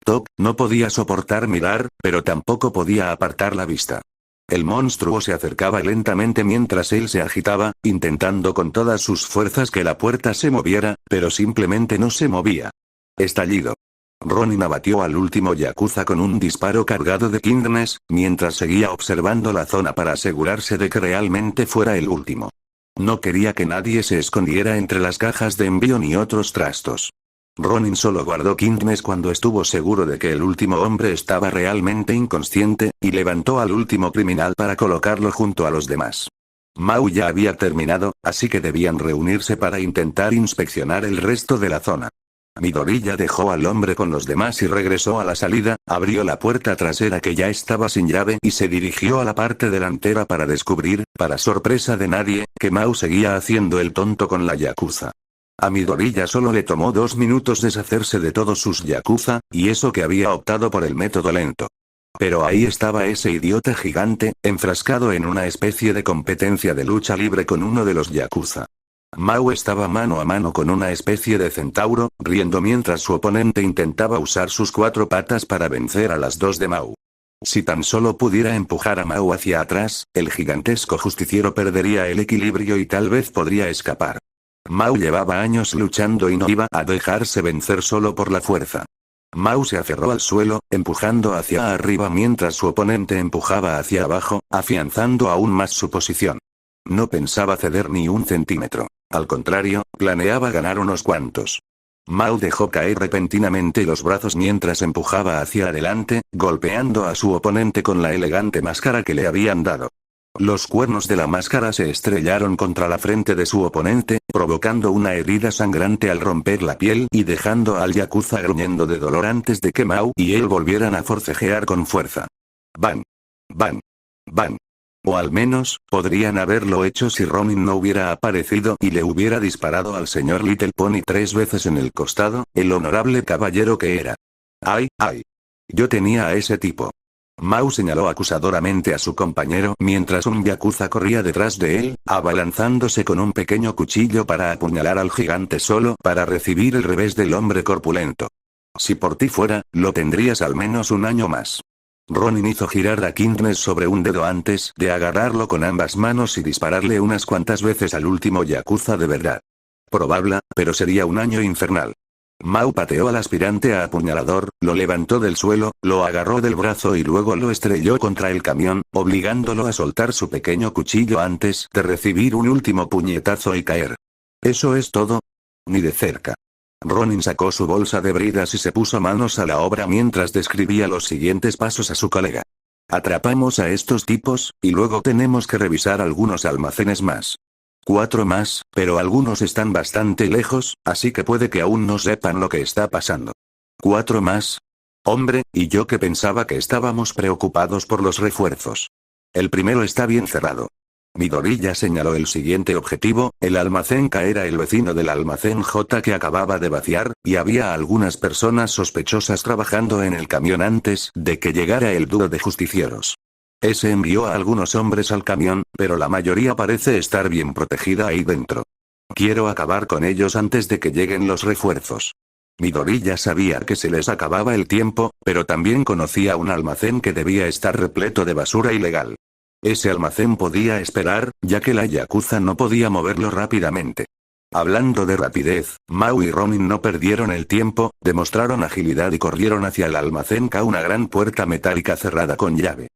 Speaker 2: Toc. No podía soportar mirar, pero tampoco podía apartar la vista. El monstruo se acercaba lentamente mientras él se agitaba, intentando con todas sus fuerzas que la puerta se moviera, pero simplemente no se movía. Estallido. Ronin abatió al último yakuza con un disparo cargado de kindness, mientras seguía observando la zona para asegurarse de que realmente fuera el último. No quería que nadie se escondiera entre las cajas de envío ni otros trastos. Ronin solo guardó kindness cuando estuvo seguro de que el último hombre estaba realmente inconsciente, y levantó al último criminal para colocarlo junto a los demás. Mao ya había terminado, así que debían reunirse para intentar inspeccionar el resto de la zona. Midoriya dejó al hombre con los demás y regresó a la salida, abrió la puerta trasera que ya estaba sin llave y se dirigió a la parte delantera para descubrir, para sorpresa de nadie, que Mao seguía haciendo el tonto con la yakuza. A Midoriya solo le tomó 2 minutos deshacerse de todos sus yakuza, y eso que había optado por el método lento. Pero ahí estaba ese idiota gigante, enfrascado en una especie de competencia de lucha libre con uno de los yakuza. Mao estaba mano a mano con una especie de centauro, riendo mientras su oponente intentaba usar sus 4 patas para vencer a las 2 de Mao. Si tan solo pudiera empujar a Mao hacia atrás, el gigantesco justiciero perdería el equilibrio y tal vez podría escapar. Mao llevaba años luchando y no iba a dejarse vencer solo por la fuerza. Mao se aferró al suelo, empujando hacia arriba mientras su oponente empujaba hacia abajo, afianzando aún más su posición. No pensaba ceder ni un centímetro. Al contrario, planeaba ganar unos cuantos. Mao dejó caer repentinamente los brazos mientras empujaba hacia adelante, golpeando a su oponente con la elegante máscara que le habían dado. Los cuernos de la máscara se estrellaron contra la frente de su oponente, provocando una herida sangrante al romper la piel y dejando al yakuza gruñendo de dolor antes de que Mao y él volvieran a forcejear con fuerza. ¡Bang! ¡Bang! ¡Bang! O al menos, podrían haberlo hecho si Ronin no hubiera aparecido y le hubiera disparado al señor Little Pony 3 veces en el costado, el honorable caballero que era. ¡Ay, ay! Yo tenía a ese tipo. Mao señaló acusadoramente a su compañero mientras un yakuza corría detrás de él, abalanzándose con un pequeño cuchillo para apuñalar al gigante solo para recibir el revés del hombre corpulento. Si por ti fuera, lo tendrías al menos un año más. Ronin hizo girar a Kindness sobre un dedo antes de agarrarlo con ambas manos y dispararle unas cuantas veces al último yakuza de verdad. Probable, pero sería un año infernal. Mao pateó al aspirante a apuñalador, lo levantó del suelo, lo agarró del brazo y luego lo estrelló contra el camión, obligándolo a soltar su pequeño cuchillo antes de recibir un último puñetazo y caer. ¿Eso es todo? Ni de cerca. Ronin sacó su bolsa de bridas y se puso manos a la obra mientras describía los siguientes pasos a su colega. Atrapamos a estos tipos, y luego tenemos que revisar algunos almacenes más. 4 más, pero algunos están bastante lejos, así que puede que aún no sepan lo que está pasando. 4 más. Hombre, y yo que pensaba que estábamos preocupados por los refuerzos. El primero está bien cerrado. Midoriya señaló el siguiente objetivo, el almacén K era el vecino del almacén J que acababa de vaciar, y había algunas personas sospechosas trabajando en el camión antes de que llegara el dúo de justicieros. Ese envió a algunos hombres al camión, pero la mayoría parece estar bien protegida ahí dentro. Quiero acabar con ellos antes de que lleguen los refuerzos. Midoriya sabía que se les acababa el tiempo, pero también conocía un almacén que debía estar repleto de basura ilegal. Ese almacén podía esperar, ya que la yakuza no podía moverlo rápidamente. Hablando de rapidez, Mao y Ronin no perdieron el tiempo, demostraron agilidad y corrieron hacia el almacén K, una gran puerta metálica cerrada con llave.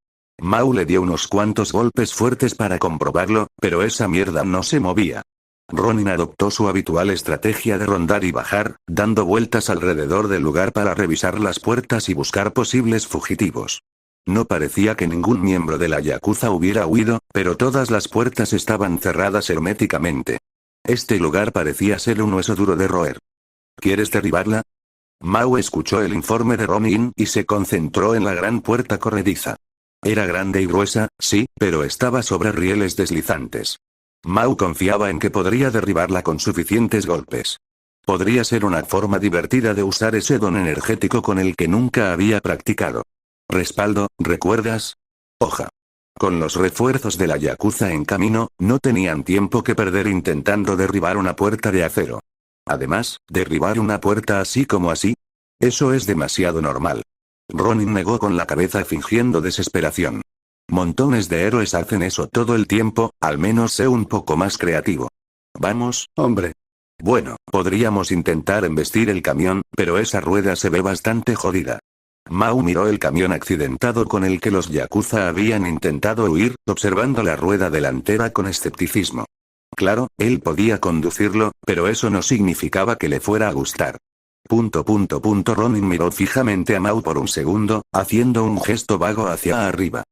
Speaker 2: Mao le dio unos cuantos golpes fuertes para comprobarlo, pero esa mierda no se movía. Ronin adoptó su habitual estrategia de rondar y bajar, dando vueltas alrededor del lugar para revisar las puertas y buscar posibles fugitivos. No parecía que ningún miembro de la yakuza hubiera huido, pero todas las puertas estaban cerradas herméticamente. Este lugar parecía ser un hueso duro de roer. ¿Quieres derribarla? Mao escuchó el informe de Ronin y se concentró en la gran puerta corrediza. Era grande y gruesa, sí, pero estaba sobre rieles deslizantes. Mao confiaba en que podría derribarla con suficientes golpes. Podría ser una forma divertida de usar ese don energético con el que nunca había practicado. Respaldo, ¿recuerdas? Hoja. Con los refuerzos de la Yakuza en camino, no tenían tiempo que perder intentando derribar una puerta de acero. Además, derribar una puerta así como así. Eso es demasiado normal. Ronin negó con la cabeza fingiendo desesperación. Montones de héroes hacen eso todo el tiempo, al menos sé un poco más creativo. Vamos, hombre. Bueno, podríamos intentar embestir el camión, pero esa rueda se ve bastante jodida. Mao miró el camión accidentado con el que los Yakuza habían intentado huir, observando la rueda delantera con escepticismo. Claro, él podía conducirlo, pero eso no significaba que le fuera a gustar. Ronin miró fijamente a Mao por un segundo, haciendo un gesto vago hacia arriba.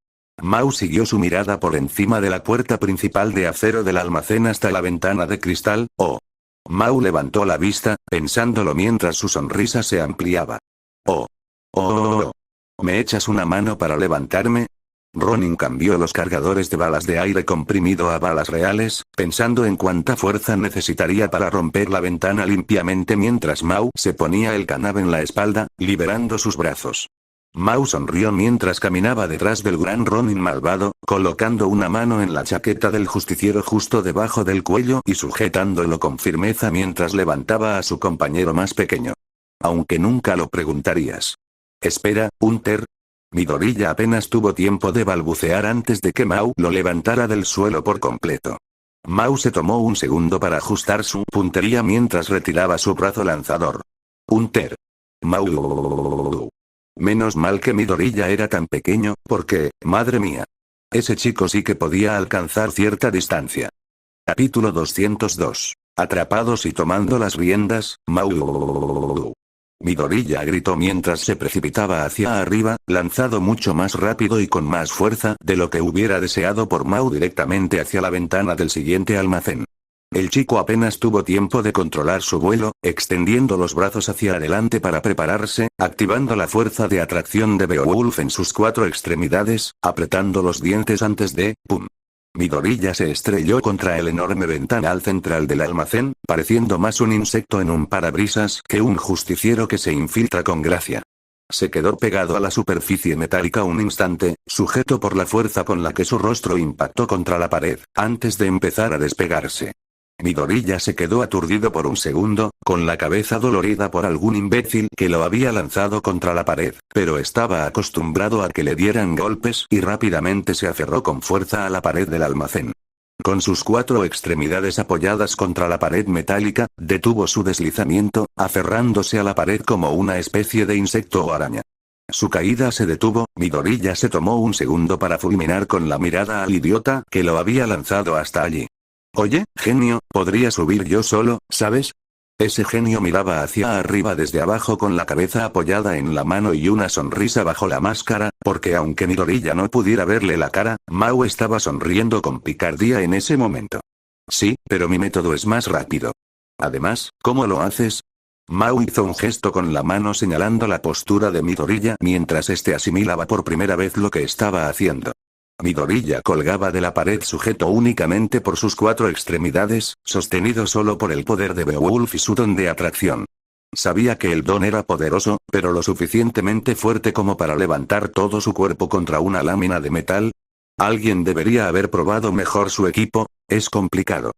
Speaker 2: Mao siguió su mirada por encima de la puerta principal de acero del almacén hasta la ventana de cristal. Oh. Mao levantó la vista, pensándolo mientras su sonrisa se ampliaba. Oh. Oh. ¿Me echas una mano para levantarme? Ronin cambió los cargadores de balas de aire comprimido a balas reales, pensando en cuánta fuerza necesitaría para romper la ventana limpiamente mientras Mao se ponía el canab en la espalda, liberando sus brazos. Mao sonrió mientras caminaba detrás del gran Ronin malvado, colocando una mano en la chaqueta del justiciero justo debajo del cuello y sujetándolo con firmeza mientras levantaba a su compañero más pequeño. Aunque nunca lo preguntarías. Espera, Hunter. Midoriya apenas tuvo tiempo de balbucear antes de que Mao lo levantara del suelo por completo. Mao se tomó un segundo para ajustar su puntería mientras retiraba su brazo lanzador. Hunter. Mao. Menos mal que Midoriya era tan pequeño, porque, madre mía. Ese chico sí que podía alcanzar cierta distancia. Capítulo 202. Atrapados y tomando las riendas, Mao. Midoriya gritó mientras se precipitaba hacia arriba, lanzado mucho más rápido y con más fuerza de lo que hubiera deseado por Mao directamente hacia la ventana del siguiente almacén. El chico apenas tuvo tiempo de controlar su vuelo, extendiendo los brazos hacia adelante para prepararse, activando la fuerza de atracción de Beowulf en sus 4 extremidades, apretando los dientes antes de ¡pum! Midoriya se estrelló contra el enorme ventanal central del almacén, pareciendo más un insecto en un parabrisas que un justiciero que se infiltra con gracia. Se quedó pegado a la superficie metálica un instante, sujeto por la fuerza con la que su rostro impactó contra la pared, antes de empezar a despegarse. Midoriya se quedó aturdido por un segundo, con la cabeza dolorida por algún imbécil que lo había lanzado contra la pared, pero estaba acostumbrado a que le dieran golpes y rápidamente se aferró con fuerza a la pared del almacén. Con sus 4 extremidades apoyadas contra la pared metálica, detuvo su deslizamiento, aferrándose a la pared como una especie de insecto o araña. Su caída se detuvo, Midoriya se tomó un segundo para fulminar con la mirada al idiota que lo había lanzado hasta allí. Oye, genio, podría subir yo solo, ¿sabes? Ese genio miraba hacia arriba desde abajo con la cabeza apoyada en la mano y una sonrisa bajo la máscara, porque aunque Midoriya no pudiera verle la cara, Mao estaba sonriendo con picardía en ese momento. Sí, pero mi método es más rápido. Además, ¿cómo lo haces? Mao hizo un gesto con la mano señalando la postura de Midoriya mientras este asimilaba por primera vez lo que estaba haciendo. Midoriya colgaba de la pared sujeto únicamente por sus 4 extremidades, sostenido solo por el poder de Beowulf y su don de atracción. Sabía que el don era poderoso, pero lo suficientemente fuerte como para levantar todo su cuerpo contra una lámina de metal. Alguien debería haber probado mejor su equipo, es complicado.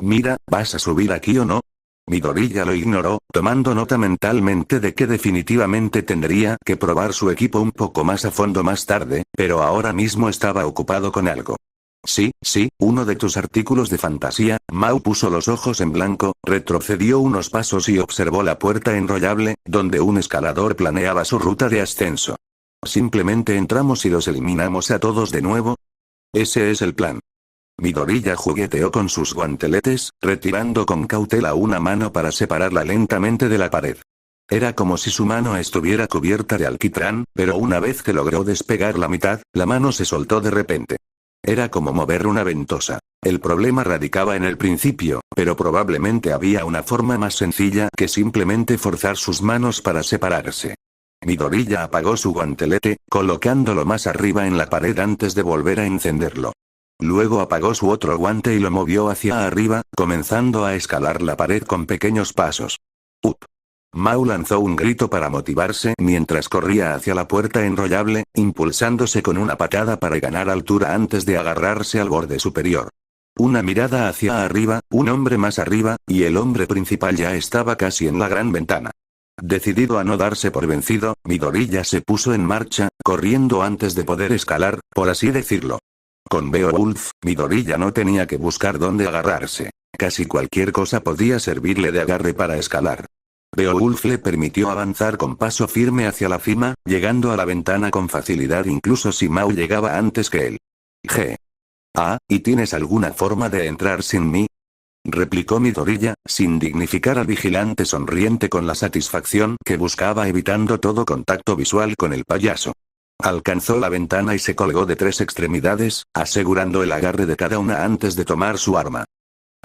Speaker 2: Mira, ¿vas a subir aquí o no? Midoriya lo ignoró, tomando nota mentalmente de que definitivamente tendría que probar su equipo un poco más a fondo más tarde, pero ahora mismo estaba ocupado con algo. Sí, uno de tus artículos de fantasía. Mao puso los ojos en blanco, retrocedió unos pasos y observó la puerta enrollable, donde un escalador planeaba su ruta de ascenso. ¿Simplemente entramos y los eliminamos a todos de nuevo? Ese es el plan. Midoriya jugueteó con sus guanteletes, retirando con cautela una mano para separarla lentamente de la pared. Era como si su mano estuviera cubierta de alquitrán, pero una vez que logró despegar la mitad, la mano se soltó de repente. Era como mover una ventosa. El problema radicaba en el principio, pero probablemente había una forma más sencilla que simplemente forzar sus manos para separarse. Midoriya apagó su guantelete, colocándolo más arriba en la pared antes de volver a encenderlo. Luego apagó su otro guante y lo movió hacia arriba, comenzando a escalar la pared con pequeños pasos. ¡Up! Mao lanzó un grito para motivarse mientras corría hacia la puerta enrollable, impulsándose con una patada para ganar altura antes de agarrarse al borde superior. Una mirada hacia arriba, un hombre más arriba, y el hombre principal ya estaba casi en la gran ventana. Decidido a no darse por vencido, Midoriya se puso en marcha, corriendo antes de poder escalar, por así decirlo. Con Beowulf, Midoriya no tenía que buscar dónde agarrarse. Casi cualquier cosa podía servirle de agarre para escalar. Beowulf le permitió avanzar con paso firme hacia la cima, llegando a la ventana con facilidad incluso si Mao llegaba antes que él. ¿Y tienes alguna forma de entrar sin mí? Replicó Midoriya, sin dignificar al vigilante sonriente con la satisfacción que buscaba evitando todo contacto visual con el payaso. Alcanzó la ventana y se colgó de 3 extremidades, asegurando el agarre de cada una antes de tomar su arma.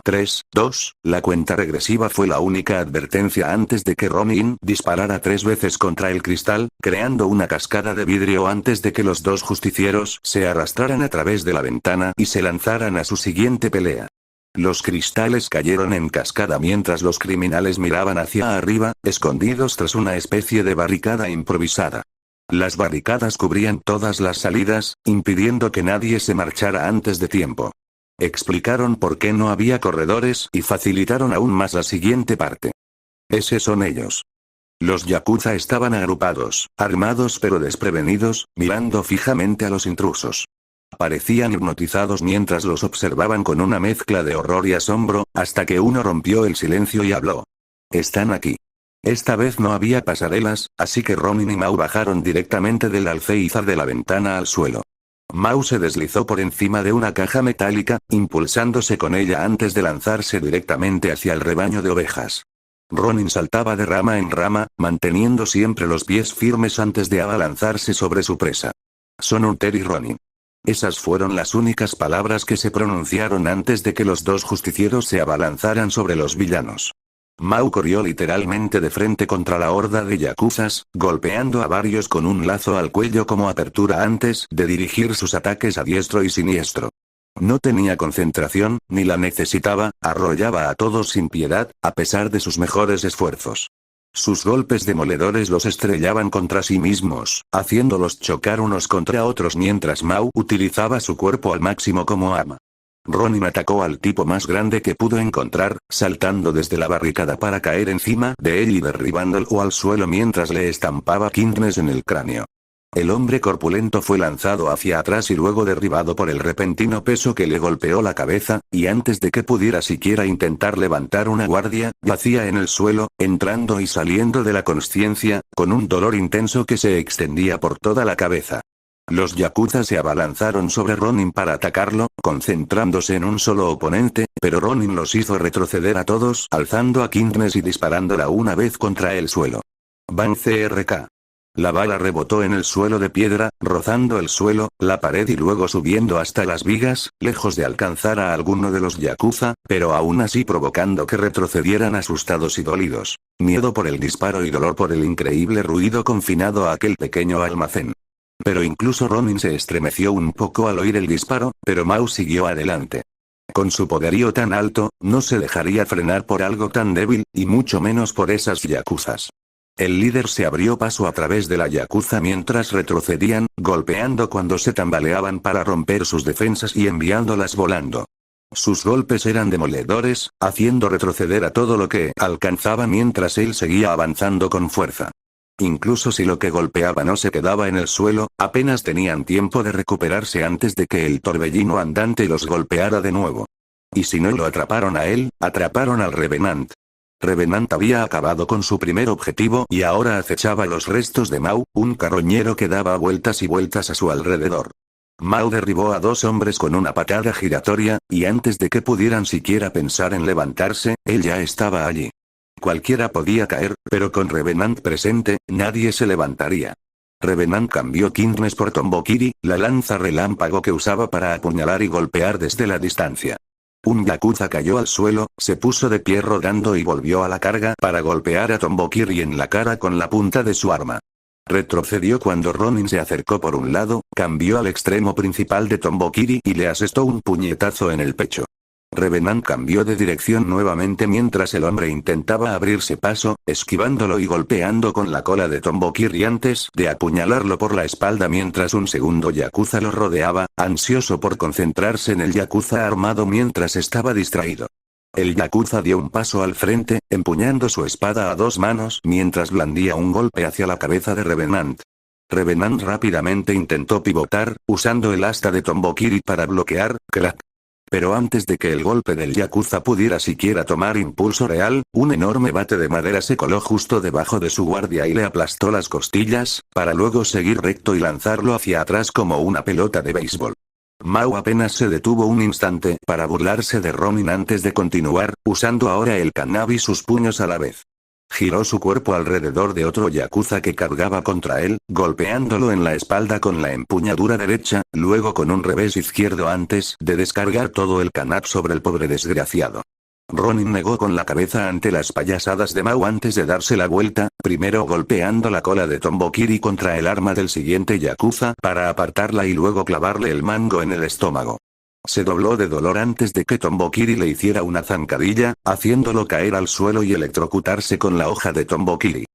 Speaker 2: 3, 2, la cuenta regresiva fue la única advertencia antes de que Ronin disparara 3 veces contra el cristal, creando una cascada de vidrio antes de que los 2 justicieros se arrastraran a través de la ventana y se lanzaran a su siguiente pelea. Los cristales cayeron en cascada mientras los criminales miraban hacia arriba, escondidos tras una especie de barricada improvisada. Las barricadas cubrían todas las salidas, impidiendo que nadie se marchara antes de tiempo. Explicaron por qué no había corredores y facilitaron aún más la siguiente parte. Esos son ellos. Los yakuza estaban agrupados, armados pero desprevenidos, mirando fijamente a los intrusos. Parecían hipnotizados mientras los observaban con una mezcla de horror y asombro, hasta que uno rompió el silencio y habló. Están aquí. Esta vez no había pasarelas, así que Ronin y Mao bajaron directamente del alféizar de la ventana al suelo. Mao se deslizó por encima de una caja metálica, impulsándose con ella antes de lanzarse directamente hacia el rebaño de ovejas. Ronin saltaba de rama en rama, manteniendo siempre los pies firmes antes de abalanzarse sobre su presa. Son Uther y Ronin. Esas fueron las únicas palabras que se pronunciaron antes de que los 2 justicieros se abalanzaran sobre los villanos. Mao corrió literalmente de frente contra la horda de yakuzas, golpeando a varios con un lazo al cuello como apertura antes de dirigir sus ataques a diestro y siniestro. No tenía concentración, ni la necesitaba, arrollaba a todos sin piedad, a pesar de sus mejores esfuerzos. Sus golpes demoledores los estrellaban contra sí mismos, haciéndolos chocar unos contra otros mientras Mao utilizaba su cuerpo al máximo como arma. Ronin atacó al tipo más grande que pudo encontrar, saltando desde la barricada para caer encima de él y derribándolo al suelo mientras le estampaba Kingnes en el cráneo. El hombre corpulento fue lanzado hacia atrás y luego derribado por el repentino peso que le golpeó la cabeza, y antes de que pudiera siquiera intentar levantar una guardia, yacía en el suelo, entrando y saliendo de la consciencia, con un dolor intenso que se extendía por toda la cabeza. Los yakuza se abalanzaron sobre Ronin para atacarlo, concentrándose en un solo oponente, pero Ronin los hizo retroceder a todos, alzando a Kingnes y disparándola una vez contra el suelo. Bang CRK. La bala rebotó en el suelo de piedra, rozando el suelo, la pared y luego subiendo hasta las vigas, lejos de alcanzar a alguno de los yakuza, pero aún así provocando que retrocedieran asustados y dolidos. Miedo por el disparo y dolor por el increíble ruido confinado a aquel pequeño almacén. Pero incluso Ronin se estremeció un poco al oír el disparo, pero Mao siguió adelante. Con su poderío tan alto, no se dejaría frenar por algo tan débil, y mucho menos por esas yakuzas. El líder se abrió paso a través de la yakuza mientras retrocedían, golpeando cuando se tambaleaban para romper sus defensas y enviándolas volando. Sus golpes eran demoledores, haciendo retroceder a todo lo que alcanzaba mientras él seguía avanzando con fuerza. Incluso si lo que golpeaba no se quedaba en el suelo, apenas tenían tiempo de recuperarse antes de que el torbellino andante los golpeara de nuevo. Y si no lo atraparon a él, atraparon al Revenant. Revenant había acabado con su primer objetivo y ahora acechaba los restos de Mao, un carroñero que daba vueltas y vueltas a su alrededor. Mao derribó a 2 hombres con una patada giratoria, y antes de que pudieran siquiera pensar en levantarse, él ya estaba allí. Cualquiera podía caer, pero con Revenant presente, nadie se levantaría. Revenant cambió Kingnes por Tombokiri, la lanza relámpago que usaba para apuñalar y golpear desde la distancia. Un yakuza cayó al suelo, se puso de pie rodando y volvió a la carga para golpear a Tombokiri en la cara con la punta de su arma. Retrocedió cuando Ronin se acercó por un lado, cambió al extremo principal de Tomokiri y le asestó un puñetazo en el pecho. Revenant cambió de dirección nuevamente mientras el hombre intentaba abrirse paso, esquivándolo y golpeando con la cola de Tomokiri antes de apuñalarlo por la espalda mientras un segundo yakuza lo rodeaba, ansioso por concentrarse en el yakuza armado mientras estaba distraído. El yakuza dio un paso al frente, empuñando su espada a dos manos mientras blandía un golpe hacia la cabeza de Revenant. Revenant rápidamente intentó pivotar, usando el asta de Tomokiri para bloquear, crack. Pero antes de que el golpe del yakuza pudiera siquiera tomar impulso real, un enorme bate de madera se coló justo debajo de su guardia y le aplastó las costillas, para luego seguir recto y lanzarlo hacia atrás como una pelota de béisbol. Mao apenas se detuvo un instante para burlarse de Ronin antes de continuar, usando ahora el kanab y sus puños a la vez. Giró su cuerpo alrededor de otro yakuza que cargaba contra él, golpeándolo en la espalda con la empuñadura derecha, luego con un revés izquierdo antes de descargar todo el kanab sobre el pobre desgraciado. Ronin negó con la cabeza ante las payasadas de Mao antes de darse la vuelta, primero golpeando la cola de Tomokiri contra el arma del siguiente yakuza para apartarla y luego clavarle el mango en el estómago. Se dobló de dolor antes de que Tomokiri le hiciera una zancadilla, haciéndolo caer al suelo y electrocutarse con la hoja de Tomokiri.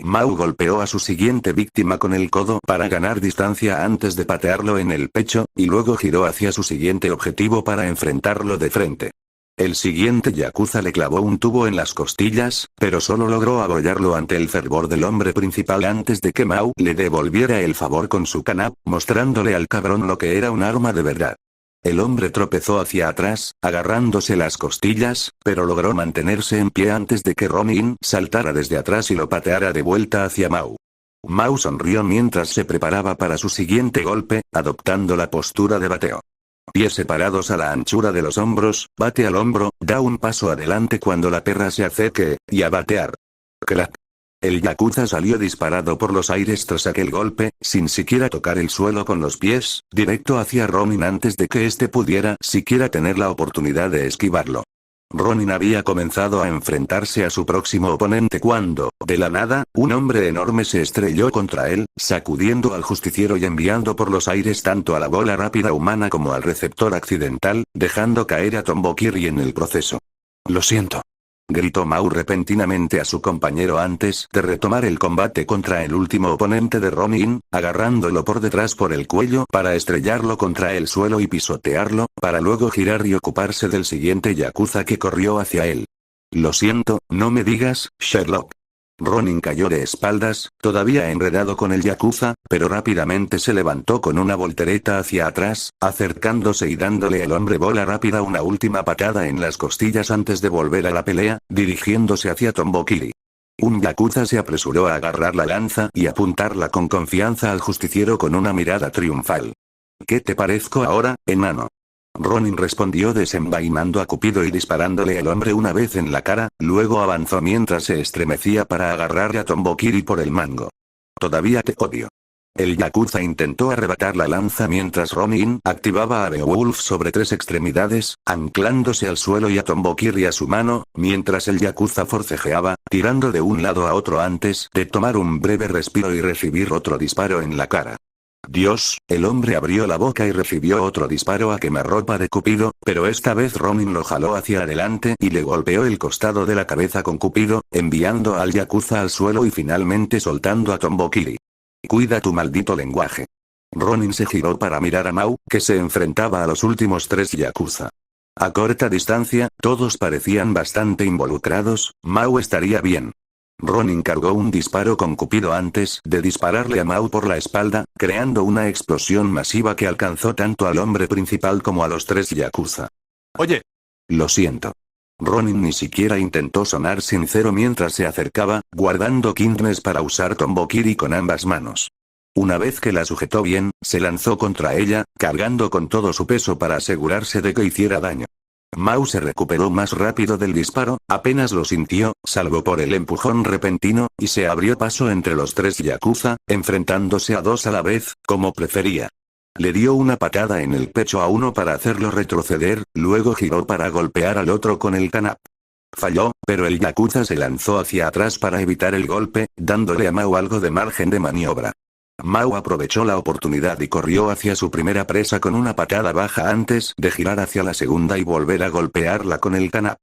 Speaker 2: Mao golpeó a su siguiente víctima con el codo para ganar distancia antes de patearlo en el pecho, y luego giró hacia su siguiente objetivo para enfrentarlo de frente. El siguiente yakuza le clavó un tubo en las costillas, pero solo logró abollarlo ante el fervor del hombre principal antes de que Mao le devolviera el favor con su kanab, mostrándole al cabrón lo que era un arma de verdad. El hombre tropezó hacia atrás, agarrándose las costillas, pero logró mantenerse en pie antes de que Ronin saltara desde atrás y lo pateara de vuelta hacia Mao. Mao sonrió mientras se preparaba para su siguiente golpe, adoptando la postura de bateo. Pies separados a la anchura de los hombros, bate al hombro, da un paso adelante cuando la perra se acerque, y a batear. Crack. El yakuza salió disparado por los aires tras aquel golpe, sin siquiera tocar el suelo con los pies, directo hacia Ronin antes de que éste pudiera siquiera tener la oportunidad de esquivarlo. Ronin había comenzado a enfrentarse a su próximo oponente cuando, de la nada, un hombre enorme se estrelló contra él, sacudiendo al justiciero y enviando por los aires tanto a la bola rápida humana como al receptor accidental, dejando caer a Tomokiri en el proceso. «Lo siento», gritó Mao repentinamente a su compañero antes de retomar el combate contra el último oponente de Ronin, agarrándolo por detrás por el cuello para estrellarlo contra el suelo y pisotearlo, para luego girar y ocuparse del siguiente yakuza que corrió hacia él. «Lo siento, no me digas, Sherlock». Ronin cayó de espaldas, todavía enredado con el yakuza, pero rápidamente se levantó con una voltereta hacia atrás, acercándose y dándole al hombre bola rápida una última patada en las costillas antes de volver a la pelea, dirigiéndose hacia Tomokiri. Un yakuza se apresuró a agarrar la lanza y apuntarla con confianza al justiciero con una mirada triunfal. «¿Qué te parezco ahora, enano?». Ronin respondió desenvainando a Cupido y disparándole al hombre una vez en la cara, luego avanzó mientras se estremecía para agarrar a Tomokiri por el mango. «Todavía te odio». El yakuza intentó arrebatar la lanza mientras Ronin activaba a Beowulf sobre tres extremidades, anclándose al suelo y a Tomokiri a su mano, mientras el yakuza forcejeaba, tirando de un lado a otro antes de tomar un breve respiro y recibir otro disparo en la cara. Dios, el hombre abrió la boca y recibió otro disparo a quemarropa de Cupido, pero esta vez Ronin lo jaló hacia adelante y le golpeó el costado de la cabeza con Cupido, enviando al yakuza al suelo y finalmente soltando a Tomokiri. «Cuida tu maldito lenguaje». Ronin se giró para mirar a Mao, que se enfrentaba a los últimos tres yakuza. A corta distancia, todos parecían bastante involucrados, Mao estaría bien. Ronin cargó un disparo con Cupido antes de dispararle a Mao por la espalda, creando una explosión masiva que alcanzó tanto al hombre principal como a los tres yakuza. «Oye». «Lo siento». Ronin ni siquiera intentó sonar sincero mientras se acercaba, guardando kindness para usar Tomokiri con ambas manos. Una vez que la sujetó bien, se lanzó contra ella, cargando con todo su peso para asegurarse de que hiciera daño. Mao se recuperó más rápido del disparo, apenas lo sintió, salvo por el empujón repentino, y se abrió paso entre los tres yakuza, enfrentándose a dos a la vez, como prefería. Le dio una patada en el pecho a uno para hacerlo retroceder, luego giró para golpear al otro con el kanab. Falló, pero el yakuza se lanzó hacia atrás para evitar el golpe, dándole a Mao algo de margen de maniobra. Mao aprovechó la oportunidad y corrió hacia su primera presa con una patada baja antes de girar hacia la segunda y volver a golpearla con el kanap.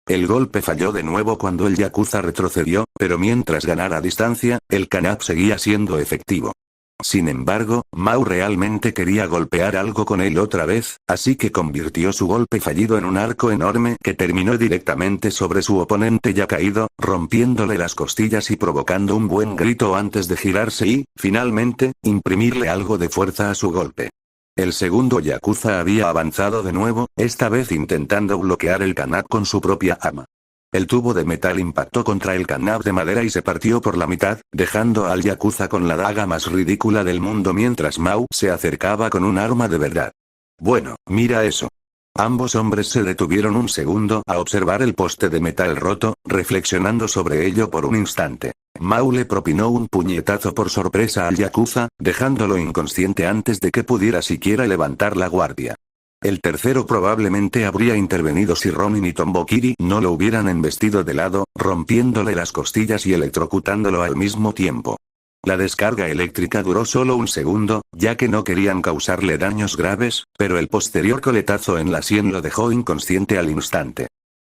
Speaker 2: El golpe falló de nuevo cuando el yakuza retrocedió, pero mientras ganara distancia, el kanap seguía siendo efectivo. Sin embargo, Mao realmente quería golpear algo con él otra vez, así que convirtió su golpe fallido en un arco enorme que terminó directamente sobre su oponente ya caído, rompiéndole las costillas y provocando un buen grito antes de girarse y, finalmente, imprimirle algo de fuerza a su golpe. El segundo yakuza había avanzado de nuevo, esta vez intentando bloquear el kanap con su propia arma. El tubo de metal impactó contra el kanap de madera y se partió por la mitad, dejando al yakuza con la daga más ridícula del mundo mientras Mao se acercaba con un arma de verdad. Bueno, mira eso. Ambos hombres se detuvieron un segundo a observar el poste de metal roto, reflexionando sobre ello por un instante. Mao le propinó un puñetazo por sorpresa al yakuza, dejándolo inconsciente antes de que pudiera siquiera levantar la guardia. El tercero probablemente habría intervenido si Ronin y Tombokiri no lo hubieran embestido de lado, rompiéndole las costillas y electrocutándolo al mismo tiempo. La descarga eléctrica duró solo un segundo, ya que no querían causarle daños graves, pero el posterior coletazo en la sien lo dejó inconsciente al instante.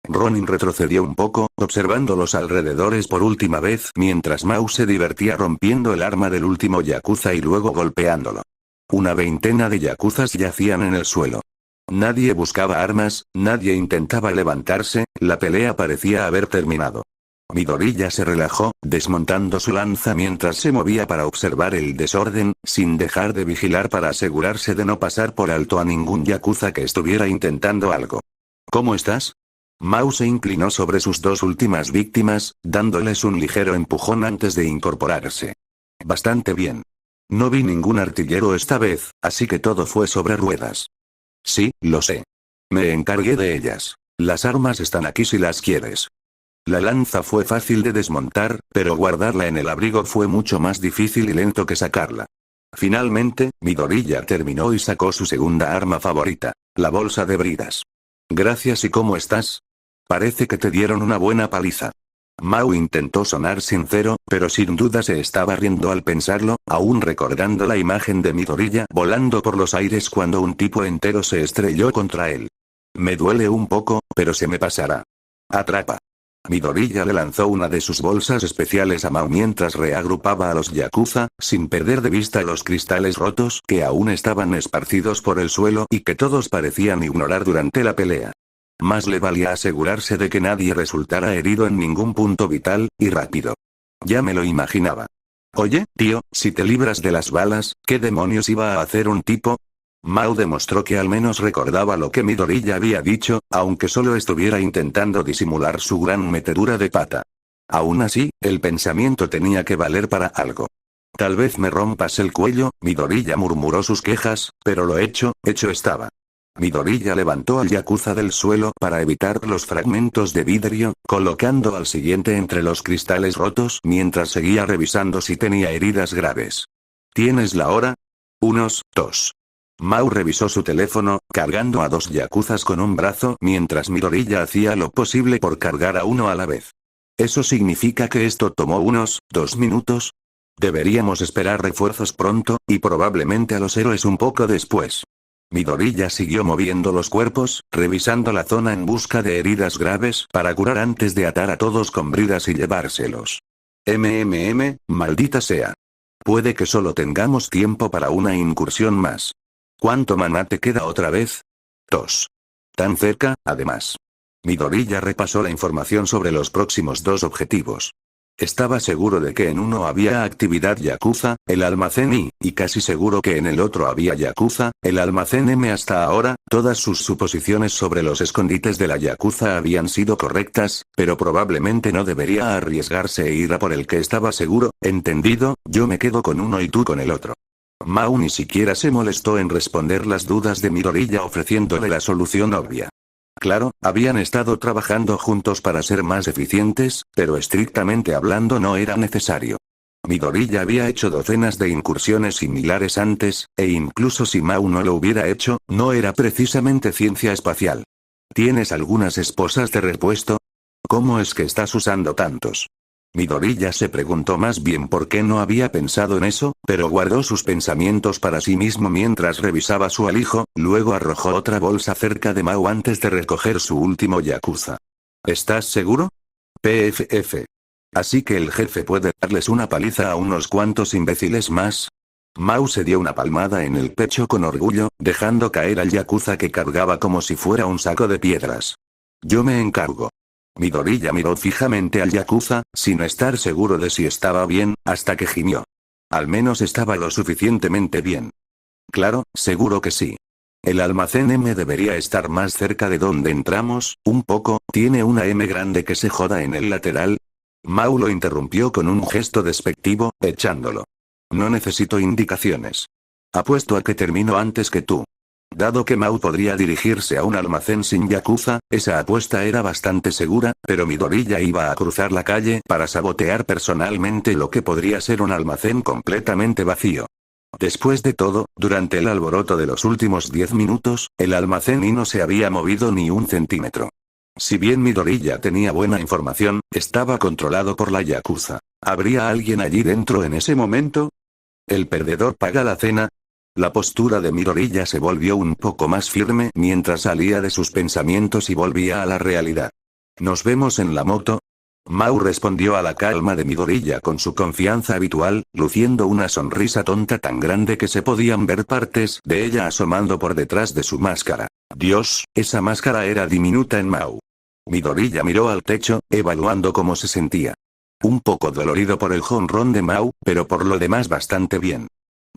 Speaker 2: Ronin retrocedió un poco, observando los alrededores por última vez mientras Mao se divertía rompiendo el arma del último yakuza y luego golpeándolo. Una veintena de yakuzas yacían en el suelo. Nadie buscaba armas, nadie intentaba levantarse, la pelea parecía haber terminado. Midoriya se relajó, desmontando su lanza mientras se movía para observar el desorden, sin dejar de vigilar para asegurarse de no pasar por alto a ningún yakuza que estuviera intentando algo. ¿Cómo estás? Mao se inclinó sobre sus dos últimas víctimas, dándoles un ligero empujón antes de incorporarse. Bastante bien. No vi ningún artillero esta vez, así que todo fue sobre ruedas. Sí, lo sé. Me encargué de ellas. Las armas están aquí si las quieres. La lanza fue fácil de desmontar, pero guardarla en el abrigo fue mucho más difícil y lento que sacarla. Finalmente, Midoriya terminó y sacó su segunda arma favorita, la bolsa de bridas. Gracias. ¿Y cómo estás? Parece que te dieron una buena paliza. Mao intentó sonar sincero, pero sin duda se estaba riendo al pensarlo, aún recordando la imagen de Midoriya volando por los aires cuando un tipo entero se estrelló contra él. Me duele un poco, pero se me pasará. Atrapa. Midoriya le lanzó una de sus bolsas especiales a Mao mientras reagrupaba a los yakuza, sin perder de vista los cristales rotos que aún estaban esparcidos por el suelo y que todos parecían ignorar durante la pelea. Más le valía asegurarse de que nadie resultara herido en ningún punto vital, y rápido. Ya me lo imaginaba. Oye, tío, si te libras de las balas, ¿qué demonios iba a hacer un tipo? Mao demostró que al menos recordaba lo que Midoriya había dicho, aunque solo estuviera intentando disimular su gran metedura de pata. Aún así, el pensamiento tenía que valer para algo. Tal vez me rompas el cuello, Midoriya murmuró sus quejas, pero lo hecho estaba. Midoriya levantó al yakuza del suelo para evitar los fragmentos de vidrio, colocando al siguiente entre los cristales rotos mientras seguía revisando si tenía heridas graves. ¿Tienes la hora? Unos, dos. Mao revisó su teléfono, cargando a dos yakuzas con un brazo mientras Midoriya hacía lo posible por cargar a uno a la vez. ¿Eso significa que esto tomó unos 2 minutos? Deberíamos esperar refuerzos pronto, y probablemente a los héroes un poco después. Midoriya siguió moviendo los cuerpos, revisando la zona en busca de heridas graves para curar antes de atar a todos con bridas y llevárselos. Maldita sea. Puede que solo tengamos tiempo para una incursión más. ¿Cuánto maná te queda otra vez? 2. Tan cerca, además. Midoriya repasó la información sobre los próximos 2 objetivos. Estaba seguro de que en uno había actividad yakuza, el almacén y casi seguro que en el otro había yakuza, el almacén M. Hasta ahora, todas sus suposiciones sobre los escondites de la yakuza habían sido correctas, pero probablemente no debería arriesgarse e ir a por el que estaba seguro. Entendido, yo me quedo con uno y tú con el otro. Mao ni siquiera se molestó en responder las dudas de Midoriya ofreciéndole la solución obvia. Claro, habían estado trabajando juntos para ser más eficientes, pero estrictamente hablando no era necesario. Midoriya había hecho docenas de incursiones similares antes, e incluso si Mao no lo hubiera hecho, no era precisamente ciencia espacial. ¿Tienes algunas esposas de repuesto? ¿Cómo es que estás usando tantos? Midoriya se preguntó más bien por qué no había pensado en eso, pero guardó sus pensamientos para sí mismo mientras revisaba su alijo, luego arrojó otra bolsa cerca de Mao antes de recoger su último yakuza. ¿Estás seguro? PFF. Así que el jefe puede darles una paliza a unos cuantos imbéciles más. Mao se dio una palmada en el pecho con orgullo, dejando caer al yakuza que cargaba como si fuera un saco de piedras. Yo me encargo. Midoriya miró fijamente al yakuza, sin estar seguro de si estaba bien, hasta que gimió. Al menos estaba lo suficientemente bien. Claro, seguro que sí. El almacén M debería estar más cerca de donde entramos, un poco, tiene una M grande que se joda en el lateral. Mao lo interrumpió con un gesto despectivo, echándolo. No necesito indicaciones. Apuesto a que termino antes que tú. Dado que Mao podría dirigirse a un almacén sin yakuza, esa apuesta era bastante segura, pero Midoriya iba a cruzar la calle para sabotear personalmente lo que podría ser un almacén completamente vacío. Después de todo, durante el alboroto de los últimos 10 minutos, el almacén y no se había movido ni un centímetro. Si bien Midoriya tenía buena información, estaba controlado por la yakuza. ¿Habría alguien allí dentro en ese momento? ¿El perdedor paga la cena? La postura de Midoriya se volvió un poco más firme mientras salía de sus pensamientos y volvía a la realidad. ¿Nos vemos en la moto? Mao respondió a la calma de Midoriya con su confianza habitual, luciendo una sonrisa tonta tan grande que se podían ver partes de ella asomando por detrás de su máscara. Dios, esa máscara era diminuta en Mao. Midoriya miró al techo, evaluando cómo se sentía. Un poco dolorido por el jonrón de Mao, pero por lo demás bastante bien.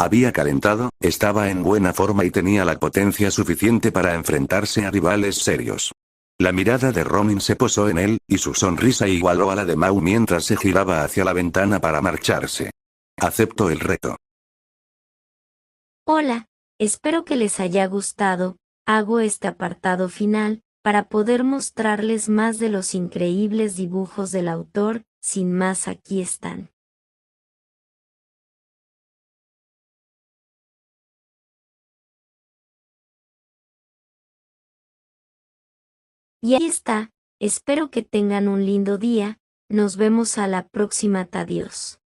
Speaker 2: Había calentado, estaba en buena forma y tenía la potencia suficiente para enfrentarse a rivales serios. La mirada de Ronin se posó en él, y su sonrisa igualó a la de Mao mientras se giraba hacia la ventana para marcharse. Acepto el reto.
Speaker 1: Hola, espero que les haya gustado. Hago este apartado final para poder mostrarles más de los increíbles dibujos del autor. Sin más, aquí están. Y ahí está, espero que tengan un lindo día, nos vemos a la próxima, adiós.